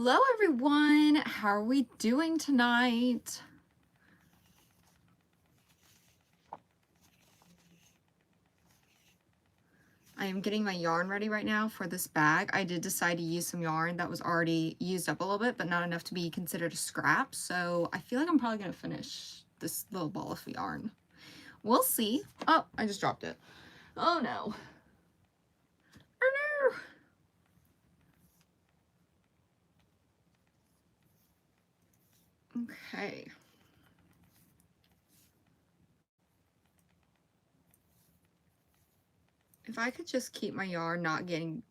Hello everyone, how are we doing tonight? I am getting my yarn ready right now for this bag. I did decide to use some yarn that was already used up a little bit, but not enough to be considered a scrap. So I feel like I'm probably going to finish this little ball of yarn. We'll see. Oh, I just dropped it. Oh no. Oh no. Okay. If I could just keep my yarn not getting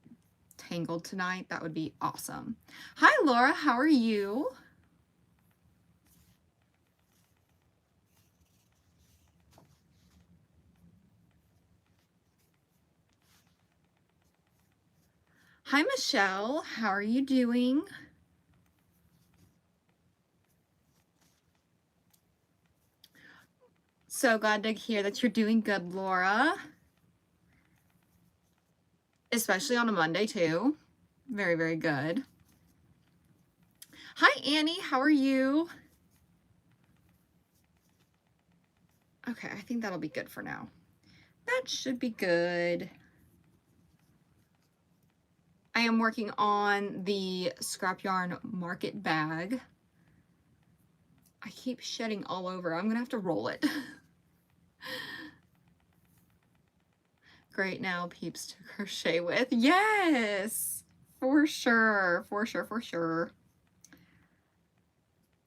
tangled tonight, that would be awesome. Hi Laura, how are you? Hi Michelle, how are you doing? So glad to hear that you're doing good, Laura. Especially on a Monday too. Very, very good. Hi Annie, how are you? Okay, I think that'll be good for now. That should be good. I am working on the scrap yarn market bag. I keep shedding all over. I'm gonna have to roll it. Great now peeps to crochet with. Yes, for sure, for sure, for sure.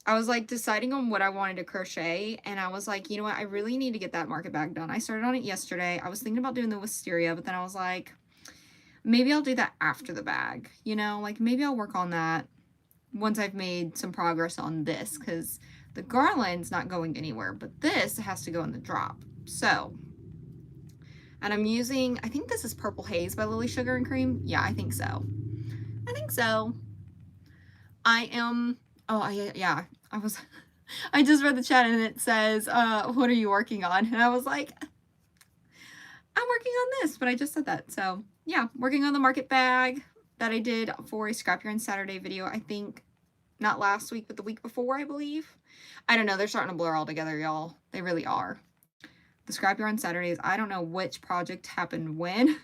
I was like deciding on what I wanted to crochet, and I was like, you know what, I really need to get that market bag done. I started on it yesterday. I was thinking about doing the wisteria, but then I was like, maybe I'll do that after the bag, you know, like maybe I'll work on that once I've made some progress on this, because the garland's not going anywhere, but this has to go in the drop. So, and I'm using, I think this is Purple Haze by Lily Sugar and Cream. Yeah, I think so. I think so. I am, yeah, I just read the chat and it says, what are you working on? And I was like, I'm working on this, but I just said that. So yeah, working on the market bag that I did for a Scrap Yarn Saturday video, I think not last week, but the week before, I believe. I don't know, they're starting to blur all together, y'all. They really are. The Scrap Yarn Saturdays, I don't know which project happened when,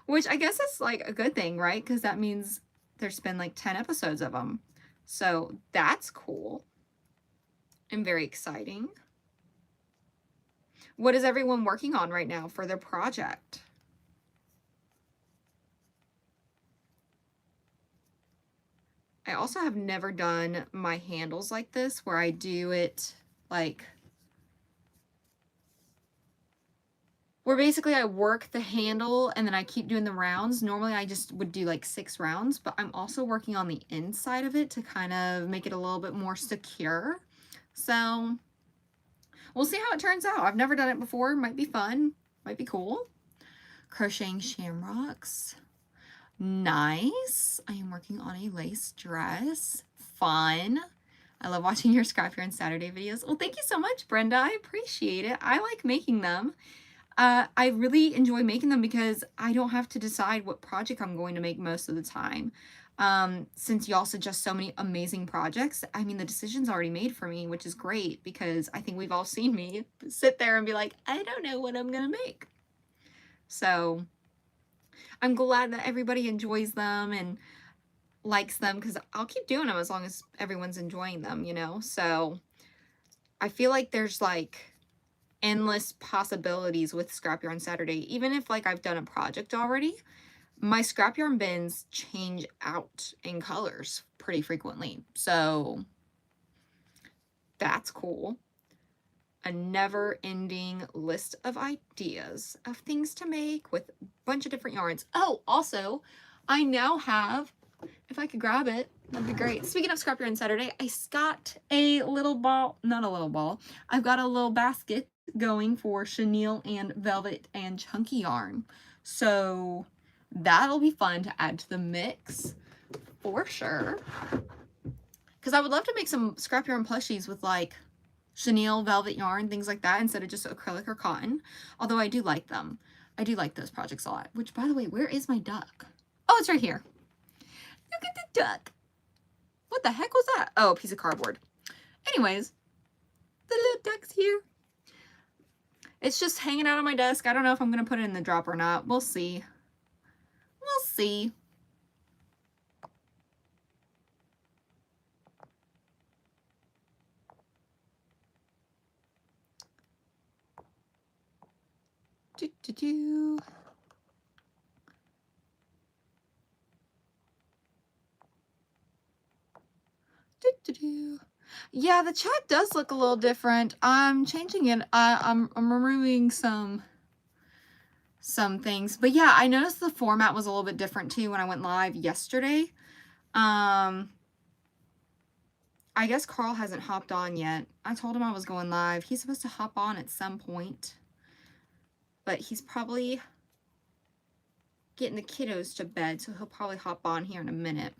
which I guess is like a good thing, right? Because that means there's been like 10 episodes of them. So that's cool and very exciting. What is everyone working on right now for their project? I also have never done my handles like this, where I do it like, where basically I work the handle and then I keep doing the rounds. Normally I just would do like 6 rounds, but I'm also working on the inside of it to kind of make it a little bit more secure. So we'll see how it turns out. I've never done it before. Might be fun. Might be cool. Crocheting shamrocks. Nice. I am working on a lace dress. Fun. I love watching your Scrap Yarn Saturday videos. Well, thank you so much, Brenda. I appreciate it. I like making them. I really enjoy making them because I don't have to decide what project I'm going to make most of the time. Since y'all suggest so many amazing projects, I mean, the decision's already made for me, which is great because I think we've all seen me sit there and be like, I don't know what I'm gonna make. So I'm glad that everybody enjoys them and likes them, because I'll keep doing them as long as everyone's enjoying them, you know? So I feel like there's like endless possibilities with Scrap Yarn Saturday. Even if like I've done a project already, my scrap yarn bins change out in colors pretty frequently. So that's cool. A never-ending list of ideas of things to make with a bunch of different yarns. Oh, also, I now have, if I could grab it, that'd be great. Speaking of Scrap Yarn Saturday, I got a little ball, not a little ball, I've got a little basket going for chenille and velvet and chunky yarn. So that'll be fun to add to the mix for sure. Because I would love to make some scrap yarn plushies with like chenille, velvet yarn, things like that, instead of just acrylic or cotton. Although I do like them. I do like those projects a lot. Which, by the way, where is my duck? Oh, it's right here. Look at the duck. What the heck was that? Oh, a piece of cardboard. Anyways, the little duck's here. It's just hanging out on my desk. I don't know if I'm going to put it in the drop or not. We'll see. We'll see. Do, do, do. Do, do, do. Yeah, the chat does look a little different. I'm changing it. I'm removing some things. But yeah, I noticed the format was a little bit different too when I went live yesterday. I guess Carl hasn't hopped on yet. I told him I was going live. He's supposed to hop on at some point. But he's probably getting the kiddos to bed, so he'll probably hop on here in a minute.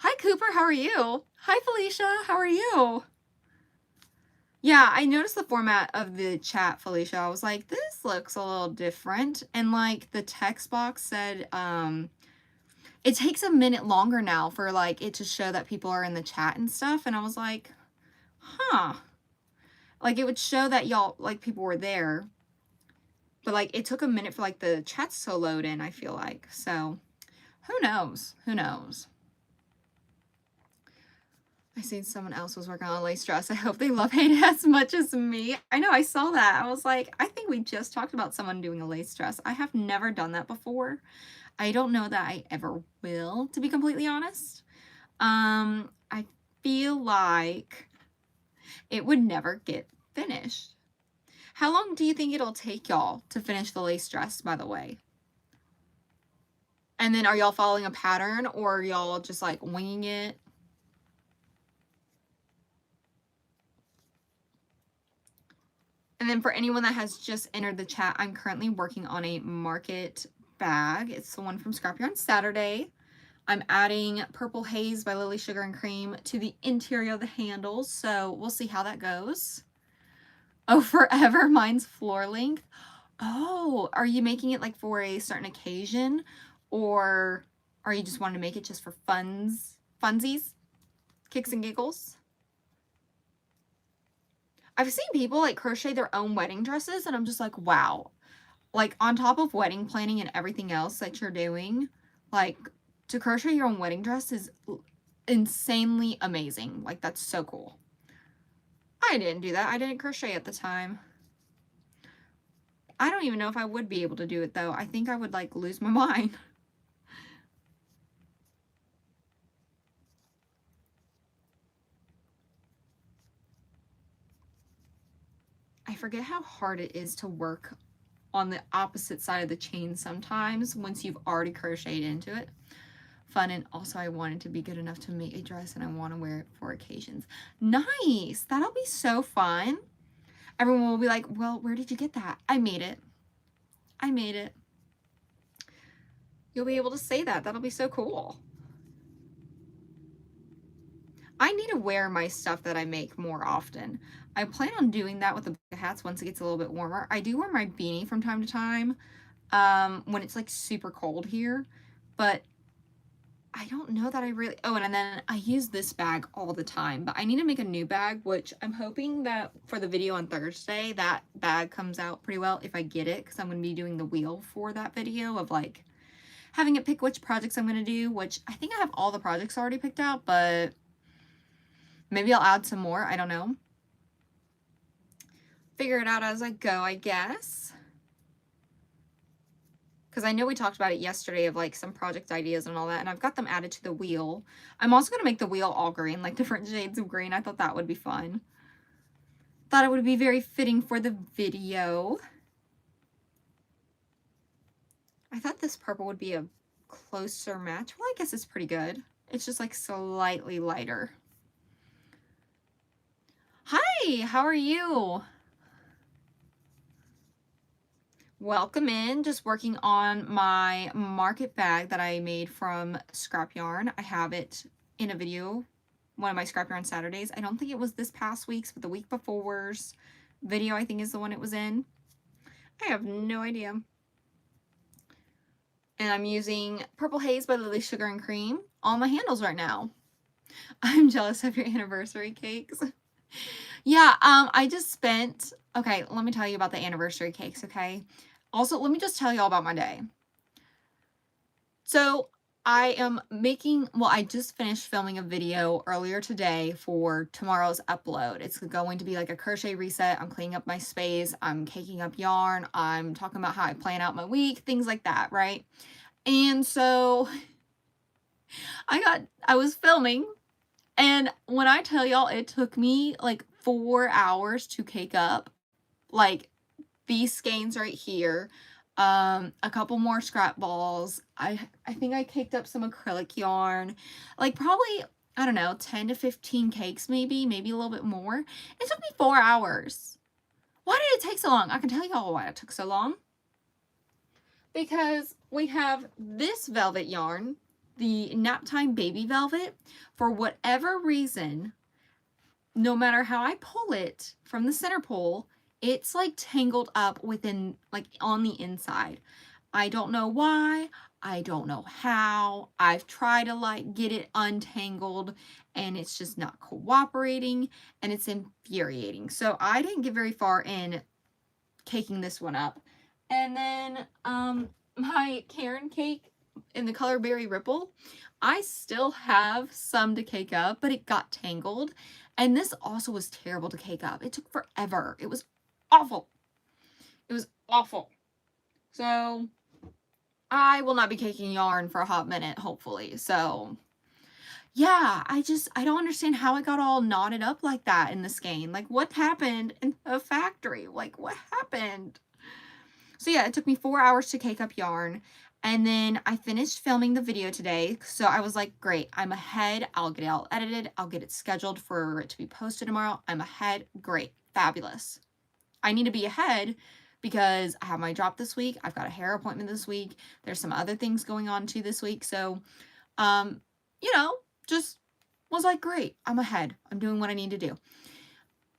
Hi, Cooper. How are you? Hi, Felicia. How are you? Yeah, I noticed the format of the chat, Felicia. I was like, this looks a little different. And like the text box said, it takes a minute longer now for like it to show that people are in the chat and stuff. And I was like, huh. Like it would show that y'all, like people were there. But like it took a minute for like the chats to load in, I feel like. So who knows? Who knows? I seen someone else was working on a lace dress. I hope they love it as much as me. I know, I saw that. I was like, I think we just talked about someone doing a lace dress. I have never done that before. I don't know that I ever will, to be completely honest. I feel like it would never get finished. How long do you think it'll take y'all to finish the lace dress, by the way? And then are y'all following a pattern or are y'all just like winging it? And then for anyone that has just entered the chat, I'm currently working on a market bag. It's the one from Scrap Yarn Saturday. I'm adding Purple Haze by Lily Sugar and Cream to the interior of the handles, so we'll see how that goes. Oh, forever, mine's floor length. Oh, are you making it like for a certain occasion, or are you just wanting to make it just for funsies, kicks and giggles? I've seen people like crochet their own wedding dresses and I'm just like, wow. Like on top of wedding planning and everything else that you're doing, like to crochet your own wedding dress is insanely amazing. Like that's so cool. I didn't do that. I didn't crochet at the time. I don't even know if I would be able to do it though. I think I would like lose my mind. I forget how hard it is to work on the opposite side of the chain sometimes once you've already crocheted into it. Fun, and also I wanted to be good enough to make a dress and I want to wear it for occasions. Nice! That'll be so fun. Everyone will be like, well, where did you get that? I made it. I made it. You'll be able to say that. That'll be so cool. I need to wear my stuff that I make more often. I plan on doing that with the hats once it gets a little bit warmer. I do wear my beanie from time to time when it's like super cold here, but I don't know that I really... Oh, and then I use this bag all the time, but I need to make a new bag, which I'm hoping that for the video on Thursday, that bag comes out pretty well if I get it, because I'm going to be doing the wheel for that video of like having it pick which projects I'm going to do, which I think I have all the projects already picked out, but maybe I'll add some more. I don't know. Figure it out as I go, I guess. Because I know we talked about it yesterday of like some project ideas and all that, and I've got them added to the wheel. I'm also going to make the wheel all green, like different shades of green. I thought that would be fun. Thought it would be very fitting for the video. I thought this purple would be a closer match. Well, I guess it's pretty good. It's just like slightly lighter. Hi, how are you? Welcome in. Just working on my market bag that I made from Scrap Yarn. I have it in a video, one of my Scrap Yarn Saturdays. I don't think it was this past week's, but the week before's video I think is the one it was in. I have no idea. And I'm using Purple Haze by Lily Sugar and Cream on my handles right now. I'm jealous of your anniversary cakes. Yeah, I just spent, okay, let me tell you about the anniversary cakes, okay? Also, let me just tell you all about my day. So, I am making, well, I just finished filming a video earlier today for tomorrow's upload. It's going to be like a crochet reset. I'm cleaning up my space. I'm caking up yarn. I'm talking about how I plan out my week, things like that, right? And so I was filming, and when I tell y'all it took me like 4 hours to cake up, like these skeins right here, a couple more scrap balls. I think I caked up some acrylic yarn, like probably, I don't know, 10 to 15 cakes maybe a little bit more. It took me 4 hours. Why did it take so long? I can tell y'all why it took so long. Because we have this velvet yarn, the Naptime Baby Velvet. For whatever reason, no matter how I pull it from the center pole, it's like tangled up within, like on the inside. I don't know why. I don't know how. I've tried to like get it untangled and it's just not cooperating, and it's infuriating. So I didn't get very far in caking this one up. And then my Karen cake in the color Berry Ripple, I still have some to cake up, but it got tangled. And this also was terrible to cake up. It took forever. It was awful. It was awful. So I will not be caking yarn for a hot minute, hopefully. So yeah, I don't understand how it got all knotted up like that in the skein. Like, what happened in the factory? Like, what happened? So yeah, it took me 4 hours to cake up yarn. And then I finished filming the video today. So I was like, great, I'm ahead. I'll get it all edited. I'll get it scheduled for it to be posted tomorrow. I'm ahead. Great. Fabulous. I need to be ahead because I have my drop this week. I've got a hair appointment this week. There's some other things going on too this week. So, you know, just was like, great, I'm ahead. I'm doing what I need to do.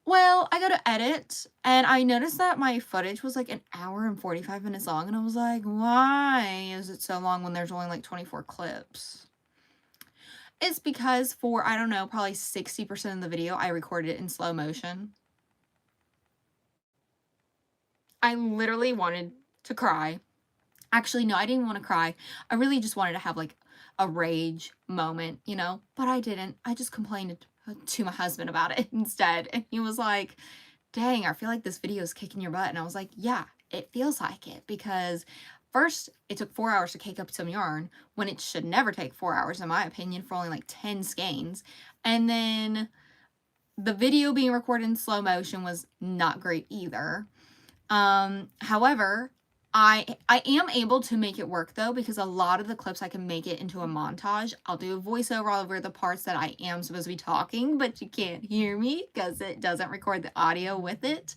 Well, I go to edit, and I noticed that my footage was like an hour and 45 minutes long, and I was like, why is it so long when there's only like 24 clips? It's because for, I don't know, probably 60% of the video, I recorded it in slow motion. I literally wanted to cry. Actually, no, I didn't want to cry. I really just wanted to have like a rage moment, you know, but I didn't. I just complained to my husband about it instead. And he was like, dang, I feel like this video is kicking your butt. And I was like, yeah, it feels like it, because first it took 4 hours to cake up some yarn when it should never take 4 hours, in my opinion, for only like 10 skeins. And then the video being recorded in slow motion was not great either. However, I am able to make it work though, because a lot of the clips I can make it into a montage. I'll do a voiceover over the parts that I am supposed to be talking, but you can't hear me because it doesn't record the audio with it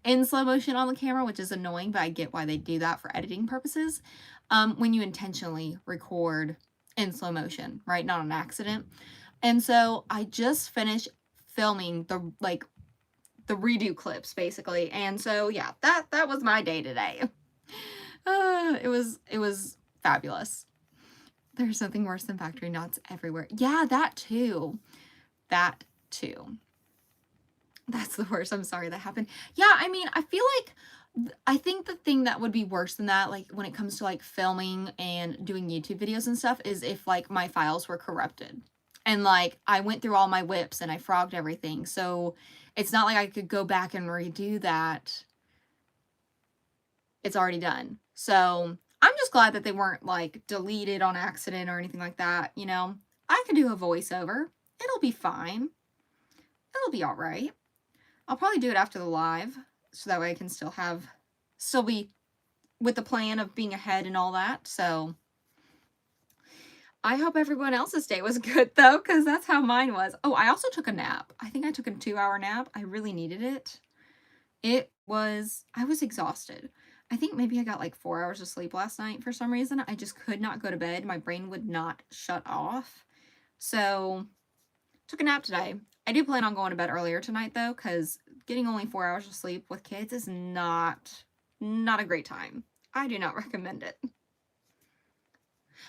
in slow motion on the camera, which is annoying, but I get why they do that for editing purposes. When you intentionally record in slow motion, right? Not an accident. And so I just finished filming the redo clips basically. And so yeah, that was my day today. It was fabulous. There's nothing worse than factory knots everywhere. Yeah, that too. That too. That's the worst. I'm sorry that happened. Yeah, I mean, I feel like, I think the thing that would be worse than that, like when it comes to like filming and doing YouTube videos and stuff, is if like my files were corrupted. And like I went through all my whips and I frogged everything. So it's not like I could go back and redo that. It's already done. So I'm just glad that they weren't like deleted on accident or anything like that. You know, I could do a voiceover. It'll be fine. It'll be all right. I'll probably do it after the live, so that way I can still be with the plan of being ahead and all that. So I hope everyone else's day was good though, because that's how mine was. Oh, I also took a nap. I think I took a 2-hour nap. I really needed it. I was exhausted. I think maybe I got like 4 hours of sleep last night for some reason. I just could not go to bed. My brain would not shut off. So took a nap today. I do plan on going to bed earlier tonight though, because getting only 4 hours of sleep with kids is not a great time. I do not recommend it.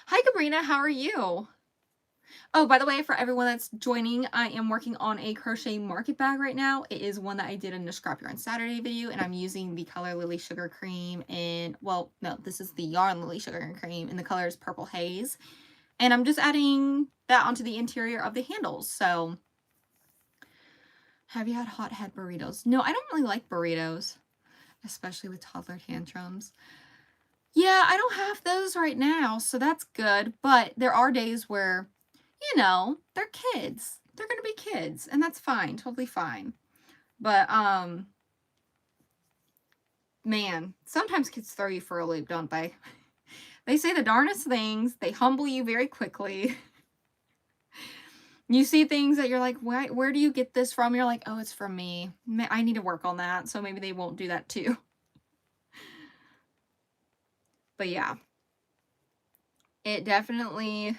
Hi, Cabrina. How are you? Oh, by the way, for everyone that's joining, I am working on a crochet market bag right now. It is one that I did in the Scrap Yarn Saturday video, and I'm using the color Lily Sugar Cream in, well, no, this is the yarn Lily Sugar and Cream, and the color is Purple Haze. And I'm just adding that onto the interior of the handles. So, have you had hot head burritos? No, I don't really like burritos, especially with toddler tantrums. Yeah, I don't have those right now, so that's good. But there are days where, you know, they're kids. They're gonna be kids, and that's fine, totally fine. But, man, sometimes kids throw you for a loop, don't they? They say the darndest things. They humble you very quickly. You see things that you're like, where do you get this from? You're like, oh, it's from me. I need to work on that, so maybe they won't do that too. But yeah, it definitely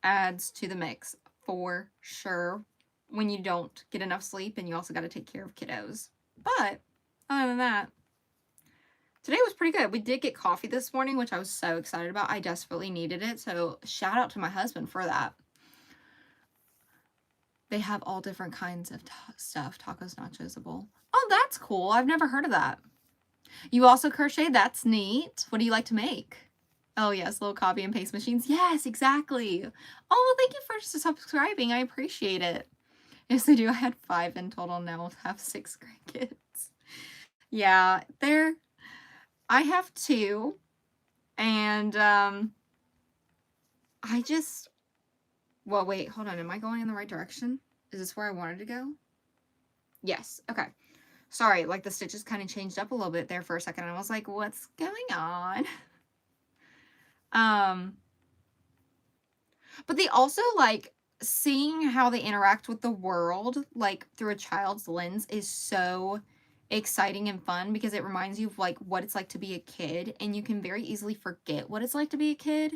adds to the mix for sure when you don't get enough sleep and you also got to take care of kiddos. But other than that, today was pretty good. We did get coffee this morning, which I was so excited about. I desperately needed it. So shout out to my husband for that. They have all different kinds of stuff. Tacos, nachos, a bowl. Oh, that's cool. I've never heard of that. You also crochet? That's neat. What do you like to make? Oh, yes, little copy and paste machines. Yes, exactly. Oh, well, thank you for subscribing. I appreciate it. Yes, I do. I had 5 in total. Now I have 6 grandkids. Yeah, I have 2. And, I just... Well, wait, hold on. Am I going in the right direction? Is this where I wanted to go? Yes. Okay. Sorry, like the stitches kind of changed up a little bit there for a second. And I was like, what's going on? But they also, like, seeing how they interact with the world, like, through a child's lens is so exciting and fun because it reminds you of, like, what it's like to be a kid. And you can very easily forget what it's like to be a kid.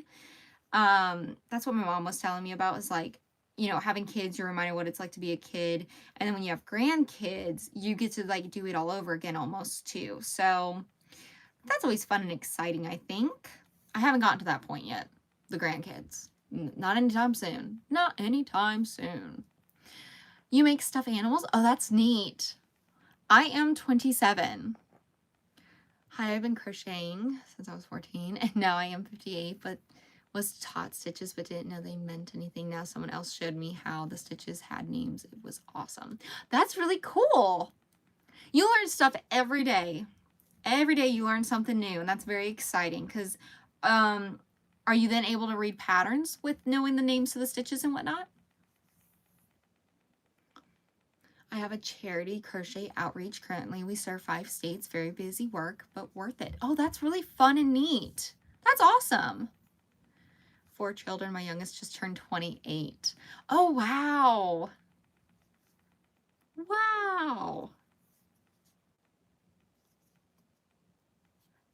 That's what my mom was telling me about, is like, you know, having kids, you're reminded what it's like to be a kid. And then when you have grandkids, you get to, like, do it all over again almost too. So that's always fun and exciting, I think. I haven't gotten to that point yet. The grandkids. Not anytime soon. Not anytime soon. You make stuffed animals? Oh, that's neat. I am 27. Hi, I've been crocheting since I was 14, and now I am 58, but was taught stitches but didn't know they meant anything. Now someone else showed me how the stitches had names. It was awesome. That's really cool. You learn stuff every day. Every day you learn something new, and that's very exciting because are you then able to read patterns with knowing the names of the stitches and whatnot? I have a charity crochet outreach currently. We serve 5 states. Very busy work, but worth it. Oh, that's really fun and neat. That's awesome. 4 children. My youngest just turned 28. Oh, wow. Wow.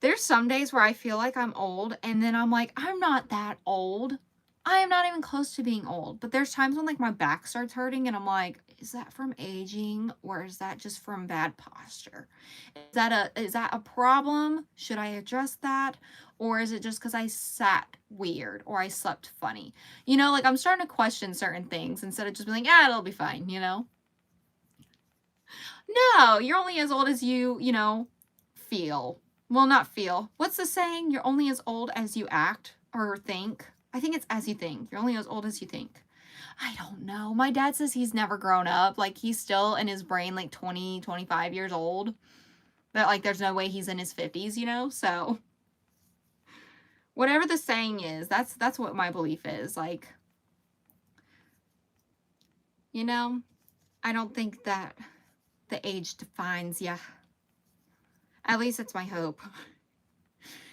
There's some days where I feel like I'm old, and then I'm like, I'm not that old. I am not even close to being old. But there's times when, like, my back starts hurting, and I'm like, is that from aging, or is that just from bad posture? Is that a problem? Should I address that? Or is it just because I sat weird or I slept funny? You know, like, I'm starting to question certain things instead of just being like, ah, it'll be fine, you know? No, you're only as old as you know, feel. Well, not feel. What's the saying? You're only as old as you act or think. I think it's as you think. You're only as old as you think. I don't know. My dad says he's never grown up. Like, he's still in his brain, like, 20, 25 years old. That, like, there's no way he's in his 50s, you know? So, whatever the saying is, that's what my belief is. Like, you know, I don't think that the age defines ya. At least it's my hope.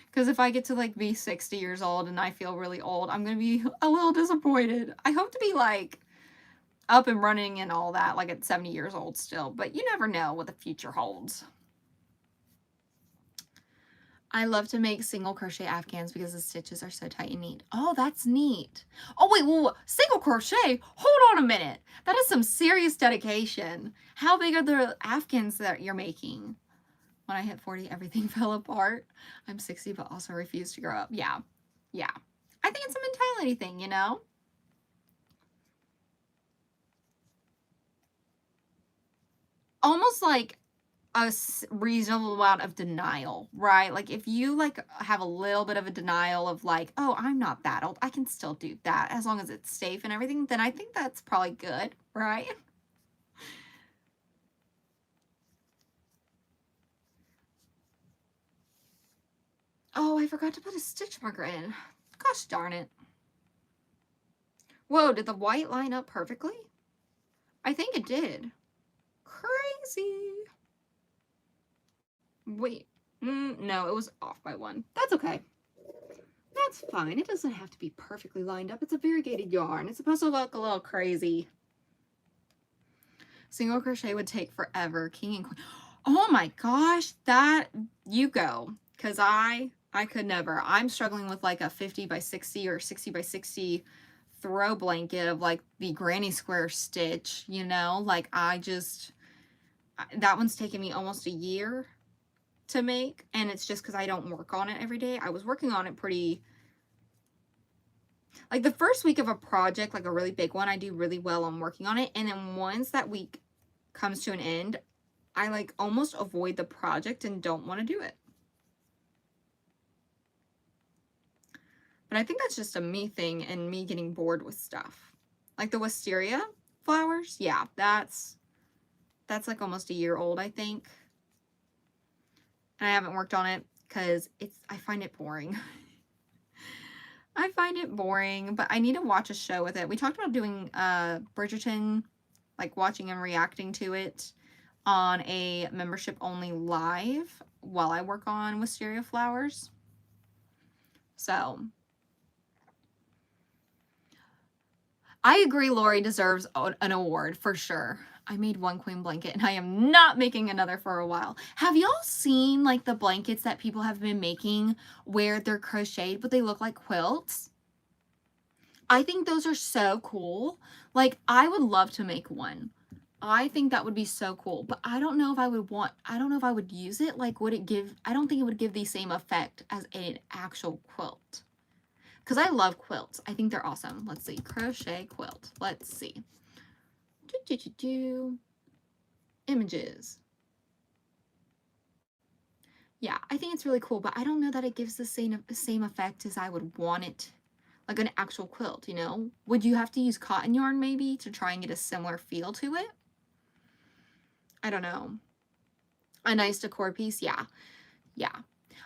Because if I get to, like, be 60 years old and I feel really old, I'm going to be a little disappointed. I hope to be, like, up and running and all that, like, at 70 years old still. But you never know what the future holds. I love to make single crochet afghans because the stitches are so tight and neat. Oh, that's neat. Oh, wait, whoa, single crochet? Hold on a minute. That is some serious dedication. How big are the afghans that you're making? When I hit 40, everything fell apart. I'm 60, but also refuse to grow up. Yeah. Yeah. I think it's a mentality thing, you know? almost like a reasonable amount of denial, right? Like if you like have a little bit of a denial of like, oh, I'm not that old, I can still do that as long as it's safe and everything, then I think that's probably good, right? Oh, I forgot to put a stitch marker in. Gosh darn it. Whoa, did the white line up perfectly? I think it did. Crazy. Wait. No, it was off by one. That's okay. That's fine. It doesn't have to be perfectly lined up. It's a variegated yarn. It's supposed to look a little crazy. Single crochet would take forever. King and queen. Oh my gosh, that you go. Cause I could never. I'm struggling with like a 50 by 60 or 60 by 60 throw blanket of like the granny square stitch, you know? Like that one's taken me almost a year to make, and it's just because I don't work on it every day. I was working on it pretty, like the first week of a project, like a really big one, I do really well on working on it, and then once that week comes to an end, I like almost avoid the project and don't want to do it. But I think that's just a me thing and me getting bored with stuff. Like the wisteria flowers, yeah, that's like almost a year old, I think. And I haven't worked on it because I find it boring. I find it boring, but I need to watch a show with it. We talked about doing Bridgerton, like watching and reacting to it on a membership only live while I work on wisteria flowers. So I agree Lori deserves an award for sure. I made one queen blanket and I am not making another for a while. Have y'all seen like the blankets that people have been making where they're crocheted but they look like quilts? I think those are so cool. Like I would love to make one. I think that would be so cool, but I don't know if I would use it. Like would it give, I don't think it would give the same effect as an actual quilt. Because I love quilts. I think they're awesome. Let's see. Crochet quilt. Let's see. Images. Yeah, I think it's really cool, but I don't know that it gives the same effect as I would want it. Like an actual quilt, you know? Would you have to use cotton yarn maybe to try and get a similar feel to it? I don't know. A nice decor piece? Yeah. Yeah.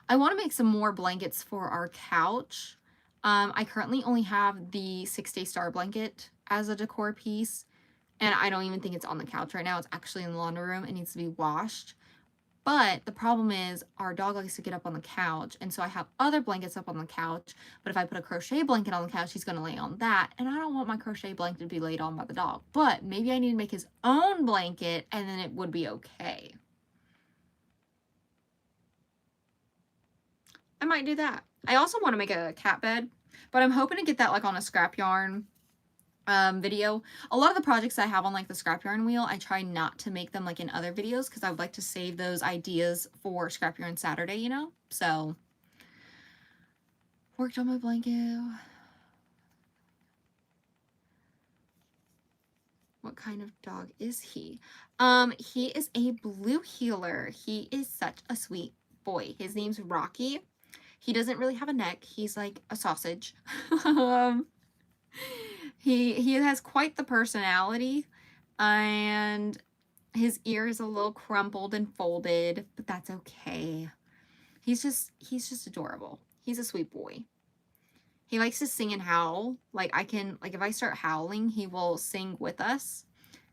I want to make some more blankets for our couch. I currently only have the 6-day star blanket as a decor piece, and I don't even think it's on the couch right now. It's actually in the laundry room. It needs to be washed. But the problem is our dog likes to get up on the couch, and so I have other blankets up on the couch, but if I put a crochet blanket on the couch, he's going to lay on that, and I don't want my crochet blanket to be laid on by the dog. But maybe I need to make his own blanket, and then it would be okay. I might do that. I also want to make a cat bed, but I'm hoping to get that like on a scrap yarn video. A lot of the projects I have on like the scrap yarn wheel, I try not to make them like in other videos because I would like to save those ideas for scrap yarn Saturday, you know? So worked on my blanket. What kind of dog is he? He is a blue heeler. He is such a sweet boy. His name's Rocky. He doesn't really have a neck. He's like a sausage. He has quite the personality, and his ear is a little crumpled and folded, but that's okay. He's just adorable. He's a sweet boy. He likes to sing and howl. Like if I start howling, he will sing with us.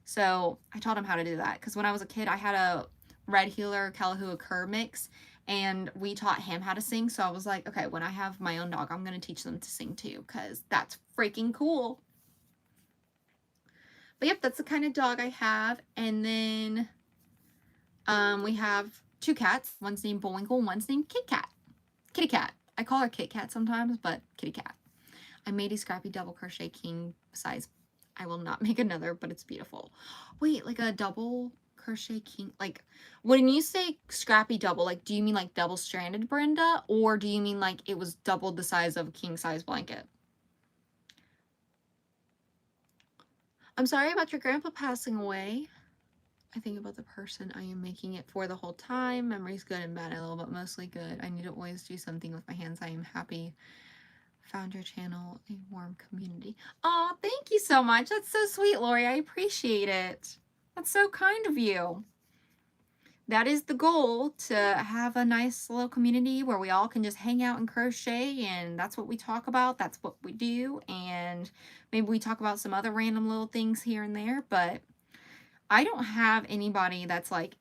So I taught him how to do that because when I was a kid, I had a red heeler Kalahua cur mix, and we taught him how to sing. So I was like, okay, when I have my own dog, I'm going to teach them to sing too because that's freaking cool. But yep, that's the kind of dog I have. And then we have 2 cats. One's named Bullwinkle, one's named Kitty Cat. I call her Kit Cat sometimes, but Kitty Cat. I made a scrappy double crochet king size. I will not make another, but it's beautiful. Wait, like a double crochet king, like when you say scrappy double, like do you mean like double stranded, Brenda, or do you mean like it was double the size of a king size blanket? I'm sorry about your grandpa passing away. I think about the person I am making it for the whole time. Memories good and bad, a little, but mostly good. I need to always do something with my hands. I am happy. Found your channel, a warm community. Oh, thank you so much. That's so sweet, Lori. I appreciate it. That's so kind of you. That is the goal, to have a nice little community where we all can just hang out and crochet, and that's what we talk about. That's what we do, and maybe we talk about some other random little things here and there, but I don't have anybody that's like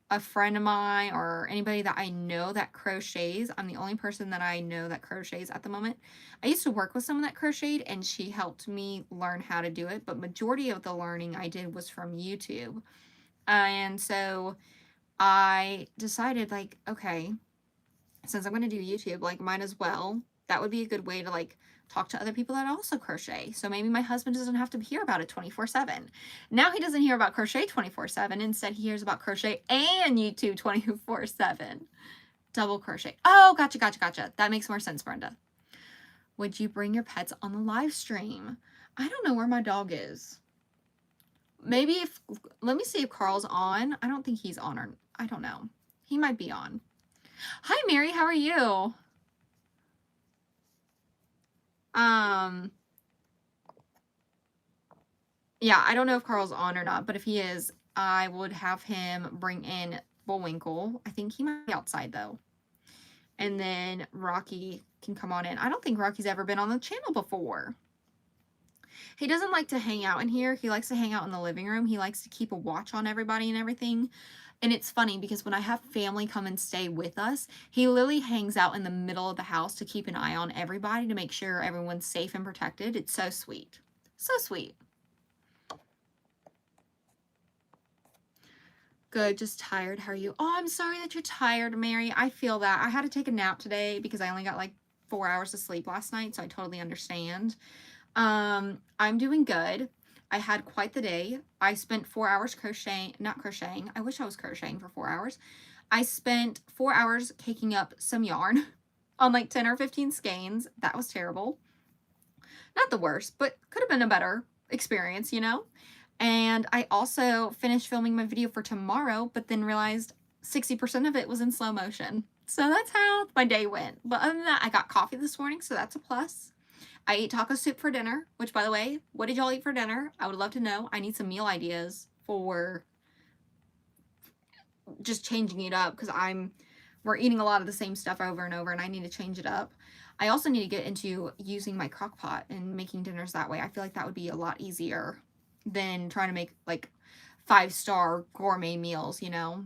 a friend of mine or anybody that I know that crochets. I'm the only person that I know that crochets at the moment. I used to work with someone that crocheted, and she helped me learn how to do it, but majority of the learning I did was from YouTube. And so I decided, like, okay, since I'm going to do YouTube, like, might as well. That would be a good way to, like, talk to other people that also crochet. So maybe my husband doesn't have to hear about it 24/7. Now he doesn't hear about crochet 24/7. Instead, he hears about crochet and YouTube 24/7. Double crochet. Oh, gotcha, gotcha, gotcha. That makes more sense, Brenda. Would you bring your pets on the live stream? I don't know where my dog is. Maybe if, let me see if Carl's on. I don't think he's on, or I don't know. He might be on. Hi, Mary. How are you? Yeah, I don't know if Carl's on or not, but if he is, I would have him bring in Bullwinkle. I think he might be outside though. And then Rocky can come on in. I don't think Rocky's ever been on the channel before. He doesn't like to hang out in here. He likes to hang out in the living room. He likes to keep a watch on everybody and everything. And it's funny because when I have family come and stay with us, he literally hangs out in the middle of the house to keep an eye on everybody to make sure everyone's safe and protected. It's so sweet. So sweet. Good, just tired. How are you? Oh, I'm sorry that you're tired, Mary. I feel that. I had to take a nap today because I only got like 4 hours of sleep last night, so I totally understand. I'm doing good. I had quite the day. I spent 4 hours crocheting, not crocheting. I wish I was crocheting for 4 hours. I spent 4 hours caking up some yarn on like 10 or 15 skeins. That was terrible. Not the worst, but could have been a better experience, you know? And I also finished filming my video for tomorrow, but then realized 60% of it was in slow motion. So that's how my day went. But other than that, I got coffee this morning, so that's a plus. I ate taco soup for dinner, which, by the way, what did y'all eat for dinner? I would love to know. I need some meal ideas for just changing it up, because we're eating a lot of the same stuff over and over, and I need to change it up. I also need to get into using my crock pot and making dinners that way. I feel like that would be a lot easier than trying to make like 5-star gourmet meals, you know?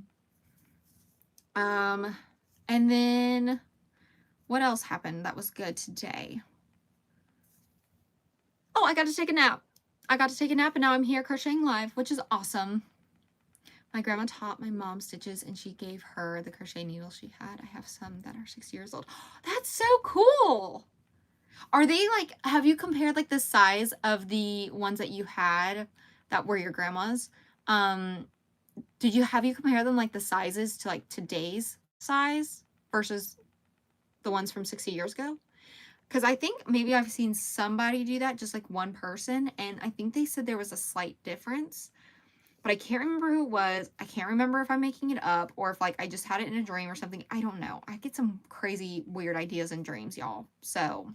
And then what else happened that was good today? Oh, I got to take a nap. I got to take a nap, and now I'm here crocheting live, which is awesome. My grandma taught my mom stitches, and she gave her the crochet needles she had. I have some that are 6 years old. That's so cool. Are they like, have you compared like the size of the ones that you had that were your grandma's? Have you compared them, like the sizes to like today's size versus the ones from 60 years ago? Because I think maybe I've seen somebody do that, just like one person, and I think they said there was a slight difference, but I can't remember who it was. I can't remember if I'm making it up or if like I just had it in a dream or something. I don't know. I get some crazy weird ideas in dreams, y'all. So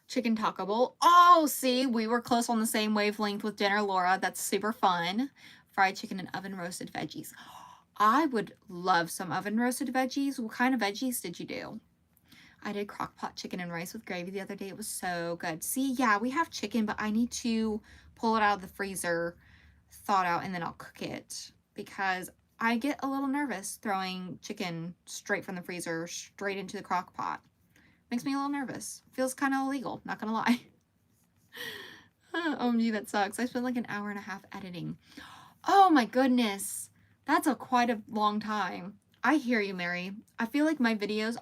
chicken taco bowl. Oh, see, we were close on the same wavelength with dinner, Laura. That's super fun. Fried chicken and oven roasted veggies. I would love some oven roasted veggies. What kind of veggies did you do? I did crock pot chicken and rice with gravy the other day. It was so good. See, yeah, we have chicken, but I need to pull it out of the freezer, thaw it out, and then I'll cook it, because I get a little nervous throwing chicken straight from the freezer straight into the crock pot. Makes me a little nervous. Feels kind of illegal, not gonna lie. OMG, that sucks. I spent like an hour and a half editing. Oh my goodness. That's quite a long time. I hear you, Mary. I feel like my videos,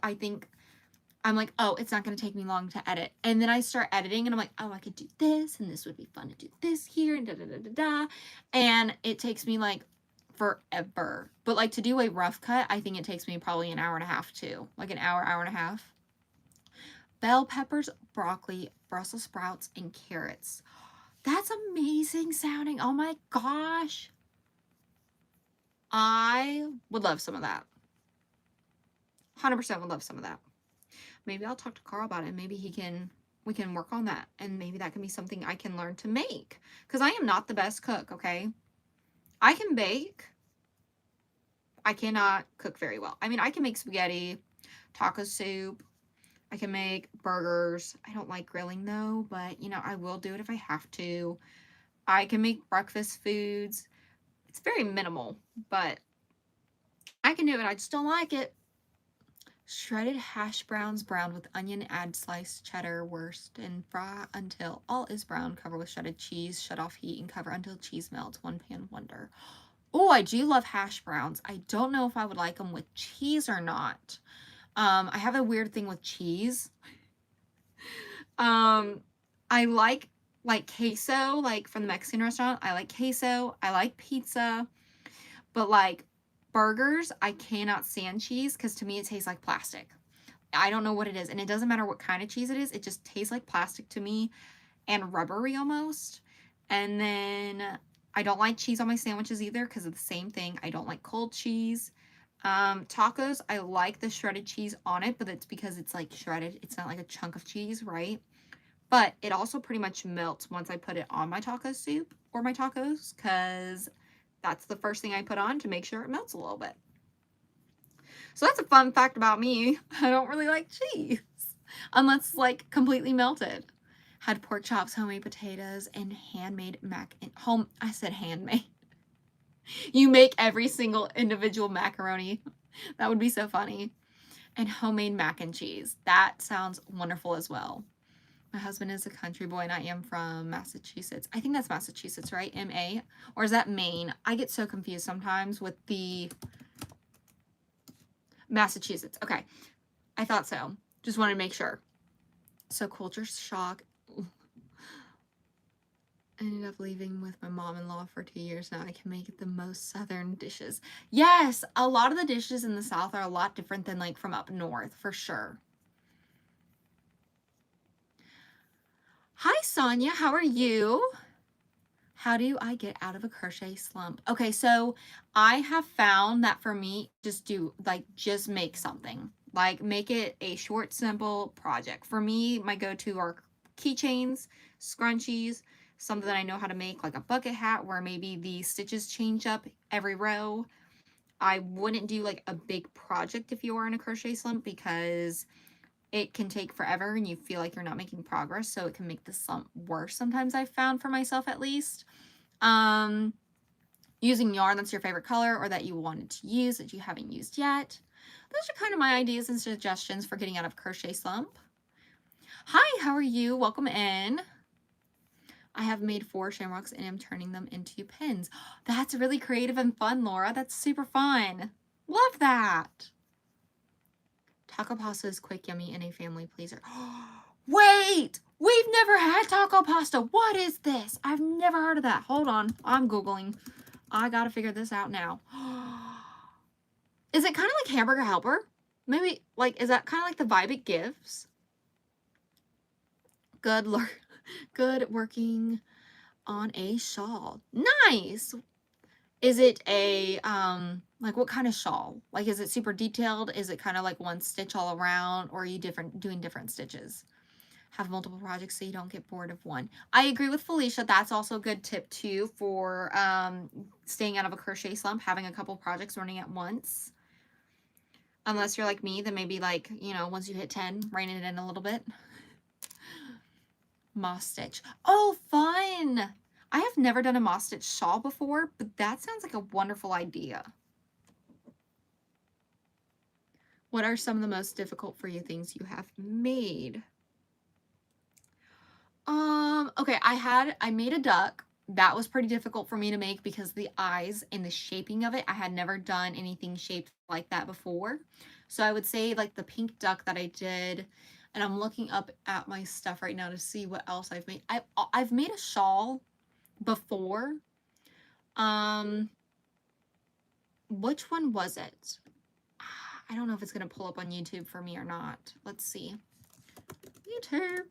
I'm like, oh, it's not going to take me long to edit. And then I start editing and I'm like, oh, I could do this, and this would be fun to do this here, and da-da-da-da-da. And it takes me like forever. But like to do a rough cut, I think it takes me probably an hour and a half too. Like an hour, hour and a half. Bell peppers, broccoli, Brussels sprouts, and carrots. That's amazing sounding. Oh my gosh. I would love some of that. 100% would love some of that. Maybe I'll talk to Carl about it and maybe we can work on that. And maybe that can be something I can learn to make. Because I am not the best cook, okay? I can bake. I cannot cook very well. I mean, I can make spaghetti, taco soup. I can make burgers. I don't like grilling though, but you know, I will do it if I have to. I can make breakfast foods. It's very minimal, but I can do it. I just don't like it. Shredded hash browns browned with onion, add sliced cheddar, wurst, and fry until all is brown. Cover with shredded cheese, shut off heat, and cover until cheese melts. One pan wonder. Oh, I do love hash browns. I don't know if I would like them with cheese or not. I have a weird thing with cheese. I like queso, like from the Mexican restaurant. I like queso. I like pizza. But like burgers, I cannot stand cheese because to me it tastes like plastic. I don't know what it is. And it doesn't matter what kind of cheese it is. It just tastes like plastic to me and rubbery almost. And then I don't like cheese on my sandwiches either because of the same thing. I don't like cold cheese. Tacos, I like the shredded cheese on it, but it's because it's like shredded. It's not like a chunk of cheese, right? But it also pretty much melts once I put it on my taco soup or my tacos because that's the first thing I put on to make sure it melts a little bit. So that's a fun fact about me. I don't really like cheese unless it's like completely melted. Had pork chops, homemade potatoes, and handmade I said handmade. You make every single individual macaroni. That would be so funny. And homemade mac and cheese. That sounds wonderful as well. My husband is a country boy and I am from Massachusetts. I think that's Massachusetts, right? M-A? Or is that Maine? I get so confused sometimes with the Massachusetts. Okay. I thought so. Just wanted to make sure. So culture shock. I ended up leaving with my mom-in-law for 2 years now. I can make the most southern dishes. Yes, a lot of the dishes in the South are a lot different than like from up north, for sure. Hi, Sonia. How are you? How do I get out of a crochet slump? Okay, so I have found that for me, just make something. Like make it a short, simple project. For me, my go-to are keychains, scrunchies, something that I know how to make, like a bucket hat where maybe the stitches change up every row. I wouldn't do like a big project if you are in a crochet slump because it can take forever and you feel like you're not making progress, so it can make the slump worse sometimes, I've found for myself at least. Using yarn that's your favorite color or that you wanted to use that you haven't used yet. Those are kind of my ideas and suggestions for getting out of crochet slump. Hi, how are you? Welcome in. I have made 4 shamrocks and am turning them into pins. That's really creative and fun, Laura. That's super fun. Love that. Taco pasta is quick, yummy, and a family pleaser. Wait! We've never had taco pasta. What is this? I've never heard of that. Hold on. I'm Googling. I gotta figure this out now. Is it kind of like Hamburger Helper? Maybe, like, is that kind of like the vibe it gives? Good working on a shawl. Nice! Is it a, like what kind of shawl? Like, is it super detailed? Is it kind of like one stitch all around? Or are you doing different stitches? Have multiple projects so you don't get bored of one. I agree with Felicia. That's also a good tip too for staying out of a crochet slump, having a couple projects running at once. Unless you're like me, then maybe like, you know, once you hit 10, rein it in a little bit. Moss stitch. Oh, fun! I have never done a moss stitch shawl before, but that sounds like a wonderful idea. What are some of the most difficult for you things you have made? Okay, I made a duck. That was pretty difficult for me to make because the eyes and the shaping of it, I had never done anything shaped like that before. So I would say like the pink duck that I did, and I'm looking up at my stuff right now to see what else I've made. I've made a shawl before. Which one was it? I don't know if it's gonna pull up on YouTube for me or not. Let's see. YouTube.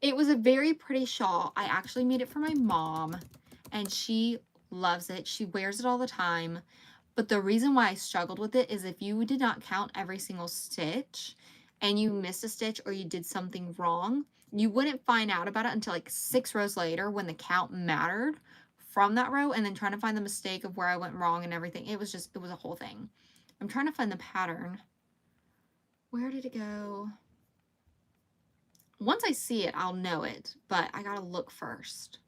It was a very pretty shawl. I actually made it for my mom, and she loves it. She wears it all the time. But the reason why I struggled with it is if you did not count every single stitch and you missed a stitch or you did something wrong, you wouldn't find out about it until like 6 rows later when the count mattered from that row, and then trying to find the mistake of where I went wrong and everything. It was a whole thing. I'm trying to find the pattern. Where did it go? Once I see it, I'll know it, but I gotta look first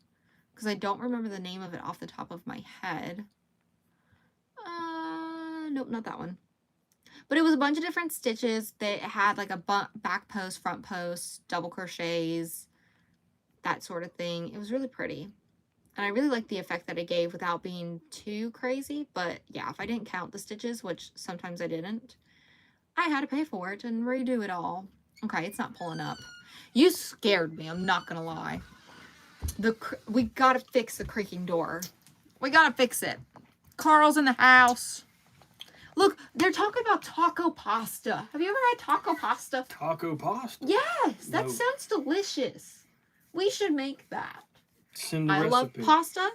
because I don't remember the name of it off the top of my head. Nope, not that one. But it was a bunch of different stitches that had like a back post, front post, double crochets, that sort of thing. It was really pretty. And I really liked the effect that it gave without being too crazy. But yeah, if I didn't count the stitches, which sometimes I didn't, I had to pay for it and redo it all. Okay, it's not pulling up. You scared me, I'm not gonna lie. We gotta fix the creaking door. We gotta fix it. Carl's in the house. Look, they're talking about taco pasta. Have you ever had taco pasta? Taco pasta? Yes, that sounds delicious. We should make that. Send the recipe. Love pasta.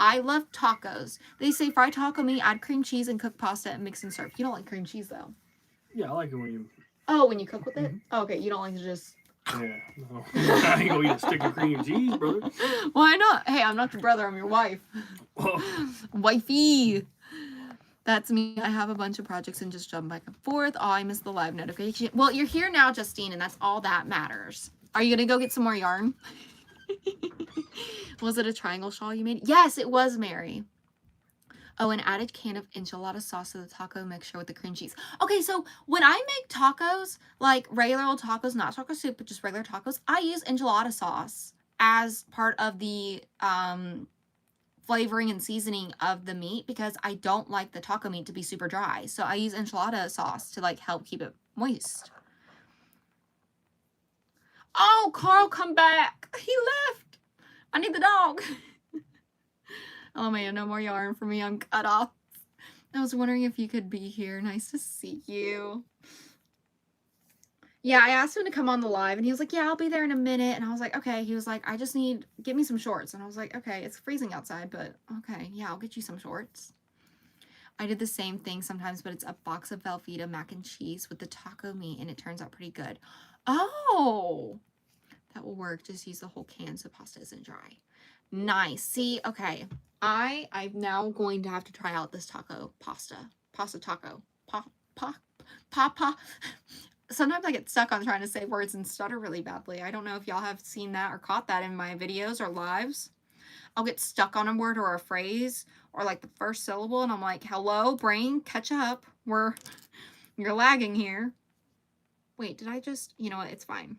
I love tacos. They say fry taco meat, add cream cheese, and cook pasta and mix and serve. You don't like cream cheese, though. Yeah, I like it when you... Oh, when you cook with it? Oh, okay, you don't like to just... Yeah, no. I ain't gonna eat a stick of cream cheese, brother. Why not? Hey, I'm not your brother, I'm your wife. Oh. Wifey. That's me. I have a bunch of projects and just jump back and forth. Oh, I missed the live notification. Well, you're here now, Justine, and that's all that matters. Are you gonna go get some more yarn? Was it a triangle shawl you made? Yes, it was, Mary. Oh, an added can of enchilada sauce to the taco mixture with the cream cheese. Okay, so when I make tacos, like regular old tacos, not taco soup, but just regular tacos, I use enchilada sauce as part of the flavoring and seasoning of the meat because I don't like the taco meat to be super dry. So I use enchilada sauce to like help keep it moist. Oh, Carl, come back. He left. I need the dog. Oh man, no more yarn for me. I'm cut off. I was wondering if you could be here. Nice to see you. Yeah, I asked him to come on the live and he was like, yeah, I'll be there in a minute. And I was like, okay. He was like, I just need, get me some shorts. And I was like, okay, it's freezing outside, but okay. Yeah, I'll get you some shorts. I did the same thing sometimes, but it's a box of Velveeta mac and cheese with the taco meat and it turns out pretty good. Oh, that will work. Just use the whole can so pasta isn't dry. Nice. See, okay. I'm now going to have to try out this taco pasta. Pasta taco. Papa. Sometimes I get stuck on trying to say words and stutter really badly. I don't know if y'all have seen that or caught that in my videos or lives. I'll get stuck on a word or a phrase or like the first syllable and I'm like, hello, brain, catch up. You're lagging here. Wait, did I just, you know what? It's fine.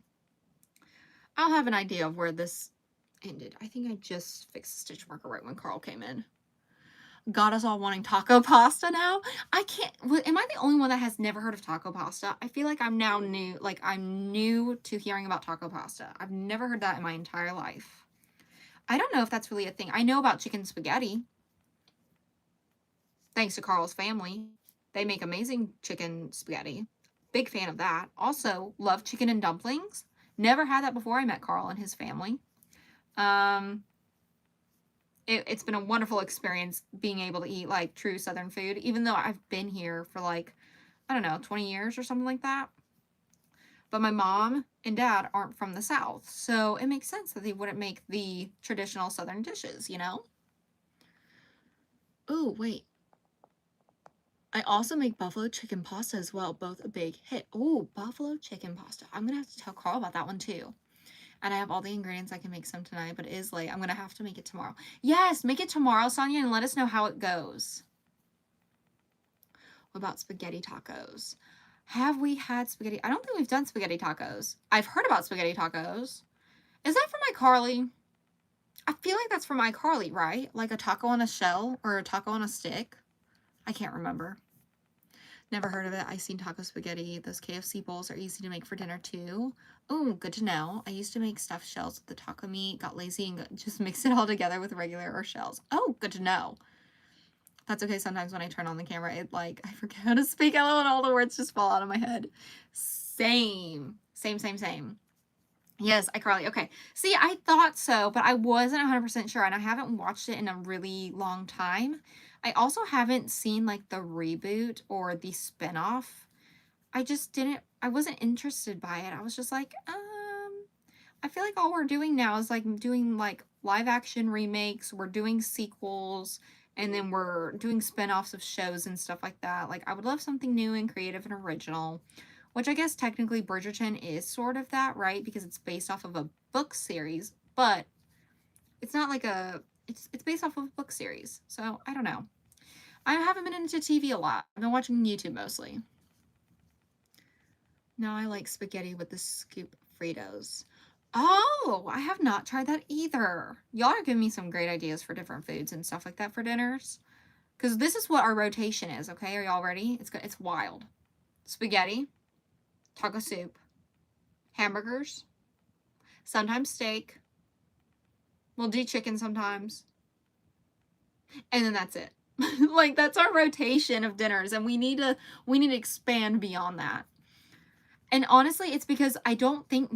I'll have an idea of where this ended. I think I just fixed the stitch marker right when Carl came in. Got us all wanting taco pasta now. I can't, am I the only one that has never heard of taco pasta? I feel like I'm now new, like I'm new to hearing about taco pasta. I've never heard that in my entire life. I don't know if that's really a thing. I know about chicken spaghetti. Thanks to Carl's family. They make amazing chicken spaghetti. Big fan of that. Also, love chicken and dumplings. Never had that before I met Carl and his family. It's been a wonderful experience being able to eat like true Southern food, even though I've been here for like, I don't know, 20 years or something like that. But my mom and dad aren't from the South, so it makes sense that they wouldn't make the traditional Southern dishes, you know? Oh, wait. I also make buffalo chicken pasta as well, both a big hit. Oh, buffalo chicken pasta. I'm going to have to tell Carl about that one too. And I have all the ingredients. I can make some tonight, but it is late. I'm going to have to make it tomorrow. Yes, make it tomorrow, Sonia, and let us know how it goes. What about spaghetti tacos? Have we had spaghetti? I don't think we've done spaghetti tacos. I've heard about spaghetti tacos. Is that for my Carly? I feel like that's for my Carly, right? Like a taco on a shell or a taco on a stick. I can't remember. Never heard of it. I've seen taco spaghetti. Those KFC bowls are easy to make for dinner too. Oh, good to know. I used to make stuffed shells with the taco meat, got lazy and just mix it all together with regular or shells. Oh, good to know. That's okay. Sometimes when I turn on the camera, it like, I forget how to speak and all the words just fall out of my head. Same. Yes, iCarly. Okay. See, I thought so, but I wasn't 100% sure, and I haven't watched it in a really long time. I also haven't seen like the reboot or the spinoff. I wasn't interested by it. I was just like, I feel like all we're doing now is like doing like live action remakes, we're doing sequels, and then we're doing spin-offs of shows and stuff like that. Like I would love something new and creative and original, which I guess technically Bridgerton is sort of that, right? Because it's based off of a book series, but it's not like it's based off of a book series. So, I don't know. I haven't been into TV a lot. I've been watching YouTube mostly. Now I like spaghetti with the scoop Fritos. Oh, I have not tried that either. Y'all are giving me some great ideas for different foods and stuff like that for dinners. Because this is what our rotation is, okay? Are y'all ready? It's wild. Spaghetti, taco soup, hamburgers, sometimes steak. We'll do chicken sometimes. And then that's it. Like that's our rotation of dinners, and we need to expand beyond that. And honestly, it's because we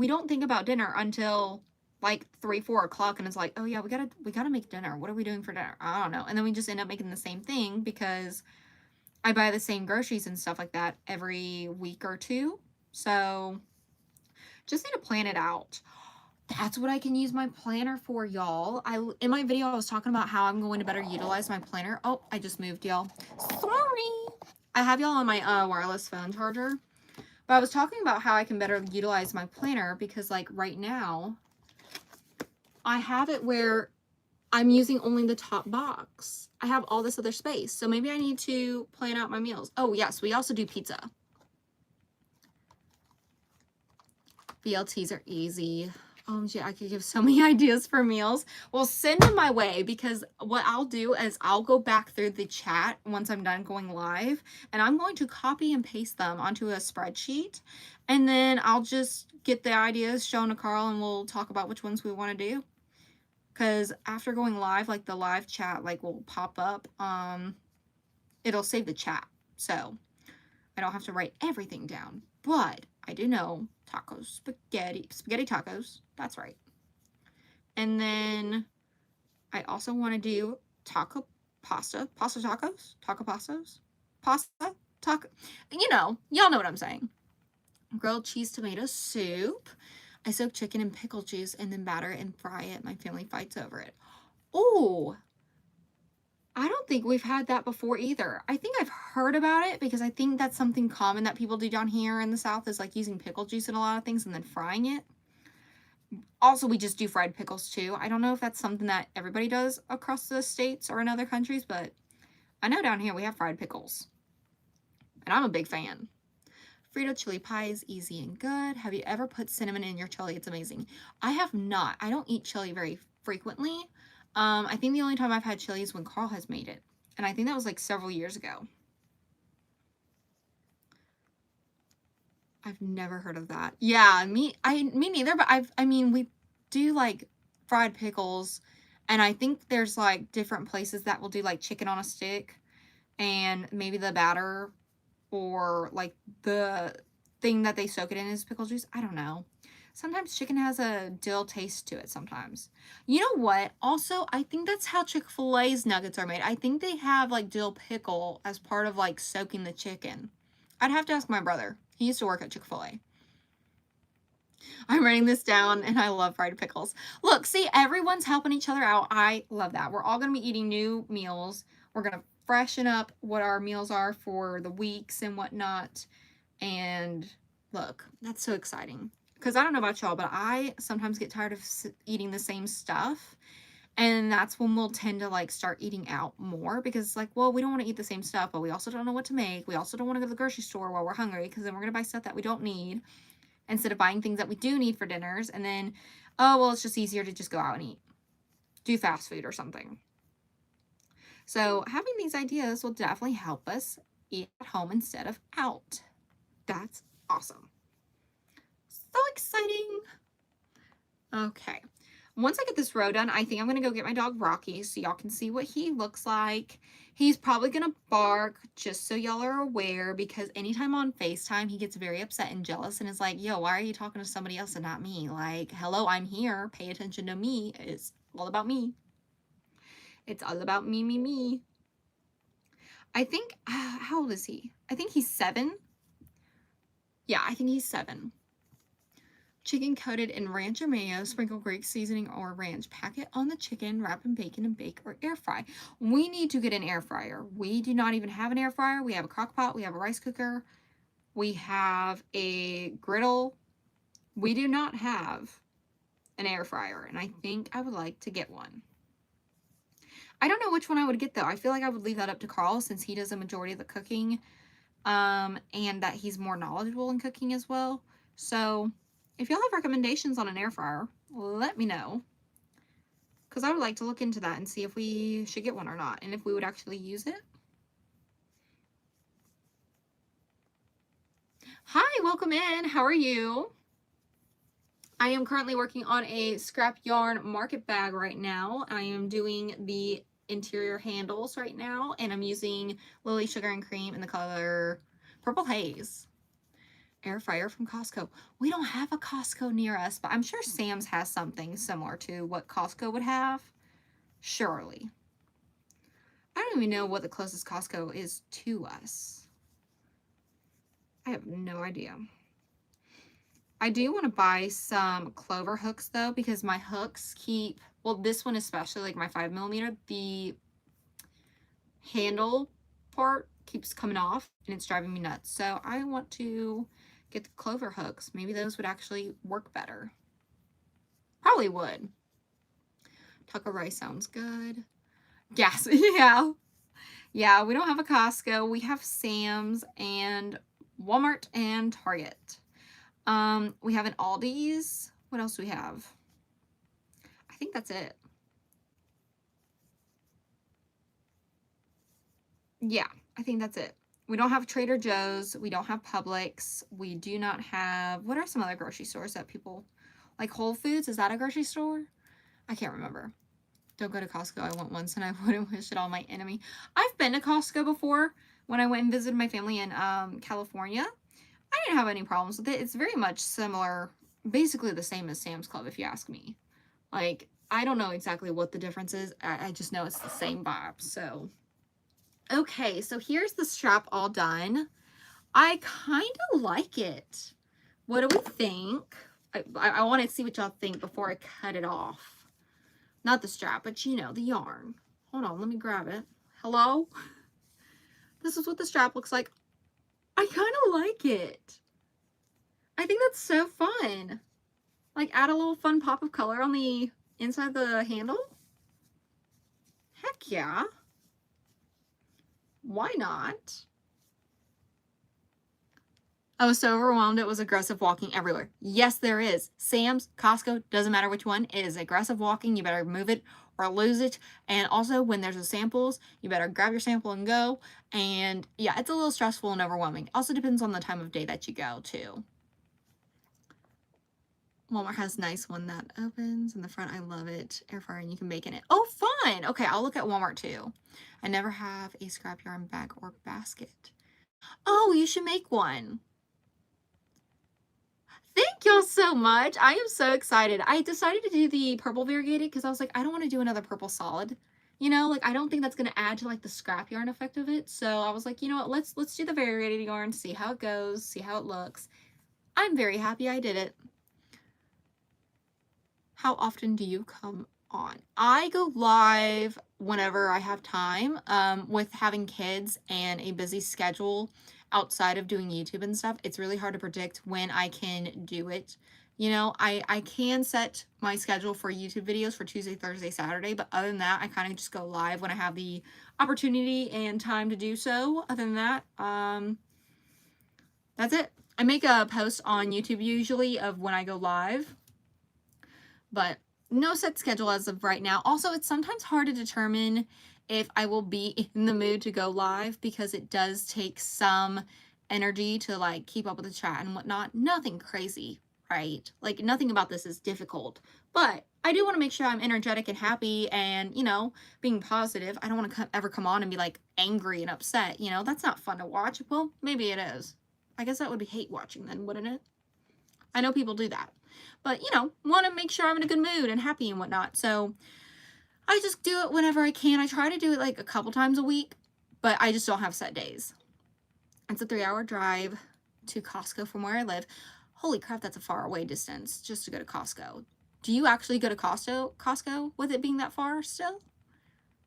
don't think about dinner until like 3, 4 o'clock, and it's like, oh yeah, we gotta make dinner. What are we doing for dinner? I don't know. And then we just end up making the same thing because I buy the same groceries and stuff like that every week or two. So just need to plan it out. That's what I can use my planner for, y'all. In my video, I was talking about how I'm going to better utilize my planner. Oh, I just moved, y'all. Sorry. I have y'all on my wireless phone charger. But I was talking about how I can better utilize my planner because, like, right now, I have it where I'm using only the top box. I have all this other space. So maybe I need to plan out my meals. Oh, yes, we also do pizza. BLTs are easy. OMG, I could give so many ideas for meals. Well, send them my way because what I'll do is I'll go back through the chat once I'm done going live, and I'm going to copy and paste them onto a spreadsheet, and then I'll just get the ideas shown to Carl, and we'll talk about which ones we want to do. Because after going live, like the live chat like will pop up. It'll save the chat, so I don't have to write everything down. But I do know tacos, spaghetti tacos. That's right. And then I also want to do taco tacos, taco pastas, pasta, taco. Y'all know what I'm saying. Grilled cheese tomato soup. I soak chicken in pickle juice and then batter and fry it. My family fights over it. Oh, I don't think we've had that before either. I think I've heard about it because I think that's something common that people do down here in the South is like using pickle juice in a lot of things and then frying it. Also, we just do fried pickles too. I don't know if that's something that everybody does across the states or in other countries, but I know down here we have fried pickles. And I'm a big fan. Frito chili pie is easy and good. Have you ever put cinnamon in your chili? It's amazing. I have not. I don't eat chili very frequently. I think the only time I've had chili is when Carl has made it. And I think that was like several years ago. I've never heard of that. Yeah, me neither, but I mean, we do like fried pickles, and I think there's like different places that will do like chicken on a stick and maybe the batter or like the thing that they soak it in is pickle juice. I don't know. Sometimes chicken has a dill taste to it sometimes. You know what? Also, I think that's how Chick-fil-A's nuggets are made. I think they have like dill pickle as part of like soaking the chicken. I'd have to ask my brother. He used to work at Chick-fil-A. I'm writing this down and I love fried pickles. Look, see, everyone's helping each other out. I love that. We're all going to be eating new meals. We're going to freshen up what our meals are for the weeks and whatnot. And look, that's so exciting. Because I don't know about y'all, but I sometimes get tired of eating the same stuff. And that's when we'll tend to like start eating out more because it's like, well, we don't want to eat the same stuff, but we also don't know what to make. We also don't want to go to the grocery store while we're hungry because then we're going to buy stuff that we don't need instead of buying things that we do need for dinners. And then, oh, well, it's just easier to just go out and eat. Do fast food or something. So having these ideas will definitely help us eat at home instead of out. That's awesome. So exciting. Okay. Once I get this row done, I think I'm going to go get my dog Rocky so y'all can see what he looks like. He's probably going to bark, just so y'all are aware, because anytime on FaceTime, he gets very upset and jealous and is like, yo, why are you talking to somebody else and not me? Like, hello, I'm here. Pay attention to me. It's all about me. It's all about me, me, me. I think, how old is he? I think he's 7. Yeah, I think he's 7. Chicken coated in ranch or mayo, sprinkle Greek seasoning or ranch. Pack it on the chicken, wrap in bacon, and bake or air fry. We need to get an air fryer. We do not even have an air fryer. We have a crock pot. We have a rice cooker. We have a griddle. We do not have an air fryer, and I think I would like to get one. I don't know which one I would get, though. I feel like I would leave that up to Carl since he does the majority of the cooking, and that he's more knowledgeable in cooking as well. So if y'all have recommendations on an air fryer, let me know. Because I would like to look into that and see if we should get one or not. And if we would actually use it. Hi, welcome in. How are you? I am currently working on a scrap yarn market bag right now. I am doing the interior handles right now. And I'm using Lily Sugar and Cream in the color Purple Haze. Air fryer from Costco. We don't have a Costco near us, but I'm sure Sam's has something similar to what Costco would have. Surely. I don't even know what the closest Costco is to us. I have no idea. I do want to buy some clover hooks though, because my hooks keep, well, this one especially, like my 5mm, the handle part keeps coming off and it's driving me nuts. So I want to get the clover hooks. Maybe those would actually work better. Probably would. Taco rice sounds good. Yes, yeah. Yeah, we don't have a Costco. We have Sam's and Walmart and Target. We have an Aldi's. What else do we have? I think that's it. Yeah, I think that's it. We don't have Trader Joe's. We don't have Publix. We do not have, what are some other grocery stores that people, like Whole Foods? Is that a grocery store? I can't remember. Don't go to Costco. I went once and I wouldn't wish it on my enemy. I've been to Costco before when I went and visited my family in California. I didn't have any problems with it. It's very much similar, basically the same as Sam's Club if you ask me. Like, I don't know exactly what the difference is. I just know it's the same vibe. So okay, so here's the strap all done. I kind of like it. What do we think? I want to see what y'all think before I cut it off. Not the strap, but you know, the yarn. Hold on, let me grab it. Hello? This is what the strap looks like. I kind of like it. I think that's so fun. Like, add a little fun pop of color on the inside of the handle. Heck yeah. Why not? I was so overwhelmed it was aggressive walking everywhere. Yes, there is. Sam's, Costco, doesn't matter which one. It is aggressive walking. You better move it or lose it. And also, when there's the samples, you better grab your sample and go. And yeah, it's a little stressful and overwhelming. Also depends on the time of day that you go, too. Walmart has a nice one that opens in the front. I love it. Air fryer and you can bake in it. Oh, fun! Okay, I'll look at Walmart, too. I never have a scrap yarn bag or basket. Oh, you should make one. Thank y'all so much. I am so excited. I decided to do the purple variegated because I was like, I don't want to do another purple solid. You know, like I don't think that's gonna add to like the scrap yarn effect of it. So I was like, you know what, let's do the variegated yarn, see how it goes, see how it looks. I'm very happy I did it. How often do you come on? I go live whenever I have time. With having kids and a busy schedule outside of doing YouTube and stuff, it's really hard to predict when I can do it. You know, I can set my schedule for YouTube videos for Tuesday, Thursday, Saturday, but other than that, I kind of just go live when I have the opportunity and time to do so. Other than that, that's it. I make a post on YouTube usually of when I go live, but no set schedule as of right now. Also, it's sometimes hard to determine if I will be in the mood to go live because it does take some energy to like keep up with the chat and whatnot. Nothing crazy, right? Like nothing about this is difficult, but I do want to make sure I'm energetic and happy and, you know, being positive. I don't want to ever come on and be like angry and upset. You know, that's not fun to watch. Well, maybe it is. I guess that would be hate watching then, wouldn't it? I know people do that. But, you know, want to make sure I'm in a good mood and happy and whatnot. So I just do it whenever I can. I try to do it like a couple times a week, but I just don't have set days. It's a 3-hour drive to Costco from where I live. Holy crap, that's a far away distance just to go to Costco. Do you actually go to Costco with it being that far still?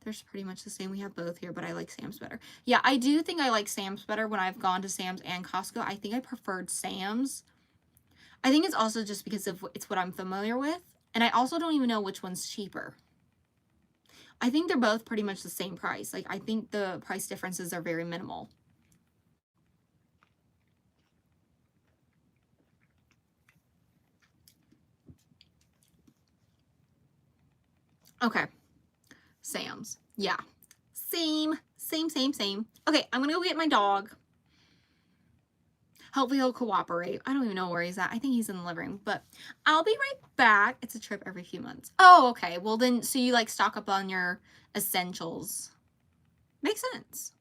They're pretty much the same. We have both here, but I like Sam's better. Yeah, I do think I like Sam's better when I've gone to Sam's and Costco. I think I preferred Sam's. I think it's also just because it's what I'm familiar with. And I also don't even know which one's cheaper. I think they're both pretty much the same price. Like, I think the price differences are very minimal. Okay. Sam's. Yeah. Same. Okay, I'm gonna go get my dog. Hopefully he'll cooperate. I don't even know where he's at. I think he's in the living room, but I'll be right back. It's a trip every few months. Oh, okay. Well then, so you like stock up on your essentials. Makes sense.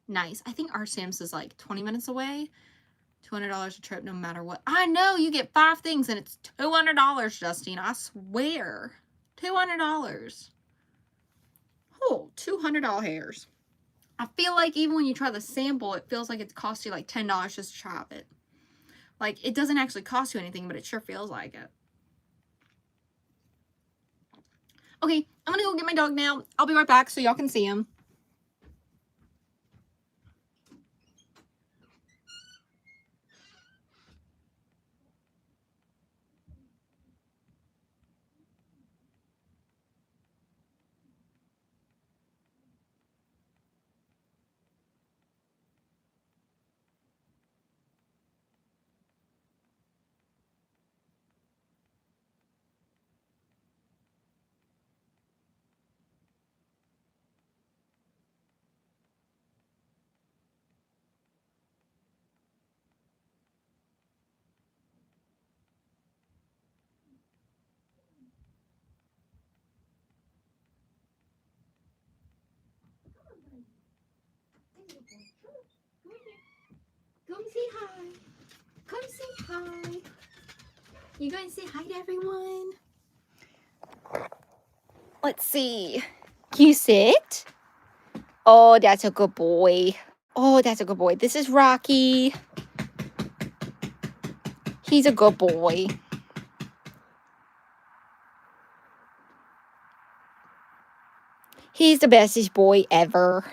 Nice. I think our Sam's is like 20 minutes away. $200 a trip no matter what. I know, you get 5 things and it's $200, Justine. I swear. $200. Oh, $200 hairs. I feel like even when you try the sample, it feels like it costs you like $10 just to try it. Like, it doesn't actually cost you anything, but it sure feels like it. Okay, I'm gonna go get my dog now. I'll be right back so y'all can see him. Come say hi. Come say hi. You going to say hi to everyone? Let's see. Can you sit? Oh, that's a good boy. Oh, that's a good boy. This is Rocky. He's a good boy. He's the bestest boy ever.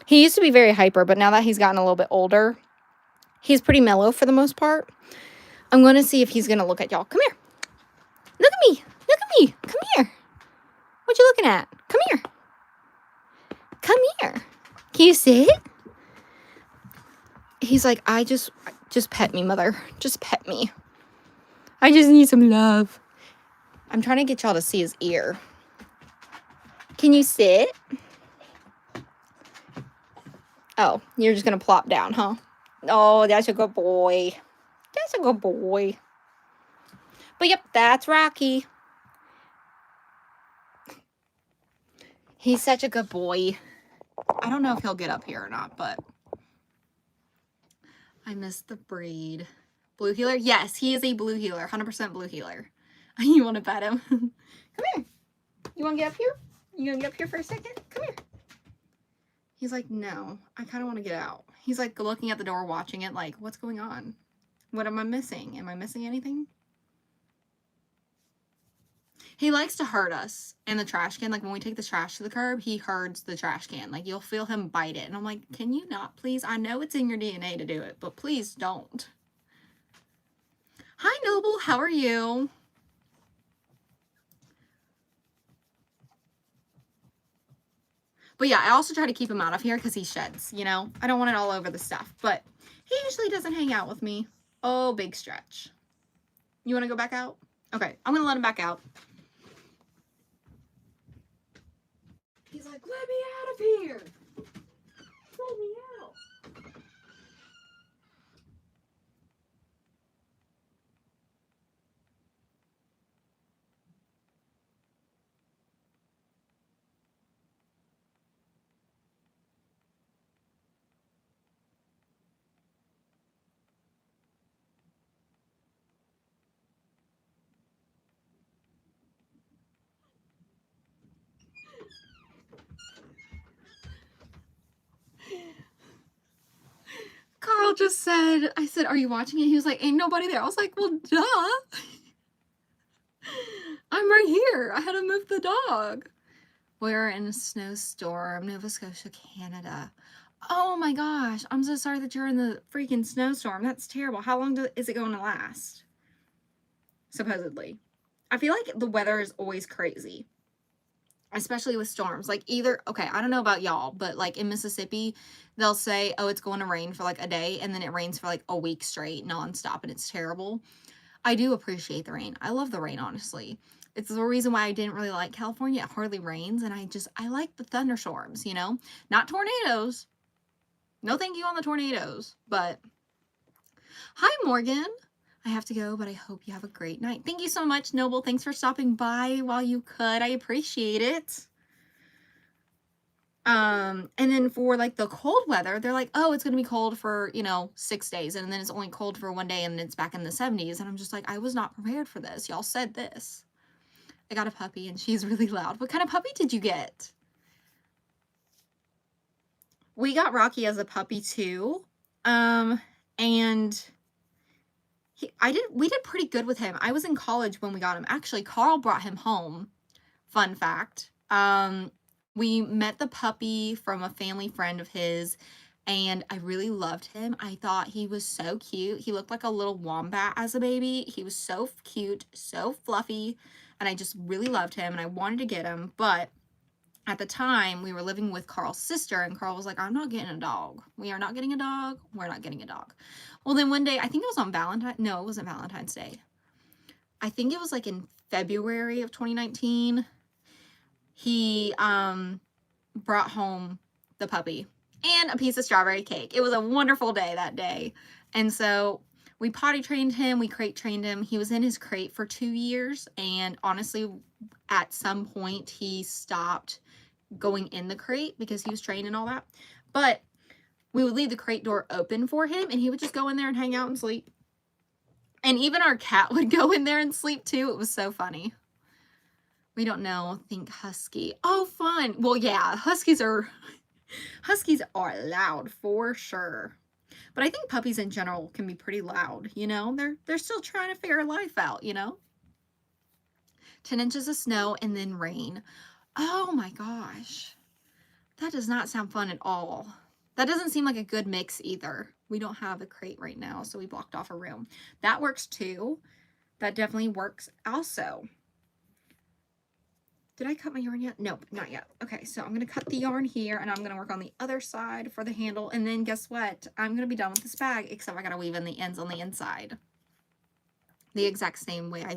He used to be very hyper, but now that he's gotten a little bit older, he's pretty mellow for the most part. I'm going to see if he's going to look at y'all. Come here. Look at me. Look at me. Come here. What you looking at? Come here. Come here. Can you sit? He's like, just pet me, mother. Just pet me. I just need some love. I'm trying to get y'all to see his ear. Can you sit? Oh, you're just going to plop down, huh? Oh, that's a good boy. That's a good boy. But yep, that's Rocky. He's such a good boy. I don't know if he'll get up here or not, but I miss the breed. Blue heeler? Yes, he is a blue heeler. 100% blue heeler. You want to pet him? Come here. You want to get up here? You going to get up here for a second? Come here. He's like, no, I kind of want to get out. He's like looking at the door, watching it like, what's going on? What am I missing? Am I missing anything? He likes to hurt us in the trash can. Like, when we take the trash to the curb, he herds the trash can. Like, you'll feel him bite it. And I'm like, can you not, please? I know it's in your DNA to do it, but please don't. Hi, Noble. How are you? But yeah, I also try to keep him out of here because he sheds, you know? I don't want it all over the stuff. But he usually doesn't hang out with me. Oh, big stretch. You want to go back out? Okay, I'm going to let him back out. He's like, let me out of here. Let me out. Carl just said, I said, "Are you watching it?" He was like, "Ain't nobody there." I was like, "Well, duh. I'm right here. I had to move the dog." We're in a snowstorm, Nova Scotia, Canada. Oh my gosh. I'm so sorry that you're in the freaking snowstorm. That's terrible. How long is it going to last? Supposedly. I feel like the weather is always crazy, especially with storms. Like either, okay, I don't know about y'all, but like in Mississippi, they'll say, oh, it's going to rain for like a day, and then it rains for like a week straight nonstop, and it's terrible. I do appreciate the rain. I love the rain, honestly. It's the reason why I didn't really like California. It hardly rains, and I like the thunderstorms, you know? Not tornadoes. No thank you on the tornadoes, but hi, Morgan. I have to go, but I hope you have a great night. Thank you so much, Noble. Thanks for stopping by while you could. I appreciate it. And then for like the cold weather, they're like, oh, it's gonna be cold for, 6 days, and then it's only cold for 1 day, and then it's back in the 70s. And I'm just like, I was not prepared for this. Y'all said this. I got a puppy, and she's really loud. What kind of puppy did you get? We got Rocky as a puppy too. And we did pretty good with him. I was in college when we got him. Actually, Carl brought him home. Fun fact. We met the puppy from a family friend of his, and I really loved him. I thought he was so cute. He looked like a little wombat as a baby. He was so cute, so fluffy, and I just really loved him, and I wanted to get him. But at the time, we were living with Carl's sister, and Carl was like, I'm not getting a dog. We are not getting a dog. We're not getting a dog. Well, then one day, I think it was on no, it wasn't Valentine's Day. I think it was like in February of 2019. He brought home the puppy and a piece of strawberry cake. It was a wonderful day that day. And so we potty trained him, we crate trained him. He was in his crate for 2 years, and honestly, at some point he stopped going in the crate because he was trained and all that. But we would leave the crate door open for him, and he would just go in there and hang out and sleep. And even our cat would go in there and sleep too. It was so funny. We don't know. Think husky. Oh, fun. Well, yeah, huskies are loud for sure. But I think puppies in general can be pretty loud, They're still trying to figure life out, 10 inches of snow and then rain. Oh my gosh. That does not sound fun at all. That doesn't seem like a good mix either. We don't have a crate right now, so we blocked off a room. That works too. That definitely works also. Did I cut my yarn yet? Nope, not yet. Okay, so I'm going to cut the yarn here, and I'm going to work on the other side for the handle, and then guess what? I'm going to be done with this bag, except I got to weave in the ends on the inside. The exact same way I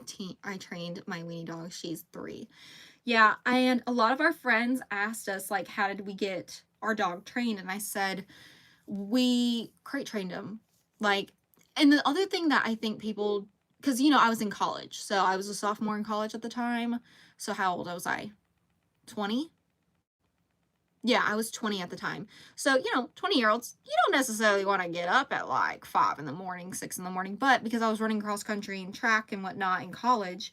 trained my weenie dog. She's 3. Yeah, and a lot of our friends asked us, like, how did we get our dog trained? And I said, we crate trained him. Like, and the other thing that I think people, because, I was in college. So I was a sophomore in college at the time. So how old was I? 20? Yeah, I was 20 at the time. So, 20-year-olds, you don't necessarily want to get up at like 5 in the morning, 6 in the morning. But because I was running cross country and track and whatnot in college,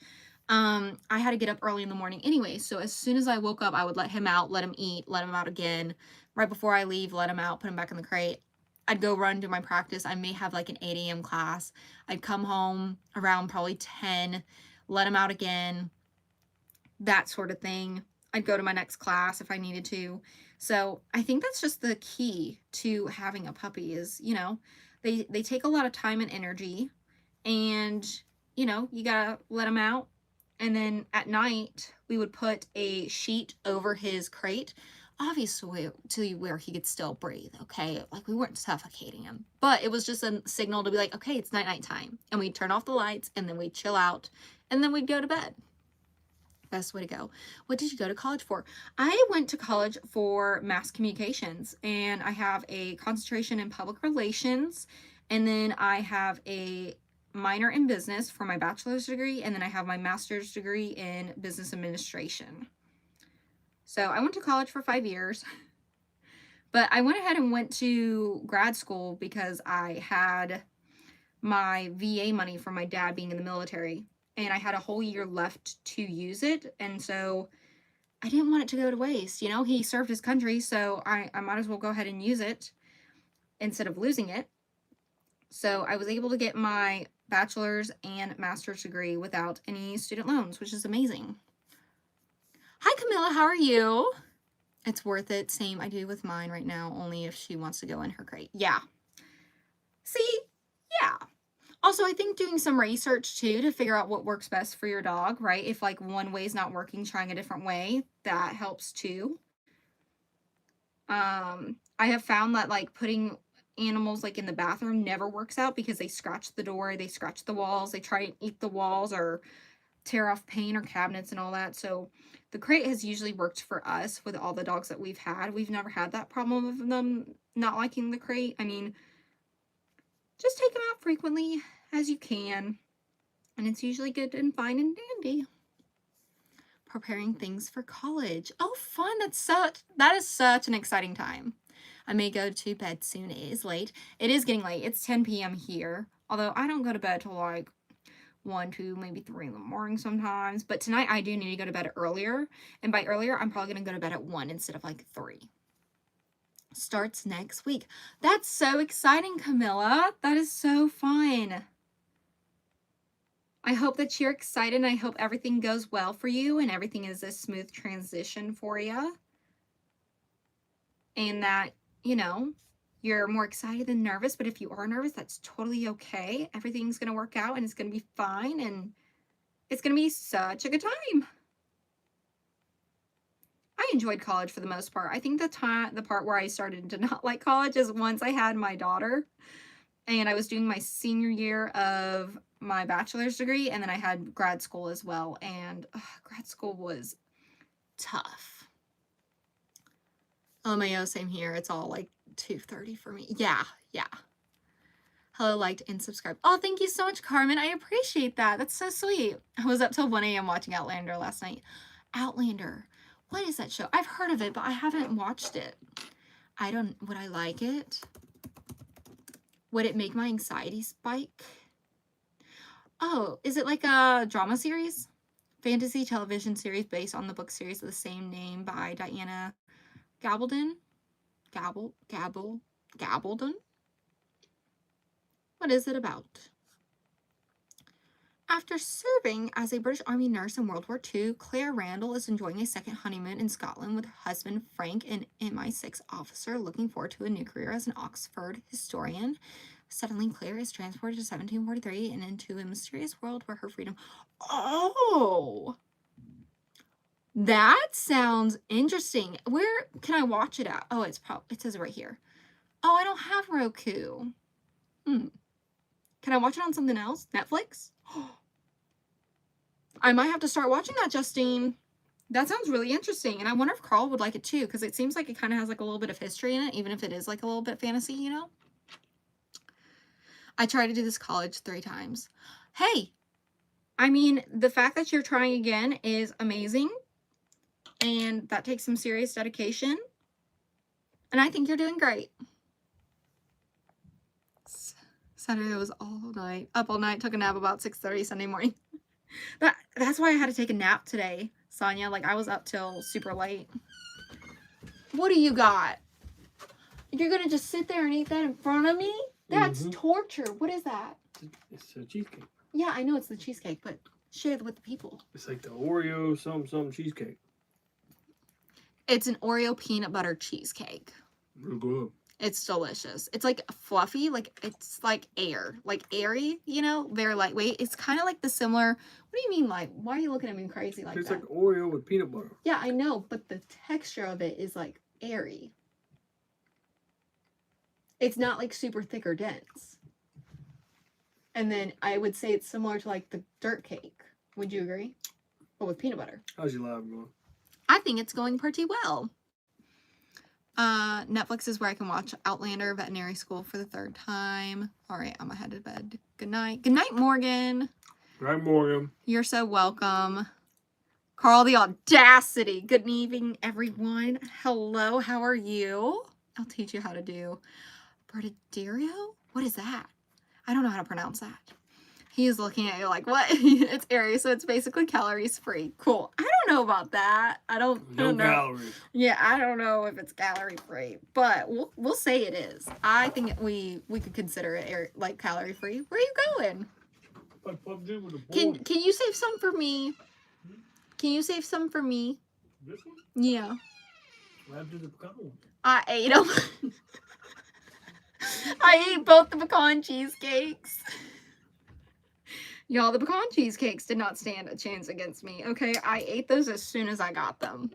I had to get up early in the morning anyway. So as soon as I woke up, I would let him out, let him eat, let him out again. Right before I leave, let him out, put him back in the crate. I'd go run, do my practice. I may have like an 8 a.m. class. I'd come home around probably 10, let him out again, that sort of thing. I'd go to my next class if I needed to. So I think that's just the key to having a puppy is, they take a lot of time and energy, and, you gotta let them out. And then at night, we would put a sheet over his crate, obviously to where he could still breathe, okay? Like, we weren't suffocating him. But it was just a signal to be like, okay, it's night time. And we'd turn off the lights, and then we'd chill out, and then we'd go to bed. Best way to go. What did you go to college for? I went to college for mass communications, and I have a concentration in public relations, and then I have a minor in business for my bachelor's degree, and then I have my master's degree in business administration. So I went to college for 5 years, but I went ahead and went to grad school because I had my VA money from my dad being in the military, and I had a whole year left to use it, and so I didn't want it to go to waste. He served his country, so I might as well go ahead and use it instead of losing it. So I was able to get my bachelor's and master's degree without any student loans, which is amazing. Hi, Camilla. How are you? It's worth it. Same I do with mine right now, only if she wants to go in her crate. Yeah. See? Yeah. Also, I think doing some research too to figure out what works best for your dog, right? If like one way is not working, trying a different way, that helps too. I have found that like putting animals like in the bathroom never works out because they scratch the door, they scratch the walls, they try and eat the walls or tear off paint or cabinets and all that. So the crate has usually worked for us with all the dogs that we've had. We've never had that problem of them not liking the crate. I mean, just take them out frequently as you can, and it's usually good and fine and dandy. Preparing things for college. Oh, fun. That is such an exciting time. I may go to bed soon. It is late. It is getting late. It's 10 p.m. here. Although I don't go to bed till like 1, 2, maybe 3 in the morning sometimes. But tonight I do need to go to bed earlier. And by earlier, I'm probably going to go to bed at 1 instead of like 3. Starts next week. That's so exciting, Camilla. That is so fun. I hope that you're excited, and I hope everything goes well for you and everything is a smooth transition for you. And that, you know, you're more excited than nervous, but if you are nervous, that's totally okay. Everything's going to work out and it's going to be fine, and it's going to be such a good time. I enjoyed college for the most part. I think the part where I started to not like college is once I had my daughter and I was doing my senior year of my bachelor's degree, and then I had grad school as well, and grad school was tough. LMAO, same here. It's all like 2:30 for me. Yeah. Hello, liked and subscribed. Oh, thank you so much, Carmen. I appreciate that. That's so sweet. I was up till 1 a.m. watching Outlander last night. Outlander. What is that show? I've heard of it, but I haven't watched it. Would I like it? Would it make my anxiety spike? Oh, is it like a drama series? Fantasy television series based on the book series of the same name by Diana Gabaldon? Gabaldon? What is it about? After serving as a British Army nurse in World War II, Claire Randall is enjoying a second honeymoon in Scotland with husband Frank, an MI6 officer looking forward to a new career as an Oxford historian. Suddenly, Claire is transported to 1743 and into a mysterious world where her freedom... Oh! That sounds interesting. Where can I watch it at? Oh, it says it right here. Oh, I don't have Roku. Can I watch it on something else? Netflix? I might have to start watching that, Justine. That sounds really interesting. And I wonder if Carl would like it too, because it seems like it kind of has like a little bit of history in it, even if it is like a little bit fantasy, you know? I tried to do this college 3 times. Hey, I mean, the fact that you're trying again is amazing. And that takes some serious dedication. And I think you're doing great. Saturday was up all night, took a nap about 6:30 Sunday morning. That's why I had to take a nap today, Sonia. Like, I was up till super late. What do you got? You're gonna just sit there and eat that in front of me? That's torture. What is that? It's a cheesecake. Yeah, I know it's the cheesecake, but share it with the people. It's like the Oreo something cheesecake. It's an Oreo peanut butter cheesecake. Real good. It's delicious. It's like fluffy, like it's like air, like airy, you know, very lightweight. It's kind of like the similar. What do you mean, like? Why are you looking at me crazy like that? It's like Oreo with peanut butter. Yeah, I know, but the texture of it is like airy. It's not like super thick or dense. And then I would say it's similar to like the dirt cake. Would you agree? But with peanut butter. How's your live going? I think it's going pretty well. Netflix is where I can watch Outlander, Veterinary School for the 3rd time. All right, I'm gonna head to bed. Good night. Good night, Morgan. Good night, Morgan. You're so welcome. Carl, the audacity. Good evening, everyone. Hello, how are you? I'll teach you how to do Bertaderio? What is that? I don't know how to pronounce that. He's looking at you like, what? It's airy, so it's basically calories free. Cool. I don't know about that. I don't know. Calories. Yeah, I don't know if it's calorie free, but we'll say it is. I think we could consider it like calorie free. Where are you going? Can you save some for me? Can you save some for me? This one? Yeah. What happened to the pecan one? I ate them. I ate both the pecan cheesecakes. Y'all, the pecan cheesecakes did not stand a chance against me. Okay, I ate those as soon as I got them.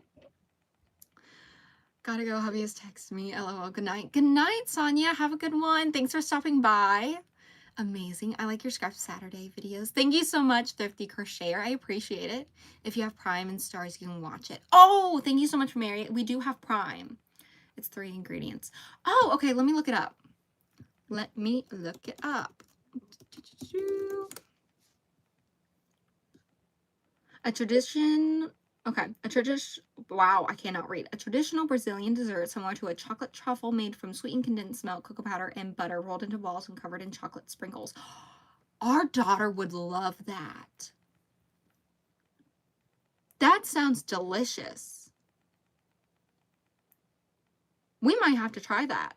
Gotta go. Hubby has texted me. LOL. Good night. Good night, Sonia. Have a good one. Thanks for stopping by. Amazing. I like your Scrap Saturday videos. Thank you so much, Thrifty Crocheter. I appreciate it. If you have Prime and Stars, you can watch it. Oh, thank you so much, Mary. We do have Prime. It's 3 ingredients. Oh, okay. Let me look it up. Let me look it up. A tradition... Okay, wow, I cannot read. A traditional Brazilian dessert similar to a chocolate truffle made from sweetened condensed milk, cocoa powder, and butter rolled into balls and covered in chocolate sprinkles. Our daughter would love that. That sounds delicious. We might have to try that.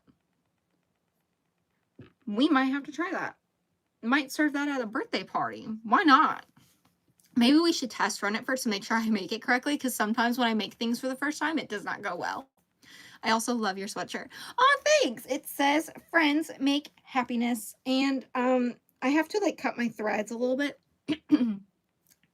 Might serve that at a birthday party. Why not? Maybe we should test run it first to make sure I make it correctly, because sometimes when I make things for the first time, it does not go well. I also love your sweatshirt. Oh, thanks. It says, friends make happiness. And I have to like cut my threads a little bit.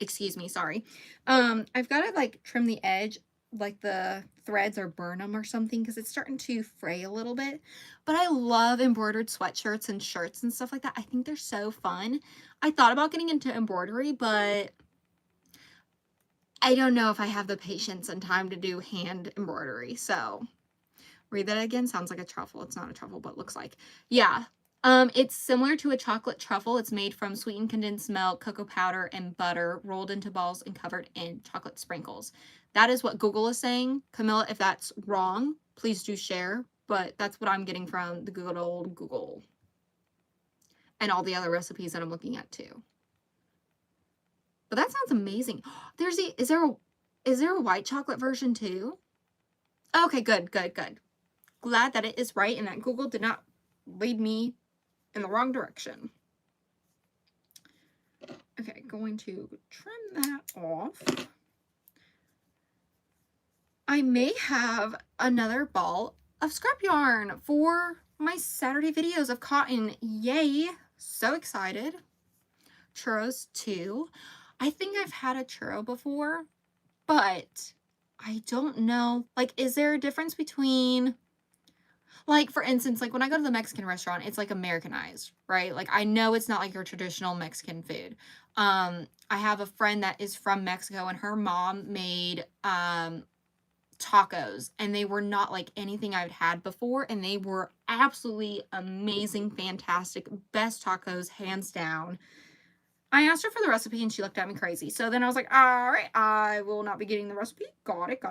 Excuse me, sorry. I've got to like trim the edge, like the threads, or burn them or something, because it's starting to fray a little bit. But I love embroidered sweatshirts and shirts and stuff like that. I think they're so fun. I thought about getting into embroidery, but I don't know if I have the patience and time to do hand embroidery. So read that again. Sounds like a truffle. It's not a truffle, but looks like. Yeah. It's similar to a chocolate truffle. It's made from sweetened condensed milk, cocoa powder, and butter rolled into balls and covered in chocolate sprinkles. That is what Google is saying. Camilla, if that's wrong, please do share. But that's what I'm getting from the good old Google. And all the other recipes that I'm looking at too. But that sounds amazing. Is there a white chocolate version too? Okay, good. Glad that it is right and that Google did not lead me in the wrong direction. Okay, going to trim that off. I may have another ball of scrap yarn for my Saturday videos of cotton. Yay! So excited. Churros too. I think I've had a churro before, but I don't know. Like, is there a difference between, like, for instance, like when I go to the Mexican restaurant, it's like Americanized, right? Like, I know it's not like your traditional Mexican food. I have a friend that is from Mexico, and her mom made tacos, and they were not like anything I've had before, and they were absolutely amazing, fantastic, best tacos, hands down. I asked her for the recipe and she looked at me crazy. So then I was like, all right, I will not be getting the recipe. Got it.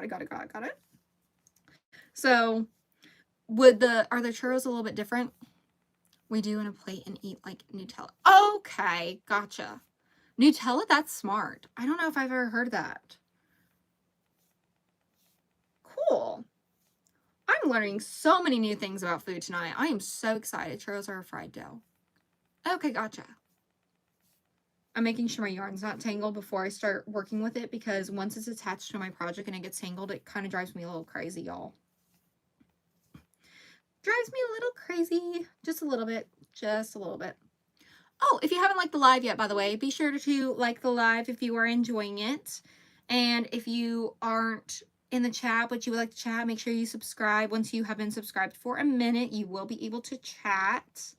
So are the churros a little bit different? We do in a plate and eat like Nutella. Okay, gotcha. Nutella, that's smart. I don't know if I've ever heard that. Cool. I'm learning so many new things about food tonight. I am so excited. Churros are a fried dough. Okay, gotcha. I'm making sure my yarn's not tangled before I start working with it, because once it's attached to my project and it gets tangled, it kind of drives me a little crazy, y'all. Drives me a little crazy. Just a little bit. Oh, if you haven't liked the live yet, by the way, be sure to like the live if you are enjoying it. And if you aren't in the chat, but you would like to chat, make sure you subscribe. Once you have been subscribed for a minute, you will be able to chat.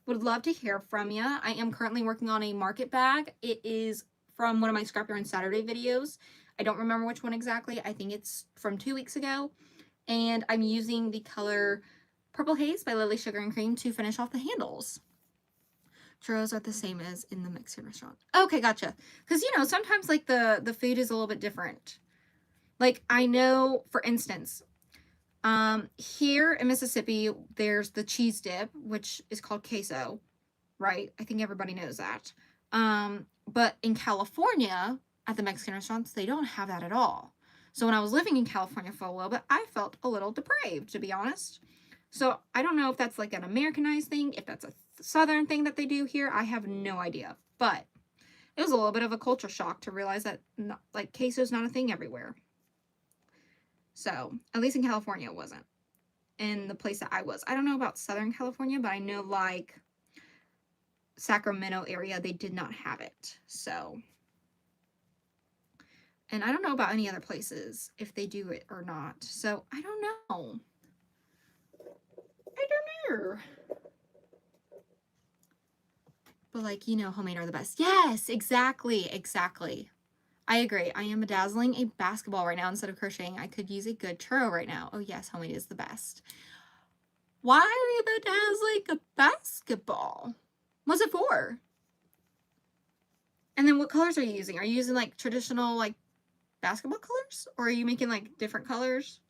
Would love to hear from you. I am currently working on a market bag. It is from one of my Scrap Yarn Saturday videos. I don't remember which one exactly. I think it's from 2 weeks ago. And I'm using the color Purple Haze by Lily Sugar and Cream to finish off the handles. Churros are the same as in the Mexican restaurant. Okay, gotcha. Because, you know, sometimes like the food is a little bit different. Like, I know, for instance, here in Mississippi, there's the cheese dip, which is called queso, right? I think everybody knows that. But in California, at the Mexican restaurants, they don't have that at all. So when I was living in California for a little bit, I felt a little depraved, to be honest. So I don't know if that's like an Americanized thing, if that's a Southern thing that they do here. I have no idea. But it was a little bit of a culture shock to realize that like queso's not a thing everywhere. So at least in California it wasn't. In the place that I was. I don't know about Southern California, but I know like Sacramento area, they did not have it. So, and I don't know about any other places if they do it or not. So I don't know. I don't know. But like, you know, homemade are the best. Yes, exactly. I agree. I am bedazzling a basketball right now instead of crocheting. I could use a good churro right now. Oh yes, homemade is the best. Why are you bedazzling a basketball? What's it for? And then what colors are you using? Are you using like traditional like basketball colors? Or are you making like different colors?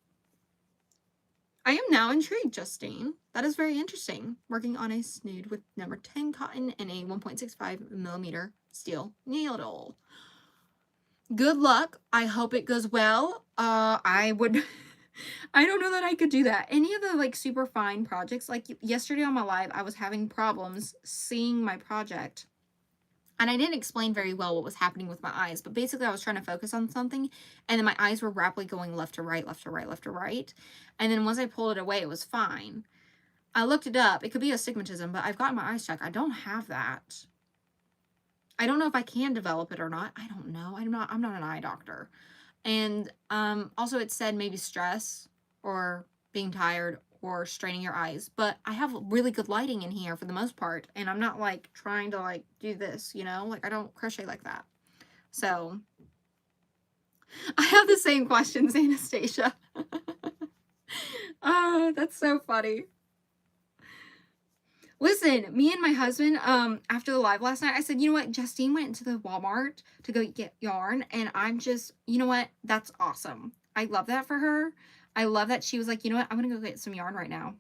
I am now intrigued, Justine. That is very interesting. Working on a snood with number 10 cotton and a 1.65 millimeter steel needle. Good luck. I hope it goes well. I don't know that I could do that. Any of the like super fine projects, like yesterday on my live, I was having problems seeing my project. And I didn't explain very well what was happening with my eyes, but basically I was trying to focus on something, and then my eyes were rapidly going left to right, left to right, left to right. And then once I pulled it away, it was fine. I looked it up. It could be astigmatism, but I've gotten my eyes checked. I don't have that. I don't know if I can develop it or not. I don't know. I'm not an eye doctor. And also it said maybe stress or being tired or straining your eyes, but I have really good lighting in here for the most part, and I'm not like trying to like do this, you know, like I don't crochet like that. So I have the same questions, Anastasia. Oh, that's so funny. Listen, me and my husband, after the live last night, I said, you know what, Justine went into the Walmart to go get yarn, and I'm just, you know what, that's awesome. I love that for her. I love that she was like, you know what, I'm gonna go get some yarn right now.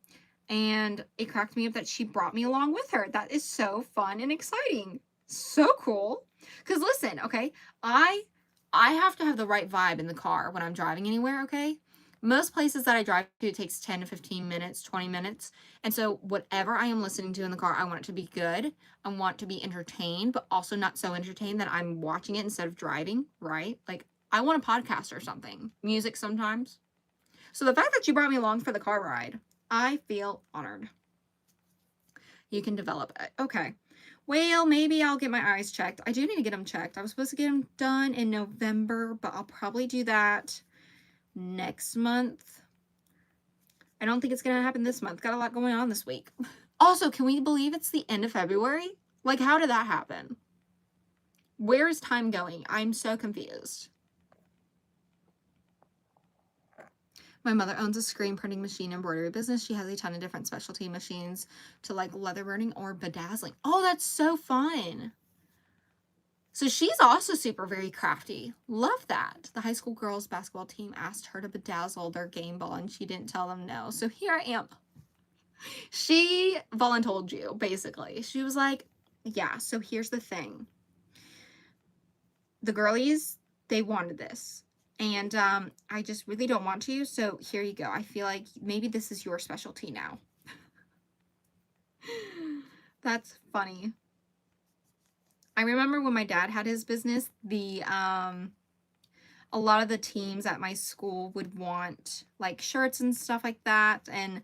And it cracked me up that she brought me along with her. That is so fun and exciting. So cool. Because listen, okay, I have to have the right vibe in the car when I'm driving anywhere, okay? Most places that I drive to, it takes 10 to 15 minutes, 20 minutes. And so whatever I am listening to in the car, I want it to be good. I want to be entertained, but also not so entertained that I'm watching it instead of driving, right? Like, I want a podcast or something. Music sometimes. So the fact that you brought me along for the car ride, I feel honored. You can develop it. Okay. Well, maybe I'll get my eyes checked. I do need to get them checked. I was supposed to get them done in November, but I'll probably do that next month. I don't think it's gonna happen this month. Got a lot going on this week. Also, can we believe it's the end of February? Like, how did that happen? Where is time going? I'm so confused. My mother owns a screen printing machine embroidery business. She has a ton of different specialty machines to like leather burning or bedazzling. Oh, that's so fun. So she's also super very crafty. Love that. The high school girls basketball team asked her to bedazzle their game ball and she didn't tell them no. So here I am. She voluntold you, basically. She was like, yeah, so here's the thing. The girlies, they wanted this. And I just really don't want to. So here you go. I feel like maybe this is your specialty now. That's funny. I remember when my dad had his business, a lot of the teams at my school would want like shirts and stuff like that, and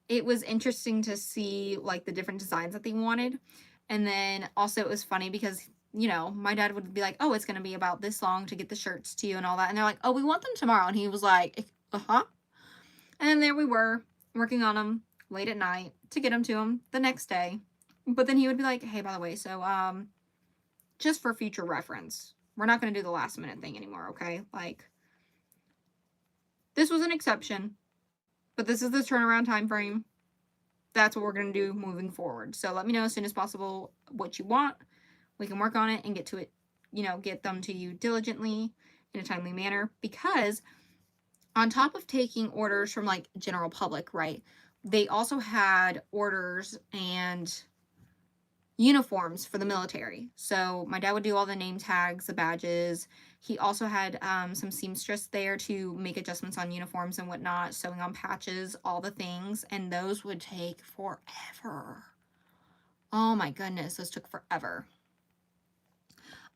it was interesting to see like the different designs that they wanted. And then also it was funny because, you know, my dad would be like, oh, it's going to be about this long to get the shirts to you and all that, and they're like, oh, we want them tomorrow, and he was like, uh-huh. And then there we were working on them late at night to get them to him the next day. But then he would be like, hey, by the way, so just for future reference, we're not going to do the last minute thing anymore, okay? Like, this was an exception, but this is the turnaround time frame. That's what we're going to do moving forward. So let me know as soon as possible what you want. We can work on it and get to it, you know, get them to you diligently in a timely manner. Because on top of taking orders from like general public, right, they also had orders and, uniforms for the military. So my dad would do all the name tags, the badges. He also had some seamstress there to make adjustments on uniforms and whatnot, sewing on patches, all the things, and those would take forever. Oh my goodness, those took forever.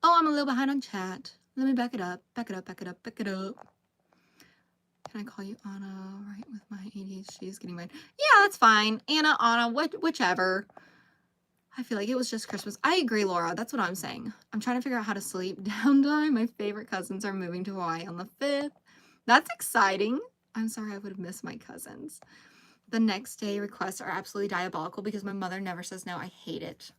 Oh, I'm a little behind on chat. Let me back it up, back it up, back it up, back it up. Can I call you Anna? Right, with my ADHD is getting mine. Yeah, that's fine. Anna, whichever. I feel like it was just Christmas. I agree, Laura. That's what I'm saying. I'm trying to figure out how to sleep. Downtime. My favorite cousins are moving to Hawaii on the 5th. That's exciting. I'm sorry, I would have missed my cousins. The next day requests are absolutely diabolical because my mother never says no. I hate it.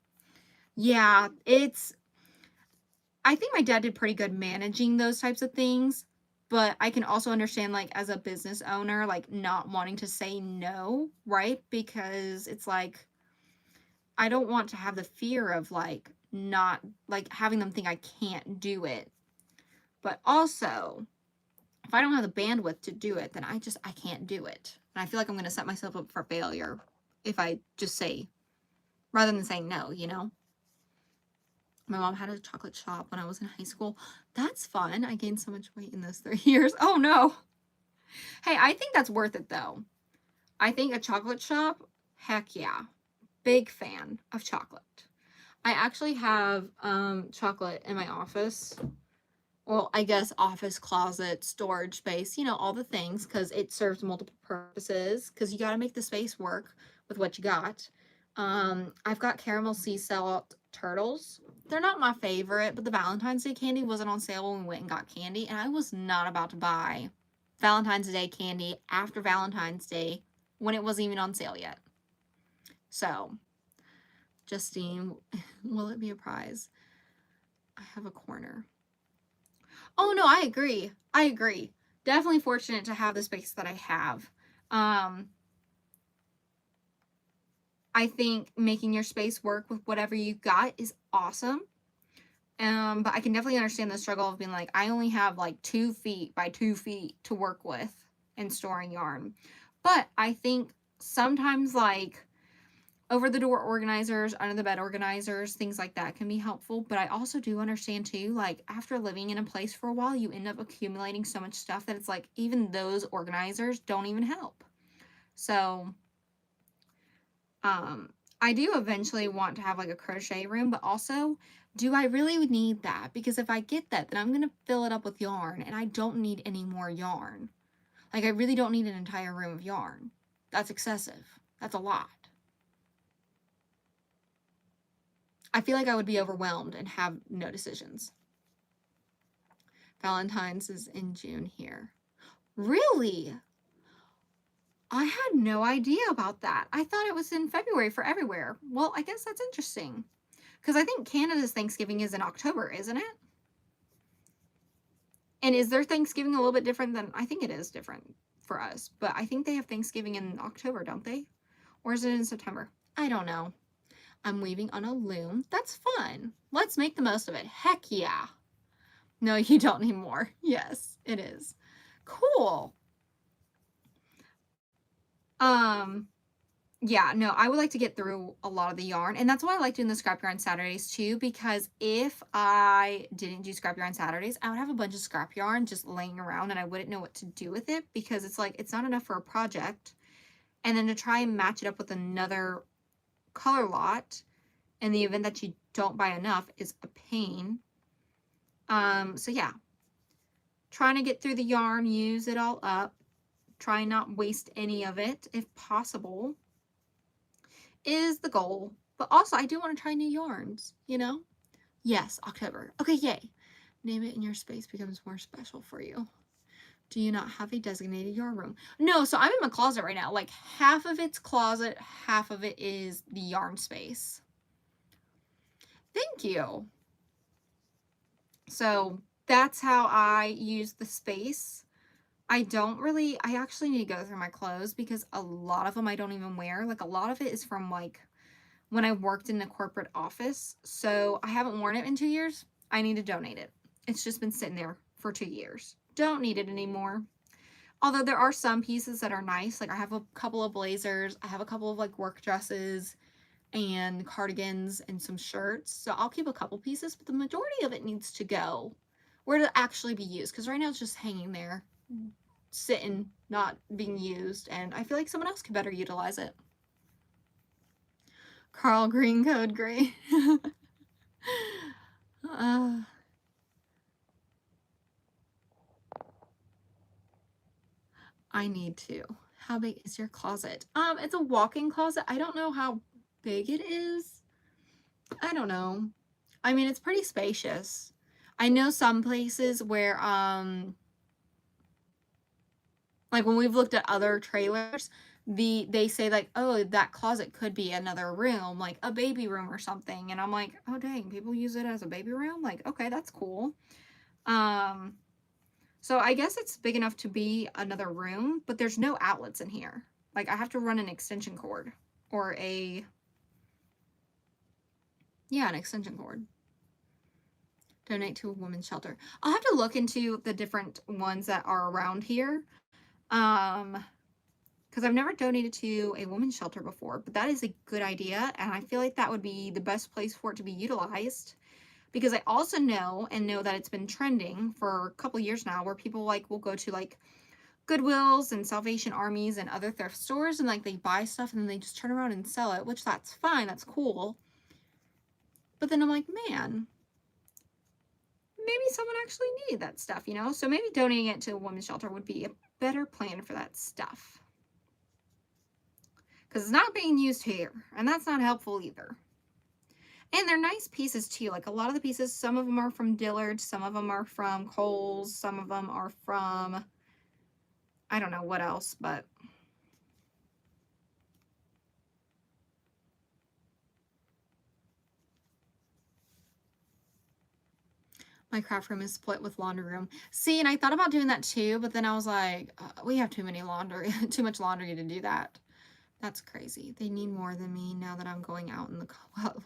Yeah, I think my dad did pretty good managing those types of things, but I can also understand, like, as a business owner, like, not wanting to say no, right? Because it's like, I don't want to have the fear of, like, not, like, having them think I can't do it. But also, if I don't have the bandwidth to do it, then I can't do it. And I feel like I'm going to set myself up for failure if I just say, rather than saying no, you know? My mom had a chocolate shop when I was in high school. That's fun. I gained so much weight in those 3 years. Oh, no. Hey, I think that's worth it, though. I think a chocolate shop, heck yeah. Big fan of chocolate. I actually have chocolate in my office. Well, I guess office, closet, storage space, you know, all the things, because it serves multiple purposes, because you got to make the space work with what you got. I've got caramel sea salt turtles. They're not my favorite, but the Valentine's Day candy wasn't on sale when we went and got candy, and I was not about to buy Valentine's Day candy after Valentine's Day when it wasn't even on sale yet. So, Justine, will it be a prize? I have a corner. Oh, no, I agree. I agree. Definitely fortunate to have the space that I have. I think making your space work with whatever you've got is awesome. But I can definitely understand the struggle of being like, I only have like 2 feet by 2 feet to work with and storing yarn. But I think sometimes, like, over the door organizers, under the bed organizers, things like that can be helpful. But I also do understand too, like, after living in a place for a while, you end up accumulating so much stuff that it's like even those organizers don't even help. So I do eventually want to have like a crochet room, but also, do I really need that? Because if I get that, then I'm going to fill it up with yarn, and I don't need any more yarn. Like, I really don't need an entire room of yarn. That's excessive. That's a lot. I feel like I would be overwhelmed and have no decisions. Valentine's is in June here. Really? I had no idea about that. I thought it was in February for everywhere. Well, I guess that's interesting. Because I think Canada's Thanksgiving is in October, isn't it? And is their Thanksgiving a little bit different than... I think it is different for us. But I think they have Thanksgiving in October, don't they? Or is it in September? I don't know. I'm weaving on a loom. That's fun. Let's make the most of it. Heck yeah. No, you don't need more. Yes, it is. Cool. Yeah, no, I would like to get through a lot of the yarn, and that's why I like doing the scrap yarn Saturdays too, because if I didn't do scrap yarn Saturdays, I would have a bunch of scrap yarn just laying around and I wouldn't know what to do with it, because it's like, it's not enough for a project, and then to try and match it up with another color lot in the event that you don't buy enough is a pain. So yeah, trying to get through the yarn, use it all up, try not waste any of it if possible is the goal. But also, I do want to try new yarns, you know? Yes, October. Okay, yay. Name it and your space becomes more special for you. Do you not have a designated yarn room? No, so I'm in my closet right now. Like, half of it's closet, half of it is the yarn space. Thank you. So that's how I use the space. I actually need to go through my clothes because a lot of them I don't even wear. Like, a lot of it is from, like, when I worked in the corporate office. So I haven't worn it in 2 years. I need to donate it. It's just been sitting there for 2 years. Don't need it anymore. Although there are some pieces that are nice. Like, I have a couple of blazers. I have a couple of, like, work dresses. and cardigans and some shirts. So I'll keep a couple pieces, but the majority of it needs to go where to actually be used, because right now it's just hanging there, sitting, not being used, and I feel like someone else could better utilize it. Carl Green Code Gray. I need to. How big is your closet? It's a walk-in closet. I don't know how big it is. I don't know. I mean, it's pretty spacious. I know some places where, like when we've looked at other trailers, they say like, oh, that closet could be another room, like a baby room or something. And I'm like, oh dang, people use it as a baby room? Like, okay, that's cool. So I guess it's big enough to be another room, but there's no outlets in here. Like I have to run an extension cord or an extension cord. Donate to a women's shelter. I'll have to look into the different ones that are around here. Because I've never donated to a women's shelter before, but that is a good idea. And I feel like that would be the best place for it to be utilized. Because I also know that it's been trending for a couple years now, where people like will go to like Goodwills and Salvation Armies and other thrift stores, and like they buy stuff and then they just turn around and sell it, which that's fine, that's cool. But then I'm like, man, maybe someone actually needed that stuff, you know? So maybe donating it to a women's shelter would be a better plan for that stuff. Because it's not being used here, and that's not helpful either. And they're nice pieces too. Like a lot of the pieces, some of them are from Dillard's, some of them are from Kohl's, some of them are from, I don't know what else, but my craft room is split with laundry room. See, and I thought about doing that too, but then I was like, we have too much laundry to do that. That's crazy. They need more than me now that I'm going out in the Wild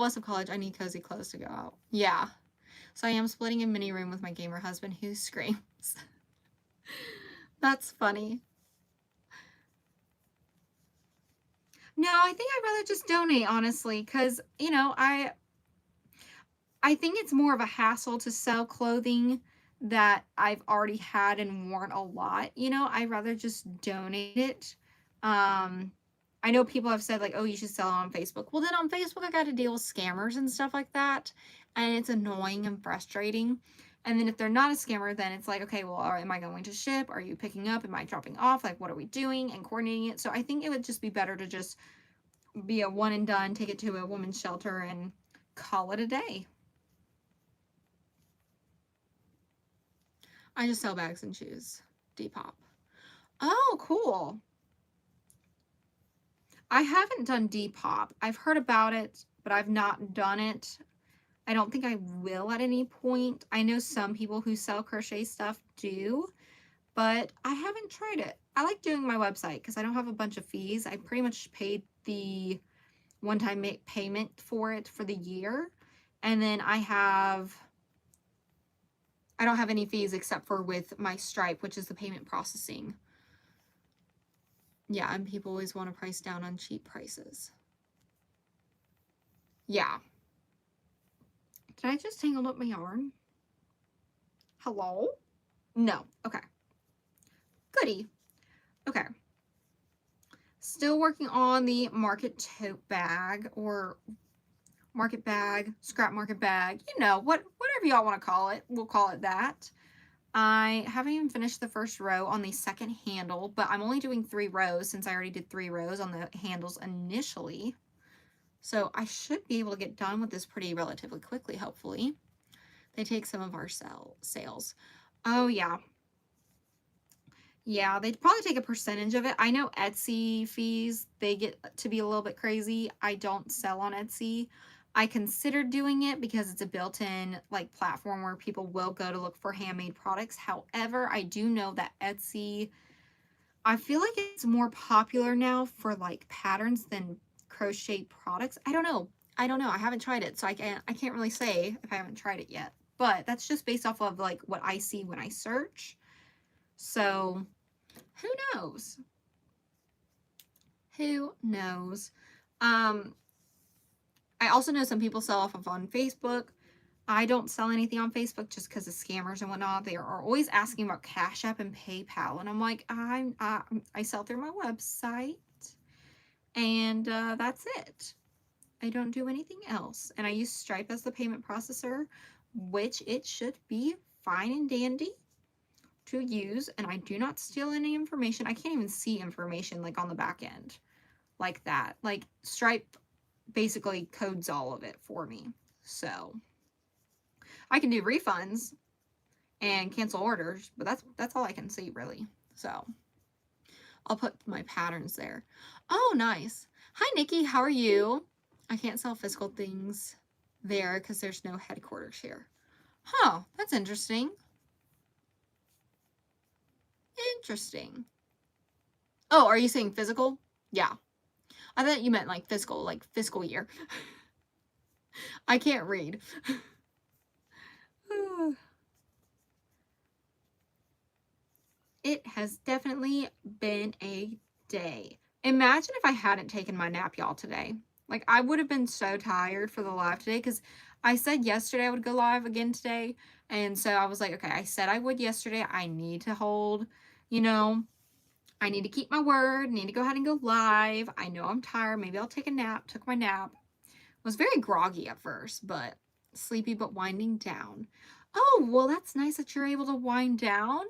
West of college. I need cozy clothes to go out. Yeah. So I am splitting a mini room with my gamer husband who screams. That's funny. No, I think I'd rather just donate, honestly, because, you know, I think it's more of a hassle to sell clothing that I've already had and worn a lot. You know, I'd rather just donate it. I know people have said like, oh, you should sell it on Facebook. Well, then on Facebook, I got to deal with scammers and stuff like that. And it's annoying and frustrating. And then if they're not a scammer, then it's like, okay, well, am I going to ship? Are you picking up? Am I dropping off? Like, what are we doing? And coordinating it. So I think it would just be better to just be a one and done, take it to a women's shelter and call it a day. I just sell bags and shoes. Depop. Oh, cool. I haven't done Depop. I've heard about it, but I've not done it. I don't think I will at any point. I know some people who sell crochet stuff do, but I haven't tried it. I like doing my website because I don't have a bunch of fees. I pretty much paid the one-time payment for it for the year. And then I don't have any fees except for with my Stripe, which is the payment processing. Yeah, and people always want to price down on cheap prices. Yeah. Did I just tangled up my yarn? Hello? No. Okay. Goody. Okay. Still working on the market tote bag or market bag, scrap market bag, you know, whatever y'all want to call it. We'll call it that. I haven't even finished the first row on the second handle, but I'm only doing 3 rows since I already did 3 rows on the handles initially. So I should be able to get done with this pretty relatively quickly, hopefully. They take some of our sales. Oh, yeah. Yeah, they'd probably take a percentage of it. I know Etsy fees, they get to be a little bit crazy. I don't sell on Etsy. I considered doing it because it's a built-in like platform where people will go to look for handmade products. However, I do know that Etsy, I feel like it's more popular now for like patterns than crochet products. I don't know. I haven't tried it, so I can't really say if I haven't tried it yet. But that's just based off of like what I see when I search. So who knows? Who knows? Um, I also know some people sell off of on Facebook. I don't sell anything on Facebook just because of scammers and whatnot. They are always asking about Cash App and PayPal, and I'm like, I sell through my website, and that's it. I don't do anything else, and I use Stripe as the payment processor, which it should be fine and dandy to use, and I do not steal any information. I can't even see information like on the back end like that. Like Stripe basically codes all of it for me, so I can do refunds and cancel orders, but that's all I can see really. So I'll put my patterns there. Oh, nice. Hi, Nikki. How are you? I can't sell physical things there because there's no headquarters here. Huh, that's interesting. Interesting. Oh, are you saying physical? Yeah. I thought you meant like fiscal year. I can't read. It has definitely been a day. Imagine if I hadn't taken my nap, y'all, today. Like, I would have been so tired for the live today because I said yesterday I would go live again today. And so I was like, okay, I said I would yesterday. I need to hold, you know, I need to keep my word. I need to go ahead and go live. I know I'm tired. Maybe I'll take a nap. Took my nap. Was very groggy at first, but sleepy but winding down. Oh, well, that's nice that you're able to wind down.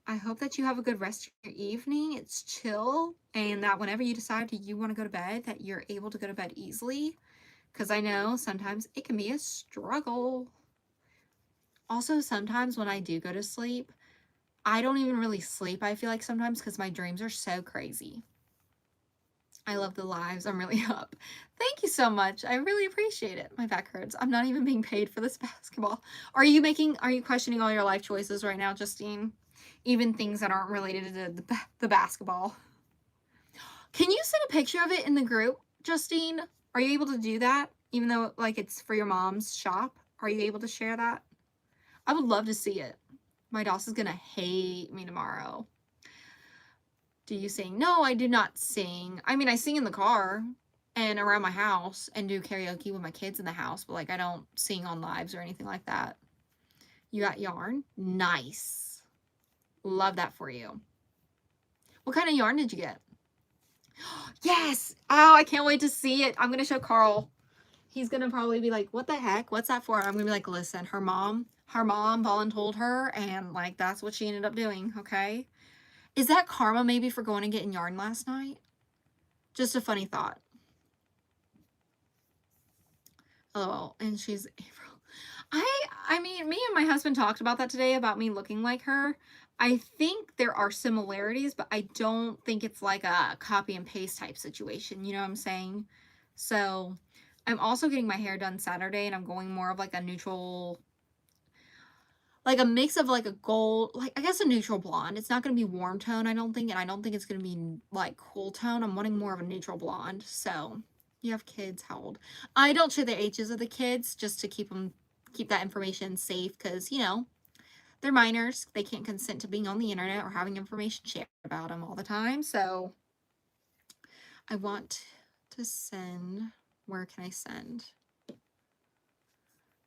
I hope that you have a good rest of your evening. It's chill, and that whenever you decide you want to go to bed, that you're able to go to bed easily, because I know sometimes it can be a struggle. Also, sometimes when I do go to sleep, I don't even really sleep, I feel like sometimes, because my dreams are so crazy. I love the lives. I'm really up. Thank you so much. I really appreciate it. My back hurts. I'm not even being paid for this basketball. Are you questioning all your life choices right now, Justine? Even things that aren't related to the basketball. Can you send a picture of it in the group, Justine? Are you able to do that? Even though like it's for your mom's shop? Are you able to share that? I would love to see it. My boss is gonna hate me tomorrow. Do you sing? No, I do not sing. I mean, I sing in the car and around my house and do karaoke with my kids in the house, but like I don't sing on lives or anything like that. You got yarn? Nice. Love that for you. What kind of yarn did you get? Yes! Oh, I can't wait to see it. I'm going to show Carl. He's going to probably be like, what the heck? What's that for? I'm going to be like, listen, her mom voluntold her, and like that's what she ended up doing, okay? Is that karma maybe for going and getting yarn last night? Just a funny thought. LOL. And she's April. I mean, me and my husband talked about that today, about me looking like her. I think there are similarities, but I don't think it's like a copy and paste type situation. You know what I'm saying? So I'm also getting my hair done Saturday, and I'm going more of like a neutral, like a mix of like a gold, like I guess a neutral blonde. It's not going to be warm tone, I don't think, and I don't think it's going to be like cool tone. I'm wanting more of a neutral blonde. So you have kids, how old? I don't share the ages of the kids just to keep that information safe, because you know they're minors. They can't consent to being on the internet or having information shared about them all the time. So I want to send. Where can I send?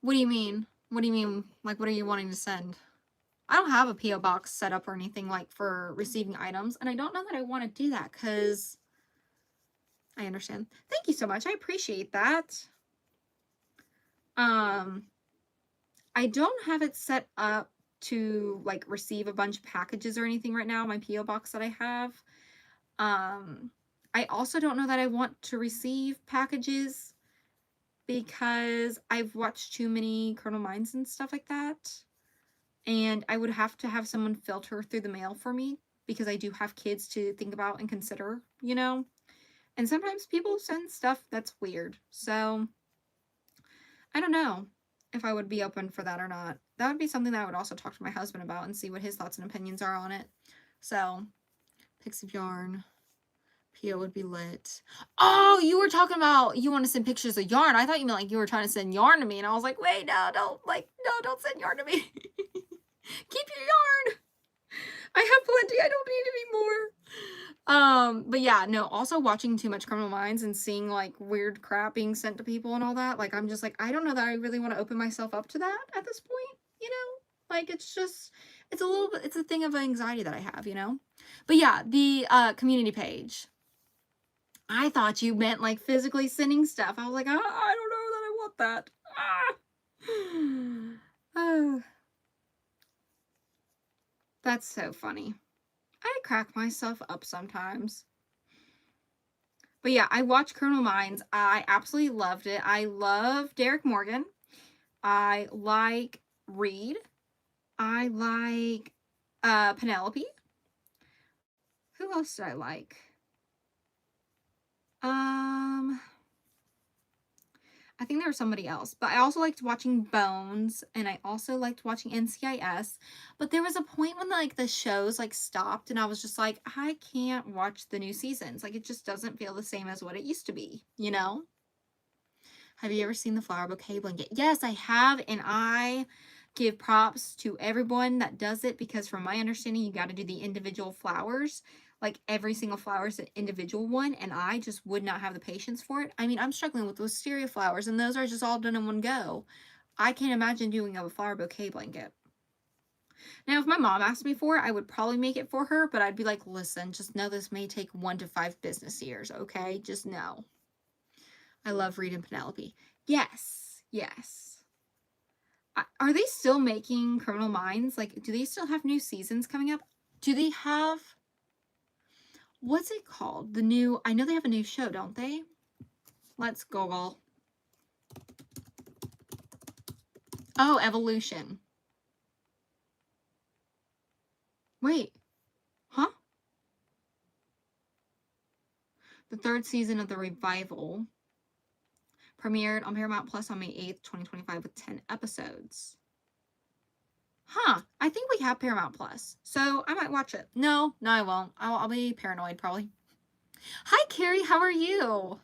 What do you mean? What do you mean? Like, what are you wanting to send? I don't have a P.O. box set up or anything like for receiving items, and I don't know that I want to do that because I understand. Thank you so much. I appreciate that. I don't have it set up to like receive a bunch of packages or anything right now, my P.O. box that I have. I also don't know that I want to receive packages because I've watched too many Criminal Minds and stuff like that. And I would have to have someone filter through the mail for me because I do have kids to think about and consider, you know? And sometimes people send stuff that's weird. So I don't know if I would be open for that or not. That would be something that I would also talk to my husband about and see what his thoughts and opinions are on it. So, pics of yarn. P.O. would be lit. Oh, you were talking about you want to send pictures of yarn. I thought you meant like you were trying to send yarn to me. And I was like, wait, no, don't send yarn to me. Keep your yarn. I have plenty. I don't need any more. But yeah, no, also watching too much Criminal Minds and seeing like weird crap being sent to people and all that, like I'm just like, I don't know that I really want to open myself up to that at this point, you know? Like it's just it's a little bit it's a thing of anxiety that I have, you know? But yeah, the community page. I thought you meant like physically sending stuff. I was like, I don't know that I want that. Ah. Oh, that's so funny. I crack myself up sometimes. But yeah, I watched Criminal Minds. I absolutely loved it. I love Derek Morgan. I like Reed. I like Penelope. Who else did I like? I think there was somebody else, but I also liked watching Bones, and I also liked watching NCIS. But there was a point when like the shows like stopped, and I was just like, I can't watch the new seasons. Like it just doesn't feel the same as what it used to be, you know? Have you ever seen the flower bouquet blanket? Yes, I have, and I give props to everyone that does it because from my understanding, you got to do the individual flowers. Like every single flower is an individual one, and I just would not have the patience for it. I mean, I'm struggling with wisteria flowers, and those are just all done in one go. I can't imagine doing a flower bouquet blanket. Now, if my mom asked me for it, I would probably make it for her, but I'd be like, listen, just know this may take 1 to 5 business years, okay? Just know. I love Reed and Penelope. Yes, yes. Are they still making Criminal Minds? Like, do they still have new seasons coming up? Do they have, what's it called? The new, I know they have a new show, don't they? Let's Google. Oh, Evolution. Wait, huh? The 3rd season of The Revival premiered on Paramount Plus on May 8th, 2025 with 10 episodes. Huh, I think we have Paramount Plus, so I might watch it. No, I won't. I'll be paranoid probably. Hi, Carrie, how are you?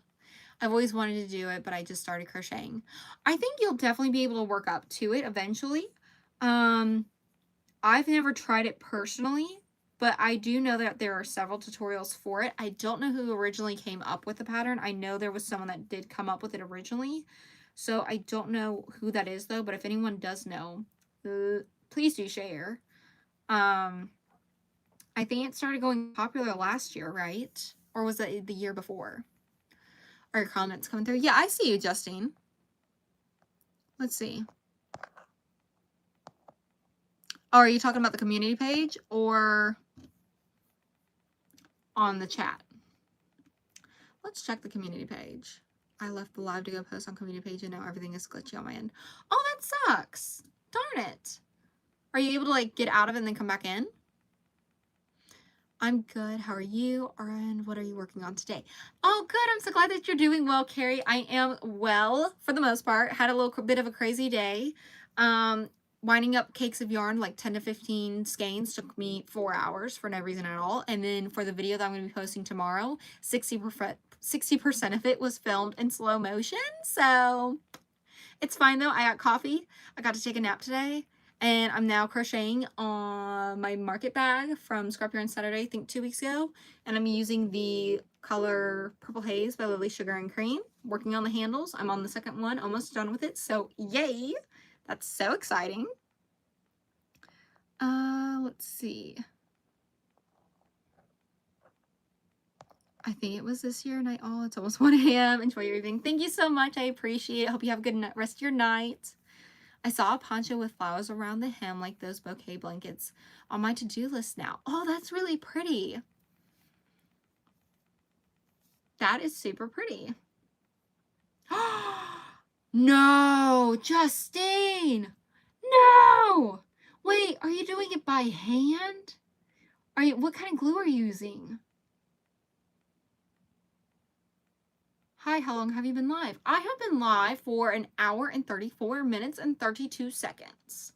I've always wanted to do it, but I just started crocheting. I think you'll definitely be able to work up to it eventually. I've never tried it personally, but I do know that there are several tutorials for it. I don't know who originally came up with the pattern. I know there was someone that did come up with it originally. So I don't know who that is though, but if anyone does know, please do share. I think it started going popular last year, right? Or was it the year before? Are your comments coming through? Yeah, I see you, Justine. Let's see. Oh, are you talking about the community page or on the chat? Let's check the community page. I left the live to go post on community page and now everything is glitchy on my end. Oh, that sucks. Darn it. Are you able to like get out of it and then come back in? I'm good. How are you? And what are you working on today? Oh, good. I'm so glad that you're doing well, Carrie. I am well for the most part. Had a little bit of a crazy day. Winding up cakes of yarn, like 10 to 15 skeins, took me 4 hours for no reason at all. And then for the video that I'm going to be posting tomorrow, 60% of it was filmed in slow motion. So it's fine though. I got coffee. I got to take a nap today. And I'm now crocheting on my market bag from Scrap Yarn Saturday, I think 2 weeks ago. And I'm using the color Purple Haze by Lily Sugar and Cream. Working on the handles. I'm on the second one, almost done with it. So yay! That's so exciting. Let's see. I think it was this year night. Oh, it's almost 1 a.m. Enjoy your evening. Thank you so much. I appreciate it. Hope you have a good rest of your night. I saw a poncho with flowers around the hem like those bouquet blankets on my to-do list now. Oh, that's really pretty. That is super pretty. No, Justine. No. Wait, are you doing it by hand? What kind of glue are you using? Hi, how long have you been live? I have been live for 1 hour and 34 minutes and 32 seconds.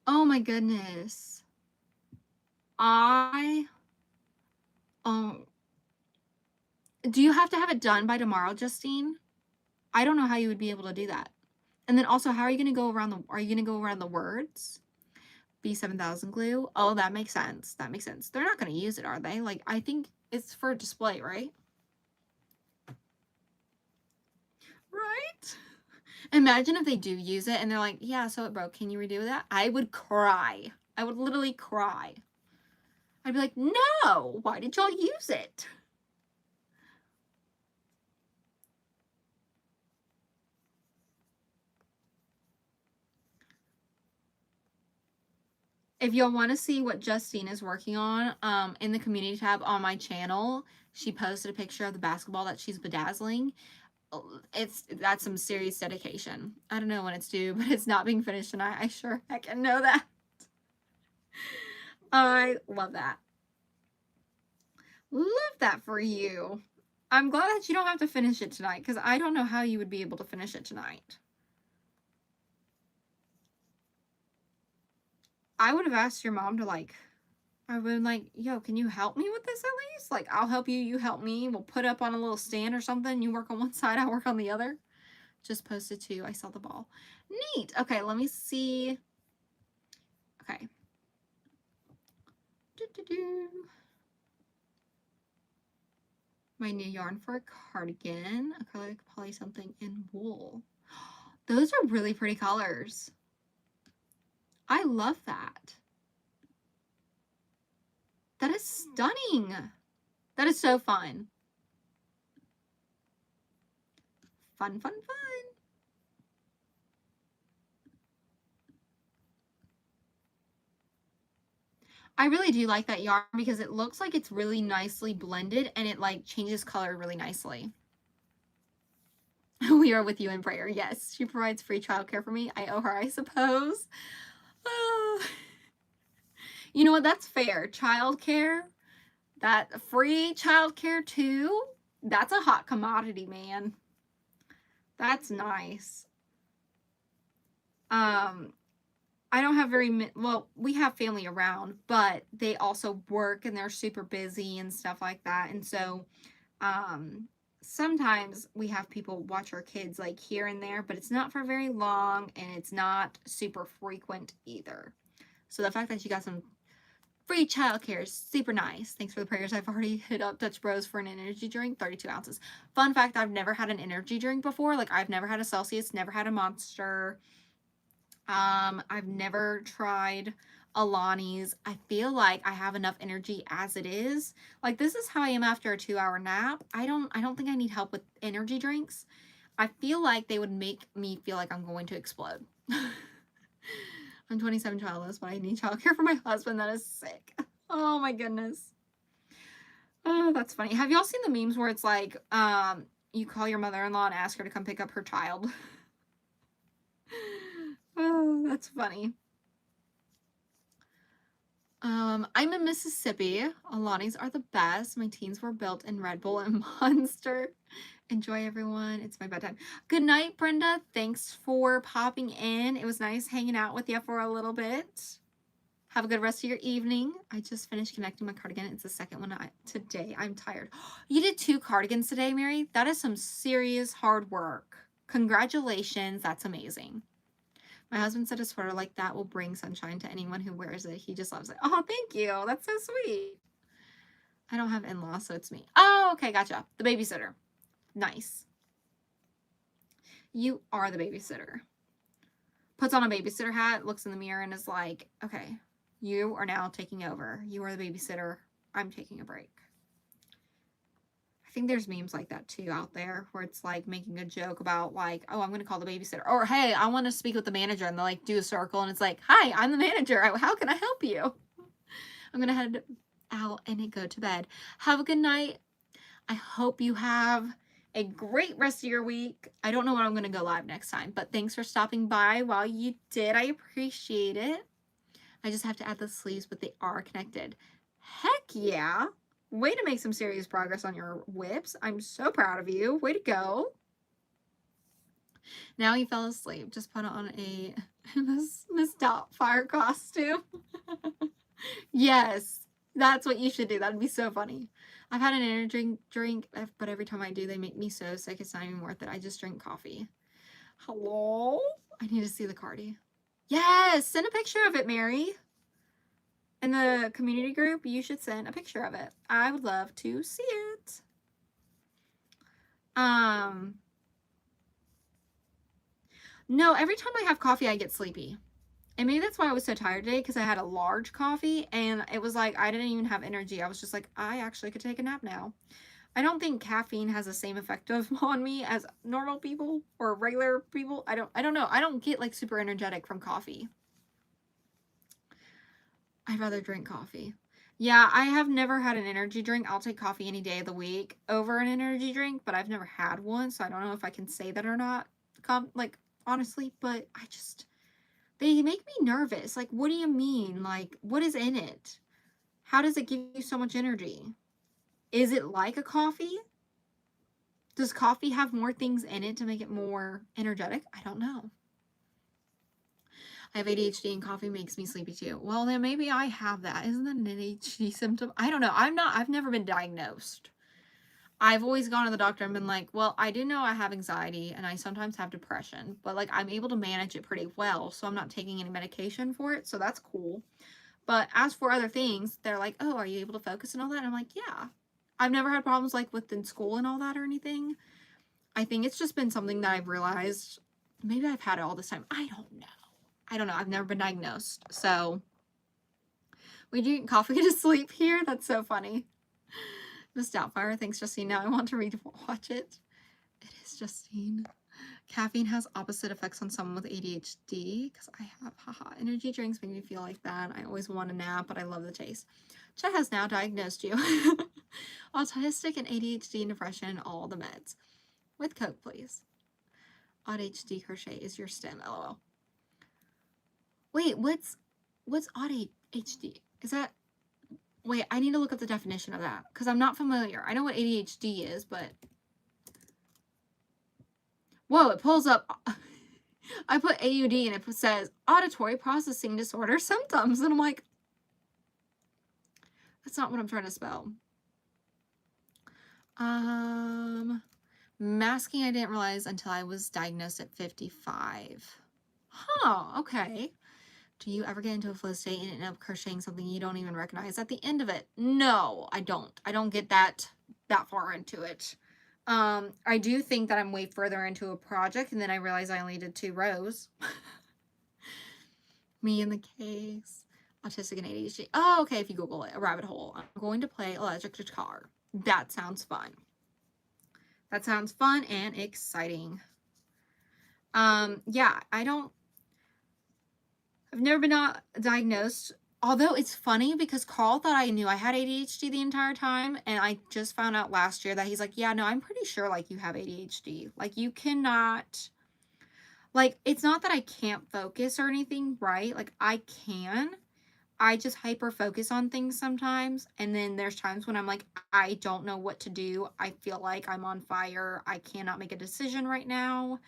Oh my goodness. Do you have to have it done by tomorrow, Justine? I don't know how you would be able to do that. And then also, how are you going to go around are you going to go around the words? B7000 glue. Oh, that makes sense. That makes sense. They're not going to use it, are they? Like, I think it's for display, right? Right? Imagine if they do use it and they're like, yeah, so it broke. Can you redo that? I would cry. I would literally cry. I'd be like, no, why did y'all use it? If y'all want to see what Justine is working on, in the community tab on my channel, she posted a picture of the basketball that she's bedazzling. That's some serious dedication. I don't know when it's due, but it's not being finished tonight. I sure heck know that. I love that. Love that for you. I'm glad that you don't have to finish it tonight, because I don't know how you would be able to finish it tonight. I would have asked your mom to, like, I would have been like, yo, can you help me with this at least? Like, I'll help you, you help me. We'll put up on a little stand or something. You work on one side, I work on the other. Just posted too. I saw the ball. Neat. Okay, let me see. Okay. My new yarn for a cardigan. Acrylic, poly something, and wool. Those are really pretty colors. I love that. That is stunning. That is so fun. Fun, fun, fun. I really do like that yarn because it looks like it's really nicely blended and it like changes color really nicely. We are with you in prayer. Yes, she provides free childcare for me. I owe her, I suppose. You know what? That's fair. Childcare, that free childcare too, that's a hot commodity, man. That's nice. I don't have well, we have family around, but they also work and they're super busy and stuff like that. And so, sometimes we have people watch our kids like here and there, but it's not for very long and it's not super frequent either. So the fact that you got some free childcare is super nice. Thanks for the prayers. I've already hit up Dutch Bros for an energy drink, 32 ounces. Fun fact, I've never had an energy drink before. Like, I've never had a Celsius, never had a Monster. I've never tried Alani's. I feel like I have enough energy as it is. Like, this is how I am after a 2-hour nap. I don't think I need help with energy drinks. I feel like they would make me feel like I'm going to explode. I'm 27 childless, but I need childcare for my husband. That is sick. Oh my goodness. Oh, that's funny. Have y'all seen the memes where it's like, you call your mother-in-law and ask her to come pick up her child? Oh, that's funny. I'm in Mississippi. Alani's are the best. My teens were built in Red Bull and Monster. Enjoy, everyone. It's my bedtime. Good night, Brenda. Thanks for popping in. It was nice hanging out with you for a little bit. Have a good rest of your evening. I just finished connecting my cardigan. It's the second one today. I'm tired. You did 2 cardigans today, Mary? That is some serious hard work. Congratulations. That's amazing. My husband said a sweater like that will bring sunshine to anyone who wears it. He just loves it. Oh, thank you. That's so sweet. I don't have in-laws, so it's me. Oh, okay. Gotcha. The babysitter. Nice. You are the babysitter. Puts on a babysitter hat, looks in the mirror, and is like, okay, you are now taking over. You are the babysitter. I'm taking a break. I think there's memes like that too out there where it's like making a joke about like, oh, I'm going to call the babysitter. Or, hey, I want to speak with the manager. And they like do a circle and it's like, hi, I'm the manager. How can I help you? I'm going to head out and go to bed. Have a good night. I hope you have a great rest of your week. I don't know when I'm going to go live next time, but thanks for stopping by while you did. I appreciate it. I just have to add the sleeves, but they are connected. Heck yeah. Way to make some serious progress on your whips. I'm so proud of you. Way to go. Now he fell asleep. Just put on a Miss Doubtfire costume. Yes, that's what you should do. That'd be so funny. I've had an energy drink, but every time I do, they make me so sick. It's not even worth it. I just drink coffee. Hello? I need to see the cardi. Yes, send a picture of it, Mary. in the community group, you should send a picture of it. I would love to see it. No, every time I have coffee, I get sleepy. And maybe that's why I was so tired today, because I had a large coffee and it was like I didn't even have energy. I was just like, I actually could take a nap now. I don't think caffeine has the same effect on me as normal people or regular people. I don't know. I don't get like super energetic from coffee. I'd rather drink coffee. Yeah, I have never had an energy drink. I'll take coffee any day of the week over an energy drink, but I've never had one, so I don't know if I can say that or not. Like, honestly, but they make me nervous. Like, what do you mean? Like, what is in it? How does it give you so much energy? Is it like a coffee? Does coffee have more things in it to make it more energetic? I don't know. I have ADHD and coffee makes me sleepy too. Well, then maybe I have that. Isn't that an ADHD symptom? I don't know. I've never been diagnosed. I've always gone to the doctor and been like, well, I do know I have anxiety and I sometimes have depression, but like I'm able to manage it pretty well. So I'm not taking any medication for it. So that's cool. But as for other things, they're like, oh, are you able to focus and all that? And I'm like, yeah. I've never had problems like within school and all that or anything. I think it's just been something that I've realized. Maybe I've had it all this time. I don't know. I've never been diagnosed. So we drink coffee to sleep here. That's so funny. Miss Doubtfire, thanks, Justine. Now I want to watch it. It is Justine. Caffeine has opposite effects on someone with ADHD because I have, haha, energy drinks make me feel like that. I always want a nap, but I love the taste. Chet has now diagnosed you. Autistic and ADHD and depression and all the meds. With Coke, please. ADHD crochet is your stem, lol. Wait, what's ADHD? Is that... Wait, I need to look up the definition of that because I'm not familiar. I know what ADHD is, but... Whoa, it pulls up... I put AUD and it says auditory processing disorder symptoms. And I'm like, that's not what I'm trying to spell. Masking I didn't realize until I was diagnosed at 55. Huh, okay. Do you ever get into a flow state and end up crocheting something you don't even recognize at the end of it? No, I don't. I don't get that far into it. I do think that I'm way further into a project and then I realize I only did 2 rows. Me in the case. Autistic and ADHD. Oh, okay, if you Google it. A rabbit hole. I'm going to play electric guitar. That sounds fun. That sounds fun and exciting. Yeah, I've never been diagnosed. Although it's funny because Carl thought I knew I had ADHD the entire time. And I just found out last year that he's like, yeah, no, I'm pretty sure like you have ADHD. Like you cannot, like, it's not that I can't focus or anything, right? Like I can. I just hyper focus on things sometimes. And then there's times when I'm like, I don't know what to do. I feel like I'm on fire. I cannot make a decision right now.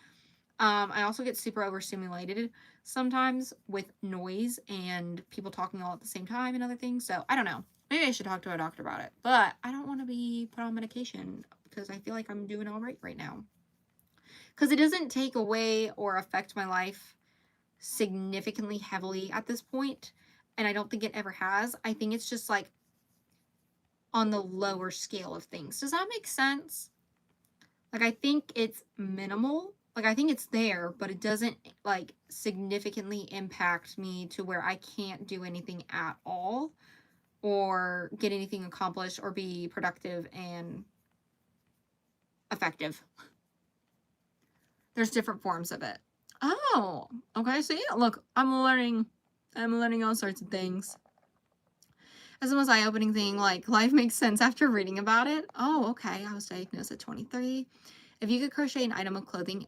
I also get super overstimulated sometimes with noise and people talking all at the same time and other things. So I don't know. Maybe I should talk to a doctor about it. But I don't want to be put on medication because I feel like I'm doing all right now. Because it doesn't take away or affect my life significantly heavily at this point. And I don't think it ever has. I think it's just like on the lower scale of things. Does that make sense? Like I think it's minimal. Like I think it's there, but it doesn't like significantly impact me to where I can't do anything at all or get anything accomplished or be productive and effective. There's different forms of it. Oh, okay. So yeah, look, I'm learning all sorts of things. As the most eye-opening thing, like life makes sense after reading about it. Oh, okay. I was diagnosed at 23. If you could crochet an item of clothing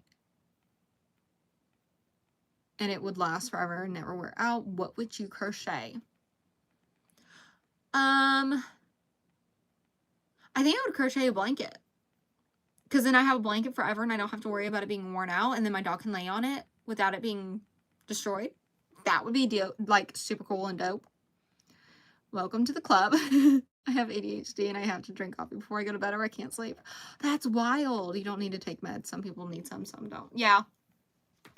and it would last forever and never wear out, what would you crochet? I think I would crochet a blanket. Because then I have a blanket forever and I don't have to worry about it being worn out. And then my dog can lay on it without it being destroyed. That would be like super cool and dope. Welcome to the club. I have ADHD and I have to drink coffee before I go to bed or I can't sleep. That's wild. You don't need to take meds. Some people need some don't. Yeah.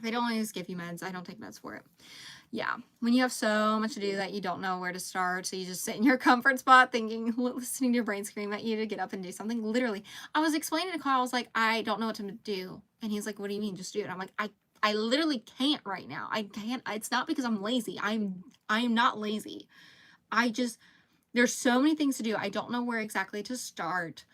They don't always give you meds. I don't take meds for it. Yeah, when you have so much to do that you don't know where to start, so you just sit in your comfort spot thinking, listening to your brain scream at you to get up and do something. Literally, I was explaining to Carl, I was like, I don't know what to do. And he's like, what do you mean, just do it? I'm like, I literally can't right now. I can't. It's not because I'm lazy. I am not lazy. There's so many things to do. I don't know where exactly to start.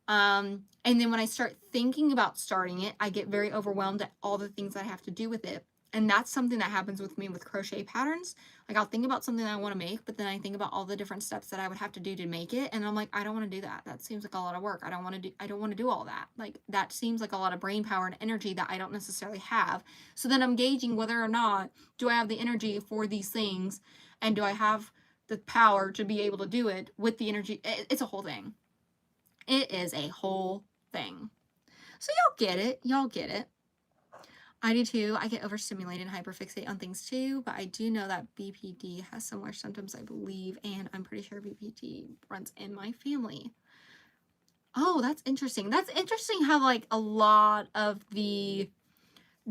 And then when I start thinking about starting it, I get very overwhelmed at all the things I have to do with it. And that's something that happens with me with crochet patterns. Like, I'll think about something that I want to make, but then I think about all the different steps that I would have to do to make it. And I'm like, I don't want to do that. That seems like a lot of work. I don't want to do all that. Like, that seems like a lot of brain power and energy that I don't necessarily have. So then I'm gauging whether or not do I have the energy for these things, and do I have the power to be able to do it with the energy. It's a whole thing. It is a whole thing. So y'all get it. Y'all get it. I do too. I get overstimulated and hyperfixate on things too, but I do know that BPD has similar symptoms, I believe, and I'm pretty sure BPD runs in my family. Oh, that's interesting. That's interesting how, like, a lot of the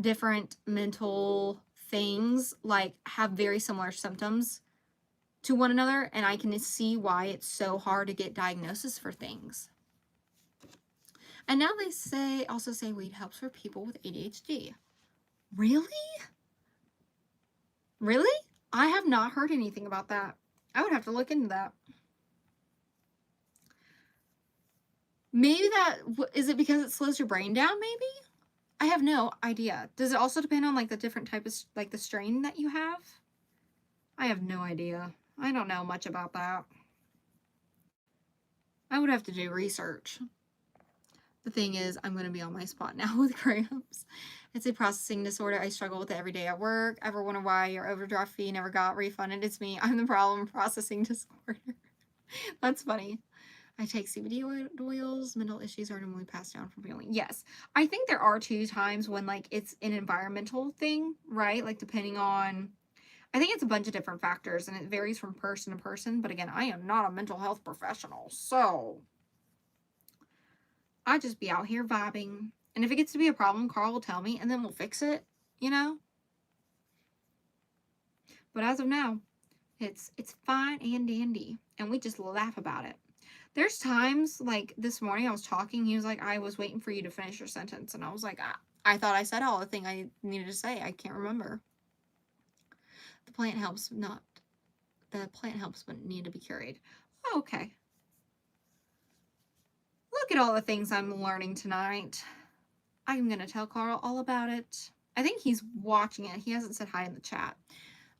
different mental things, like, have very similar symptoms to one another, and I can see why it's so hard to get diagnosis for things. And now they also say weed helps for people with ADHD. Really? Really? I have not heard anything about that. I would have to look into that. Maybe is it because it slows your brain down, maybe? I have no idea. Does it also depend on, like, the different type of, like, the strain that you have? I have no idea. I don't know much about that. I would have to do research. The thing is, I'm going to be on my spot now with cramps. It's a processing disorder. I struggle with it every day at work. Ever wonder why your overdraft fee never got refunded? It's me. I'm the problem. Processing disorder. That's funny. I take CBD oils. Mental issues are normally passed down from family. Yes. I think there are 2 times when, like, it's an environmental thing, right? Like, depending on, I think it's a bunch of different factors, and it varies from person to person. But again, I am not a mental health professional, so I just be out here vibing. And if it gets to be a problem, Carl will tell me, and then we'll fix it, you know? But as of now, it's fine and dandy, and we just laugh about it. There's times, like this morning I was talking, he was like, I was waiting for you to finish your sentence, and I was like, I thought I said all the thing I needed to say. I can't remember. The plant helps but need to be carried. Oh, okay. Look at all the things I'm learning tonight. I'm going to tell Carl all about it. I think he's watching it. He hasn't said hi in the chat.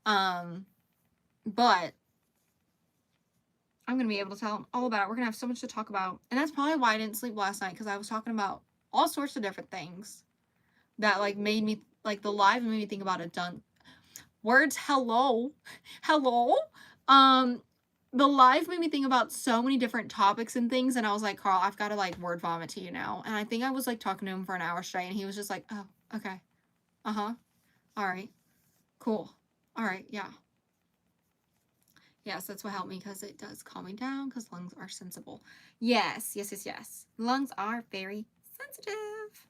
But I'm going to be able to tell him all about it. We're going to have so much to talk about. And that's probably why I didn't sleep last night, because I was talking about all sorts of different things that, like, made me, like, the live made me think about it. Words, hello. The live made me think about so many different topics and things, and I was like, Carl, I've got to, like, word vomit to you now. And I think I was, like, talking to him for an hour straight, and he was just like, oh, okay. All right. Cool. All right. Yeah. Yes, that's what helped me, because it does calm me down, because lungs are sensible. Yes. Lungs are very sensitive.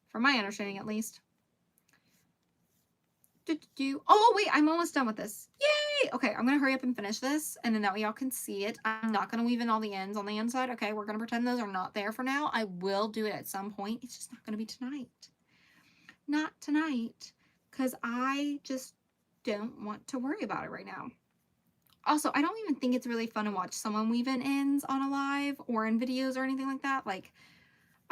From my understanding, at least. Oh, wait, I'm almost done with this. Yay! Okay, I'm going to hurry up and finish this, and then that way y'all can see it. I'm not going to weave in all the ends on the inside. Okay, we're going to pretend those are not there for now. I will do it at some point. It's just not going to be tonight. Not tonight, because I just don't want to worry about it right now. Also, I don't even think it's really fun to watch someone weave in ends on a live or in videos or anything like that. Like,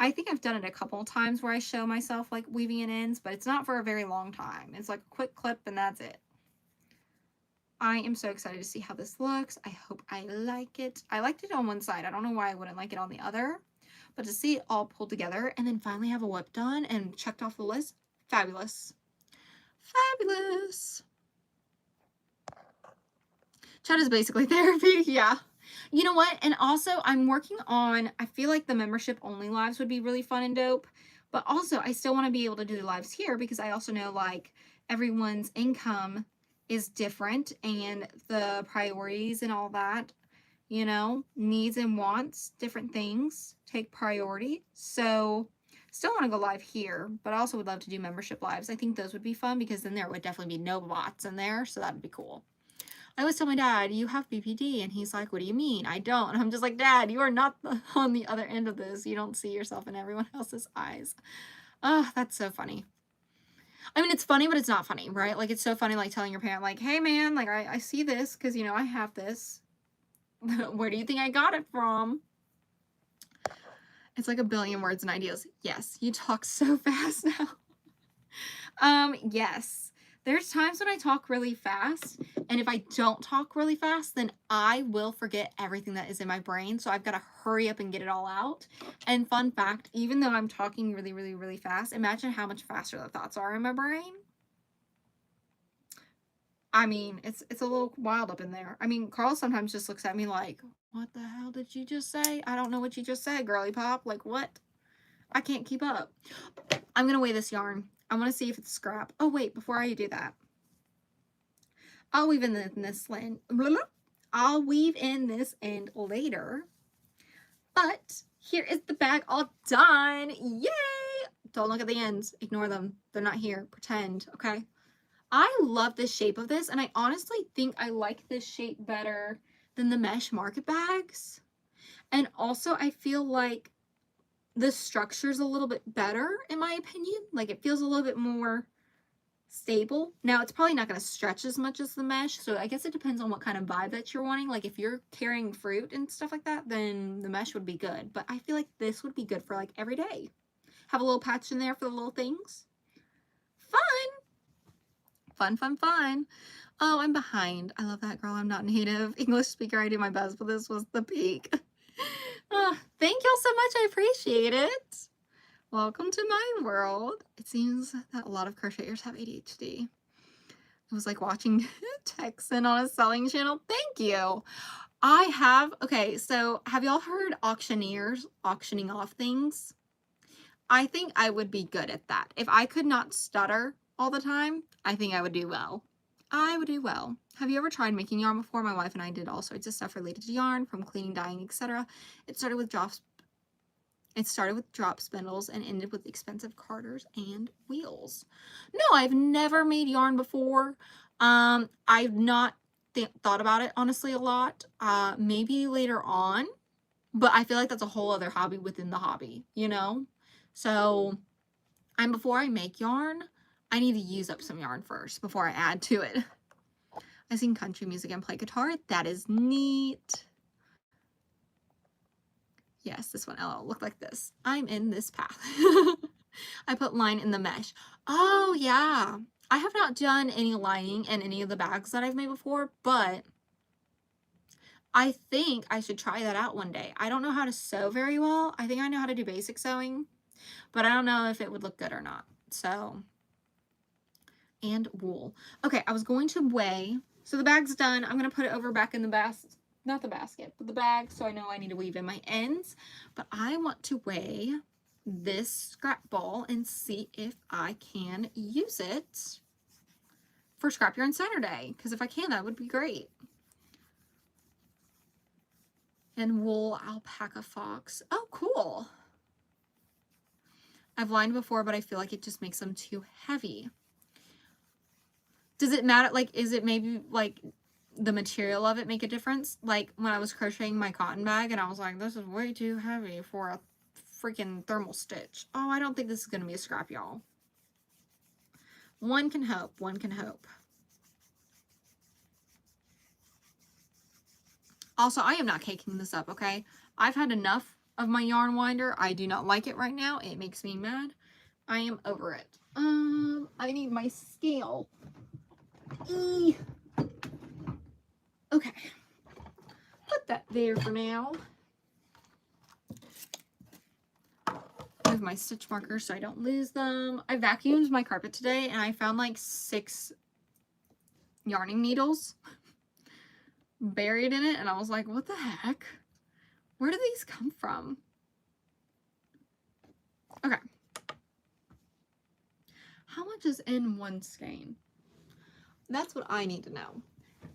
I think I've done it a couple of times where I show myself, like, weaving in ends, but it's not for a very long time. It's like a quick clip and that's it. I am so excited to see how this looks. I hope I like it. I liked it on one side. I don't know why I wouldn't like it on the other, but to see it all pulled together and then finally have a whip done and checked off the list, fabulous. Fabulous. Chat is basically therapy. Yeah. You know what? And also, I'm working on, I feel like the membership only lives would be really fun and dope. But also, I still want to be able to do the lives here, because I also know, like, everyone's income is different, and the priorities and all that, you know, needs and wants, different things take priority. So Still want to go live here, but I also would love to do membership lives. I think those would be fun because then there would definitely be no bots in there, so that would be cool. I always tell my dad, you have BPD, and he's like, what do you mean? I don't. And I'm just like, Dad, you are not on the other end of this. You don't see yourself in everyone else's eyes. Oh, that's so funny. I mean, it's funny, but it's not funny, right? Like, it's so funny, like, telling your parent, like, hey, man, like, I see this because, you know, I have this. Where do you think I got it from? It's like a billion words and ideas. Yes, you talk so fast now. Yes. There's times when I talk really fast, and if I don't talk really fast, then I will forget everything that is in my brain, so I've got to hurry up and get it all out. And fun fact, even though I'm talking really, really, really fast, imagine how much faster the thoughts are in my brain. I mean, it's a little wild up in there. I mean, Carl sometimes just looks at me like, what the hell did you just say? I don't know what you just said, girly pop. Like, what? I can't keep up. I'm going to weigh this yarn. I want to see if it's scrap. Oh, wait, before I do that, I'll weave in this end. I'll weave in this end later. But here is the bag all done. Yay! Don't look at the ends. Ignore them. They're not here. Pretend, okay? I love the shape of this, and I honestly think I like this shape better than the mesh market bags. And also, I feel like the structure's a little bit better, in my opinion. Like, it feels a little bit more stable. Now, it's probably not going to stretch as much as the mesh, so I guess it depends on what kind of vibe that you're wanting. Like, if you're carrying fruit and stuff like that, then the mesh would be good. But I feel like this would be good for, like, every day. Have a little patch in there for the little things. Fun! Fun, fun, fun. Oh, I'm behind. I love that, girl. I'm not native English speaker. I do my best, but this was the peak. Thank y'all so much. I appreciate it. Welcome to my world. It seems that a lot of crocheters have ADHD. It was like watching Texan on a selling channel. Thank you. I have, okay, so have y'all heard auctioneers auctioning off things? I think I would be good at that. If I could not stutter all the time, I think I would do well. I would do well. Have you ever tried making yarn before? My wife and I did all sorts of stuff related to yarn, from cleaning, dyeing, etc. It started with drop spindles and ended with expensive carders and wheels. No, I've never made yarn before. I've not thought about it honestly a lot. Maybe later on, but I feel like that's a whole other hobby within the hobby, you know? So, before I make yarn, I need to use up some yarn first before I add to it. I sing country music and play guitar. That is neat. Yes, this one, oh, look like this. I'm in this path. I put line in the mesh. Oh, yeah. I have not done any lining in any of the bags that I've made before, but I think I should try that out one day. I don't know how to sew very well. I think I know how to do basic sewing, but I don't know if it would look good or not. So, and wool. Okay, I was going to weigh. So the bag's done. I'm going to put it over back in the basket. Not the basket, but the bag, so I know I need to weave in my ends. But I want to weigh this scrap ball and see if I can use it for Scrap Yarn Saturday, because if I can, that would be great. And wool alpaca fox. Oh, cool. I've lined before, but I feel like it just makes them too heavy. Does it matter? Like, is it maybe like the material of it make a difference? Like when I was crocheting my cotton bag and I was like, this is way too heavy for a freaking thermal stitch. Oh, I don't think this is going to be a scrap, y'all. One can hope. One can hope. Also, I am not caking this up, okay? I've had enough of my yarn winder. I do not like it right now. It makes me mad. I am over it. I need my scale. Okay. Put that there for now. Move my stitch markers so I don't lose them. I vacuumed my carpet today and I found like 6 yarning needles buried in it, and I was like, what the heck? Where do these come from? Okay. How much is in one skein? That's what I need to know.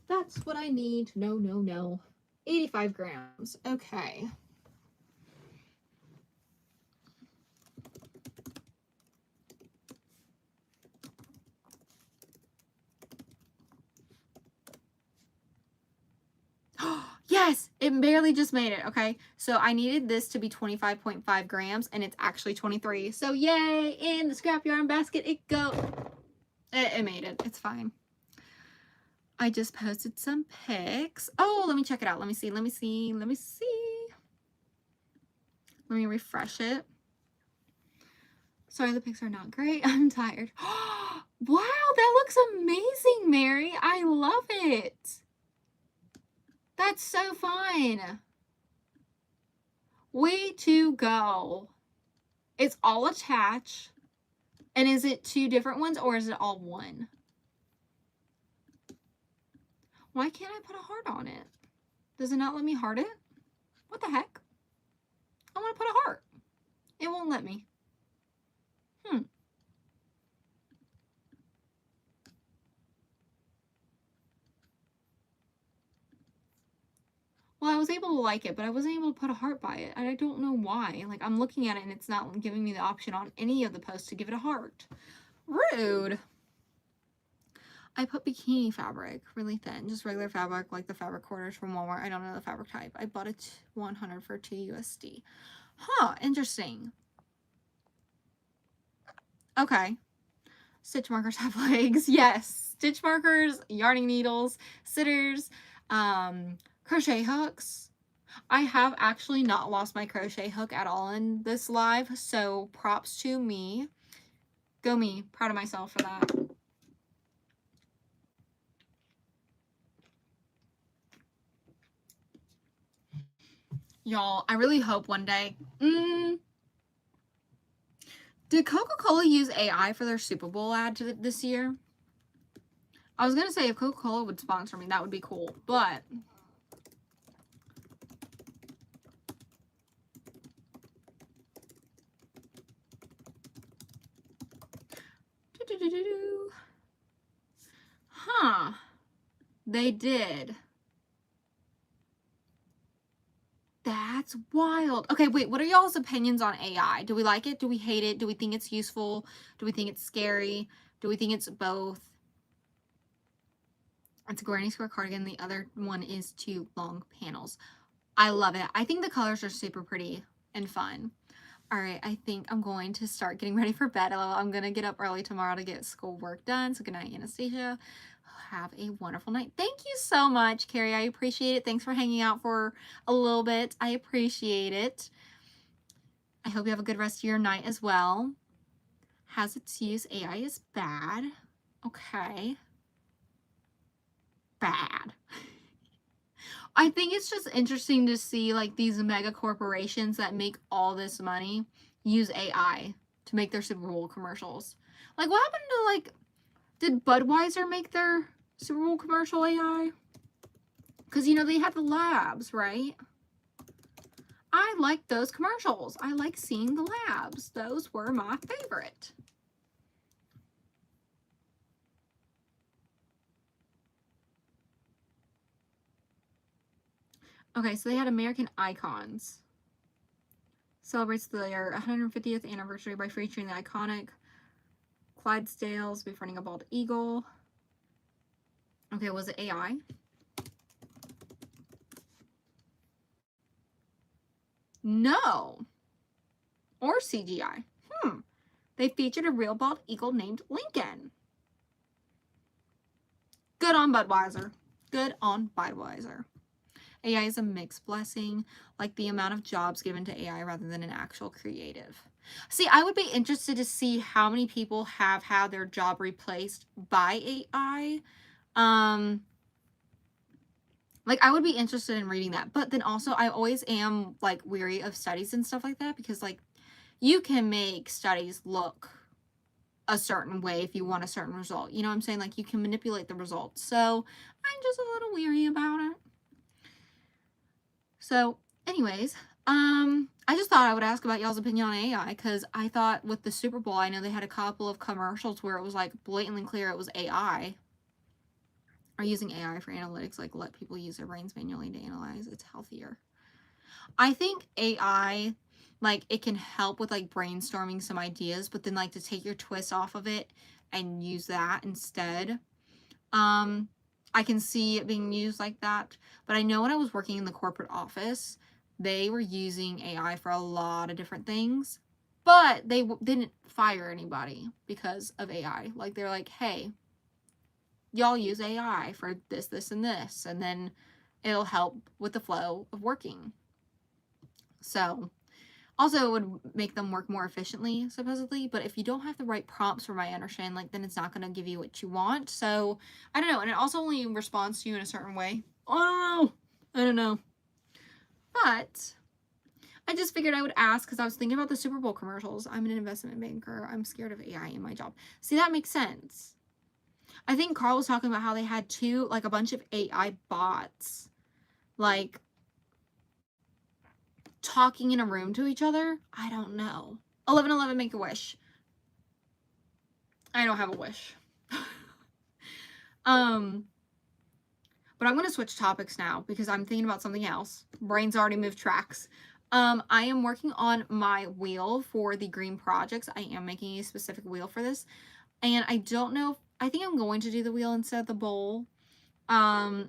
That's what I need to know. No. 85 grams. Okay. Yes, it barely just made it, okay? So I needed this to be 25.5 grams, and it's actually 23. So yay, in the scrap yarn basket it goes. It made it. It's fine. I just posted some pics. Oh, let me check it out. Let me see. Let me refresh it. Sorry, the pics are not great. I'm tired. Wow, that looks amazing, Mary. I love it. That's so fun. Way to go. It's all attached. And is it 2 different ones or is it all one? Why can't I put a heart on it? Does it not let me heart it? What the heck? I want to put a heart. It won't let me. Well, I was able to like it, but I wasn't able to put a heart by it. And I don't know why. Like, I'm looking at it and it's not giving me the option on any of the posts to give it a heart. Rude. I put bikini fabric, really thin, just regular fabric, like the fabric quarters from Walmart. I don't know the fabric type. I bought it 100 for $2 USD. Huh, interesting. Okay. Stitch markers have legs. Yes. Stitch markers, yarning needles, sitters, crochet hooks. I have actually not lost my crochet hook at all in this live, so props to me. Go me. Proud of myself for that. Y'all, I really hope one day. Did Coca-Cola use AI for their Super Bowl ad this year? I was going to say if Coca-Cola would sponsor me, that would be cool, but huh, they did. That's wild. Okay, wait, what are y'all's opinions on AI? Do we like it? Do we hate it? Do we think it's useful? Do we think it's scary? Do we think it's both? It's a granny square cardigan. The other one is 2 long panels. I love it. I think the colors are super pretty and fun. All right, I think I'm going to start getting ready for bed. I'm going to get up early tomorrow to get schoolwork done. So good night, Anastasia. Have a wonderful night. Thank you so much, Carrie. I appreciate it. Thanks for hanging out for a little bit. I appreciate it. I hope you have a good rest of your night as well. Has its use. AI is bad. Okay. Bad. I think it's just interesting to see like these mega corporations that make all this money use AI to make their Super Bowl commercials. Like, what happened to, like, did Budweiser make their Super Bowl commercial AI? Because, you know, they had the labs, right? I like those commercials. I like seeing the labs. Those were my favorite. Okay, so they had American Icons. Celebrates their 150th anniversary by featuring the iconic Clydesdales befriending a bald eagle. Okay, was it AI? No. Or CGI. They featured a real bald eagle named Lincoln. Good on Budweiser. Good on Budweiser. AI is a mixed blessing, like the amount of jobs given to AI rather than an actual creative. See, I would be interested to see how many people have had their job replaced by AI. Like, I would be interested in reading that. But then also, I always am, like, weary of studies and stuff like that because, like, you can make studies look a certain way if you want a certain result. You know what I'm saying? Like, you can manipulate the results. So, I'm just a little weary about it. So, anyways, I just thought I would ask about y'all's opinion on AI because I thought with the Super Bowl, I know they had a couple of commercials where it was, like, blatantly clear it was AI. Are using AI for analytics, like let people use their brains manually to analyze. It's healthier. I think AI, like, it can help with, like, brainstorming some ideas, but then, like, to take your twist off of it and use that instead. I can see it being used like that. But I know when I was working in the corporate office, they were using AI for a lot of different things. But they didn't fire anybody because of AI. Like, they're like, hey, y'all use AI for this, this, and this. And then it'll help with the flow of working. So, also, it would make them work more efficiently, supposedly. But if you don't have the right prompts, from what I understand, like, then it's not going to give you what you want. So, I don't know. And it also only responds to you in a certain way. I don't know. But I just figured I would ask because I was thinking about the Super Bowl commercials. I'm an investment banker. I'm scared of AI in my job. See, that makes sense. I think Carl was talking about how they had a bunch of AI bots, like, talking in a room to each other. I don't know. 1111, make a wish. I don't have a wish. But I'm going to switch topics now because I'm thinking about something else. Brain's already moved tracks. I am working on my wheel for the green projects. I am making a specific wheel for this. And I don't know. I think I'm going to do the wheel instead of the bowl. I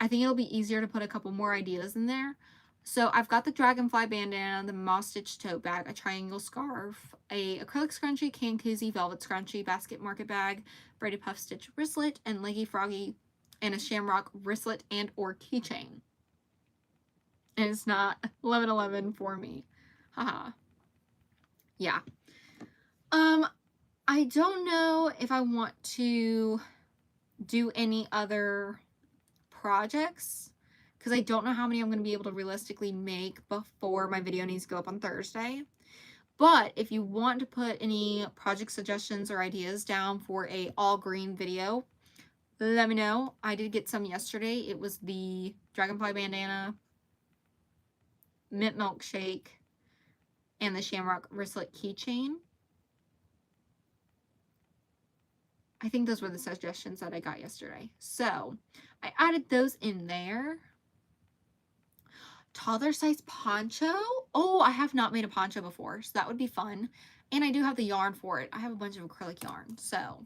think it'll be easier to put a couple more ideas in there. So I've got the dragonfly bandana, the moss stitch tote bag, a triangle scarf, a acrylic scrunchie, can koozie, velvet scrunchie, basket market bag, braided puff stitch wristlet, and leggy froggy, and a shamrock wristlet and or keychain. And it's not 1111 for me. Haha. Yeah. I don't know if I want to do any other projects because I don't know how many I'm going to be able to realistically make before my video needs to go up on Thursday. But if you want to put any project suggestions or ideas down for a all green video, let me know. I did get some yesterday. It was the dragonfly bandana, mint milkshake, and the shamrock wristlet keychain. I think those were the suggestions that I got yesterday. So I added those in there. Toddler size poncho. Oh, I have not made a poncho before, so that would be fun. And I do have the yarn for it. I have a bunch of acrylic yarn, so.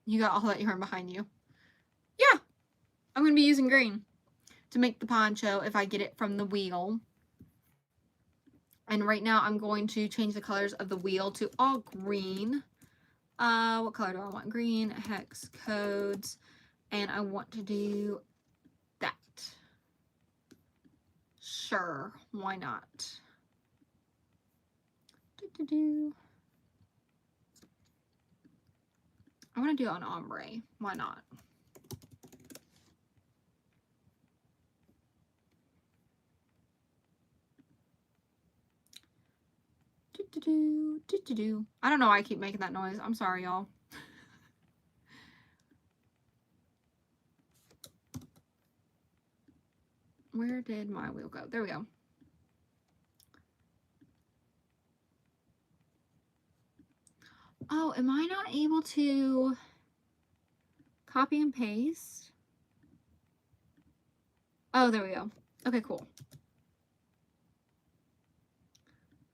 You got all that yarn behind you. Yeah, I'm going to be using green to make the poncho if I get it from the wheel. And right now I'm going to change the colors of the wheel to all green. What color do I want? Green, hex codes, and I want to do that. Sure, why not? I want to do an ombre. Why not? I don't know why I keep making that noise. I'm sorry, y'all. Where did my wheel go? There we go. Oh, am I not able to copy and paste? Oh, there we go. Okay, cool.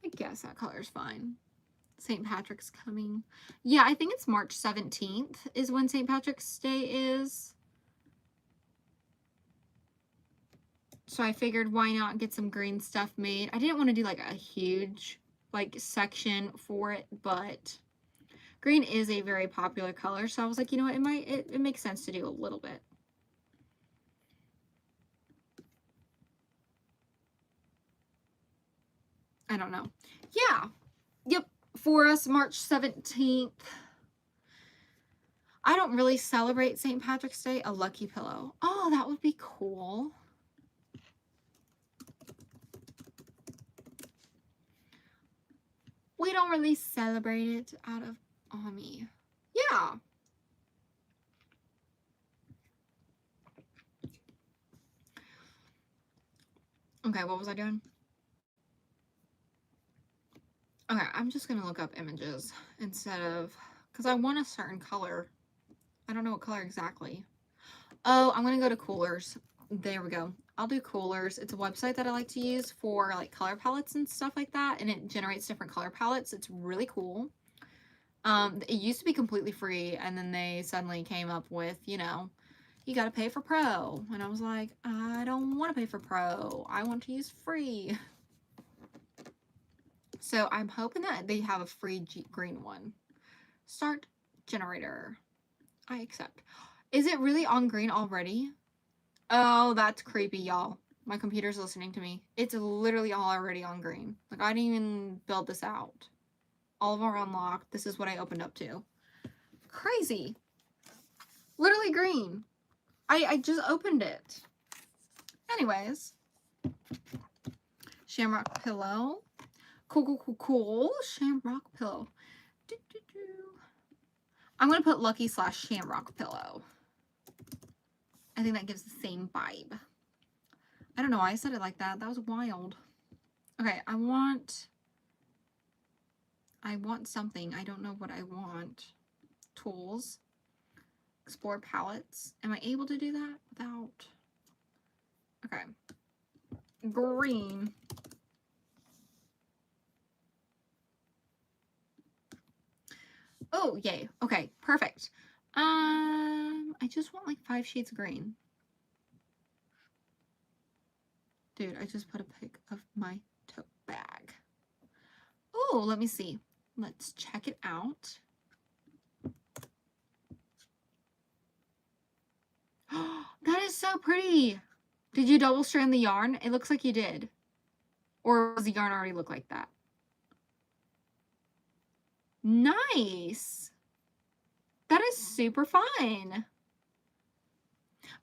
I guess that color's fine. St. Patrick's coming. Yeah, I think it's March 17th is when St. Patrick's Day is. So I figured why not get some green stuff made. I didn't want to do like a huge like section for it, but green is a very popular color. So I was like, you know what, it makes sense to do a little bit. I don't know. Yeah. Yep. For us, March 17th. I don't really celebrate St. Patrick's Day. A lucky pillow. Oh, that would be cool. We don't really celebrate it out of Ami. Yeah. Okay, what was I doing? Okay, I'm just going to look up images instead of, because I want a certain color. I don't know what color exactly. Oh, I'm going to go to Coolers. There we go. I'll do Coolers. It's a website that I like to use for like color palettes and stuff like that. And it generates different color palettes. It's really cool. It used to be completely free. And then they suddenly came up with, you know, you got to pay for Pro. And I was like, I don't want to pay for Pro. I want to use free. So I'm hoping that they have a free green one. Start generator. I accept. Is it really on green already? Oh, that's creepy, y'all. My computer's listening to me. It's literally already on green. Like, I didn't even build this out. All of them are unlocked. This is what I opened up to. Crazy. Literally green. I just opened it. Anyways. Shamrock pillow. Cool. Shamrock pillow. I'm going to put Lucky / Shamrock pillow. I think that gives the same vibe. I don't know why I said it like that. That was wild. Okay, I want something. I don't know what I want. Tools. Explore palettes. Am I able to do that without? Okay. Green. Oh, yay. Okay, perfect. I just want like 5 shades of green. Dude, I just put a pic of my tote bag. Oh, let me see. Let's check it out. That is so pretty. Did you double strand the yarn? It looks like you did. Or does the yarn already look like that? Nice. That is super fun.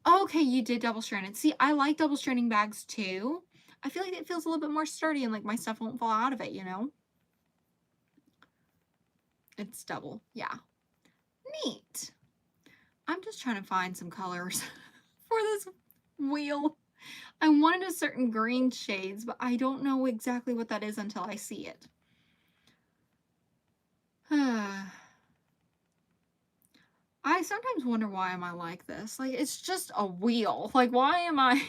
Okay, you did double stranded. See, I like double stranding bags too. I feel like it feels a little bit more sturdy and like my stuff won't fall out of it, you know? It's double. Yeah. Neat. I'm just trying to find some colors for this wheel. I wanted a certain green shades, but I don't know exactly what that is until I see it. I sometimes wonder why am I like this? Like, it's just a wheel. Like, why am I...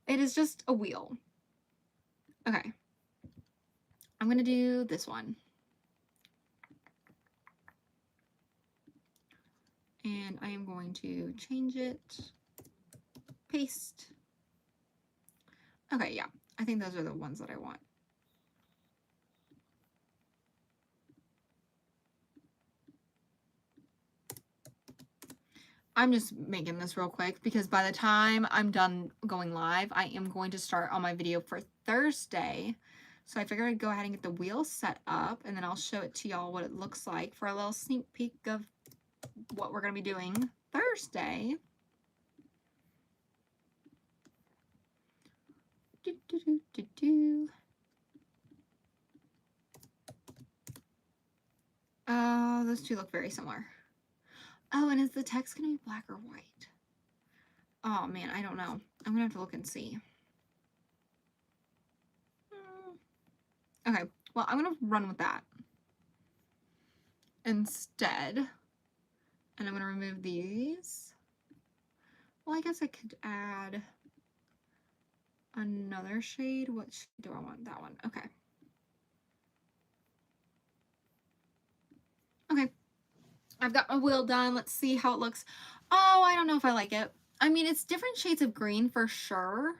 It is just a wheel. Okay. I'm going to do this one. And I am going to change it. Paste. Okay, yeah. I think those are the ones that I want. I'm just making this real quick because by the time I'm done going live, I am going to start on my video for Thursday. So I figured I'd go ahead and get the wheel set up and then I'll show it to y'all what it looks like for a little sneak peek of what we're going to be doing Thursday. Those two look very similar. Oh, and is the text going to be black or white? Oh, man, I don't know. I'm going to have to look and see. Okay, well, I'm going to run with that instead. And I'm going to remove these. Well, I guess I could add another shade. What shade do I want? That one. Okay. Okay. I've got my wheel done. Let's see how it looks. Oh, I don't know if I like it. I mean, it's different shades of green for sure.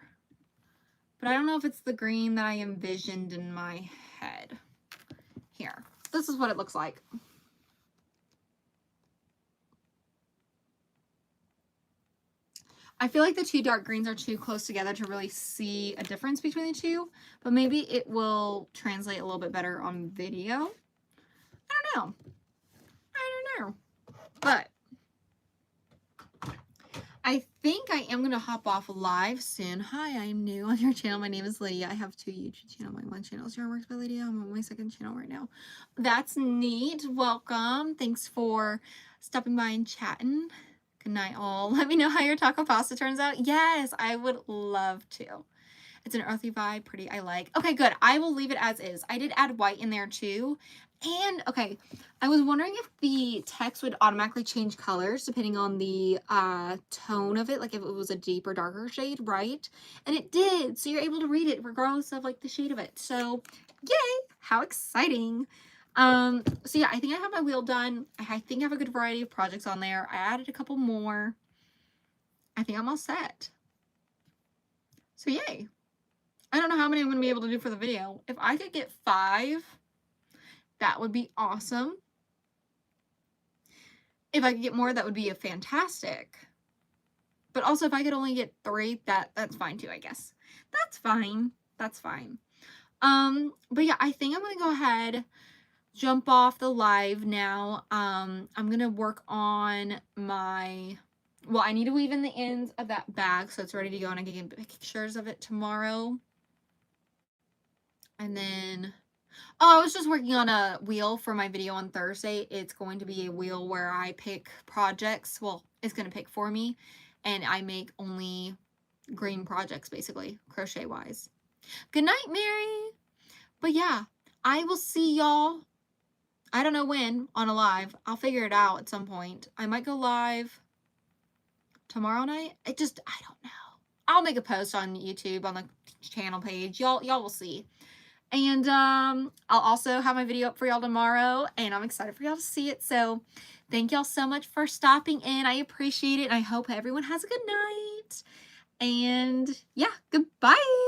But I don't know if it's the green that I envisioned in my head. Here. This is what it looks like. I feel like the two dark greens are too close together to really see a difference between the two. But maybe it will translate a little bit better on video. I don't know. But I think I am going to hop off live soon. Hi, I'm new on your channel. My name is Lydia. I have 2 YouTube channels. My one channel is Yarn Works by Lydia. I'm on my 2nd channel right now. That's neat. Welcome. Thanks for stopping by and chatting. Good night, all. Let me know how your taco pasta turns out. Yes, I would love to. It's an earthy vibe. Pretty, I like. Okay, good. I will leave it as is. I did add white in there too. And okay, I was wondering if the text would automatically change colors depending on the tone of it, like if it was a deep or darker shade, right? And it did, so you're able to read it regardless of like the shade of it. So yay, how exciting. So yeah, I think I have my wheel done. I think I have a good variety of projects on there. I added a couple more. I think I'm all set. So yay. I don't know how many I'm going to be able to do for the video. If I could get 5, that would be awesome. If I could get more, that would be a fantastic. But also, if I could only get 3, that's fine too, I guess. That's fine. That's fine. But yeah, I think I'm going to go ahead, jump off the live now. I'm going to work on my... Well, I need to weave in the ends of that bag so it's ready to go, and I can get pictures of it tomorrow. And then... Oh, I was just working on a wheel for my video on Thursday. It's going to be a wheel where I pick projects. Well, it's going to pick for me, and I make only green projects, basically, crochet-wise. Good night, Mary! But yeah, I will see y'all, I don't know when, on a live. I'll figure it out at some point. I might go live tomorrow night. I don't know. I'll make a post on YouTube, on the channel page. Y'all will see. And I'll also have my video up for y'all tomorrow, and I'm excited for y'all to see it. So thank y'all so much for stopping in. I appreciate it, and I hope everyone has a good night. And yeah, goodbye.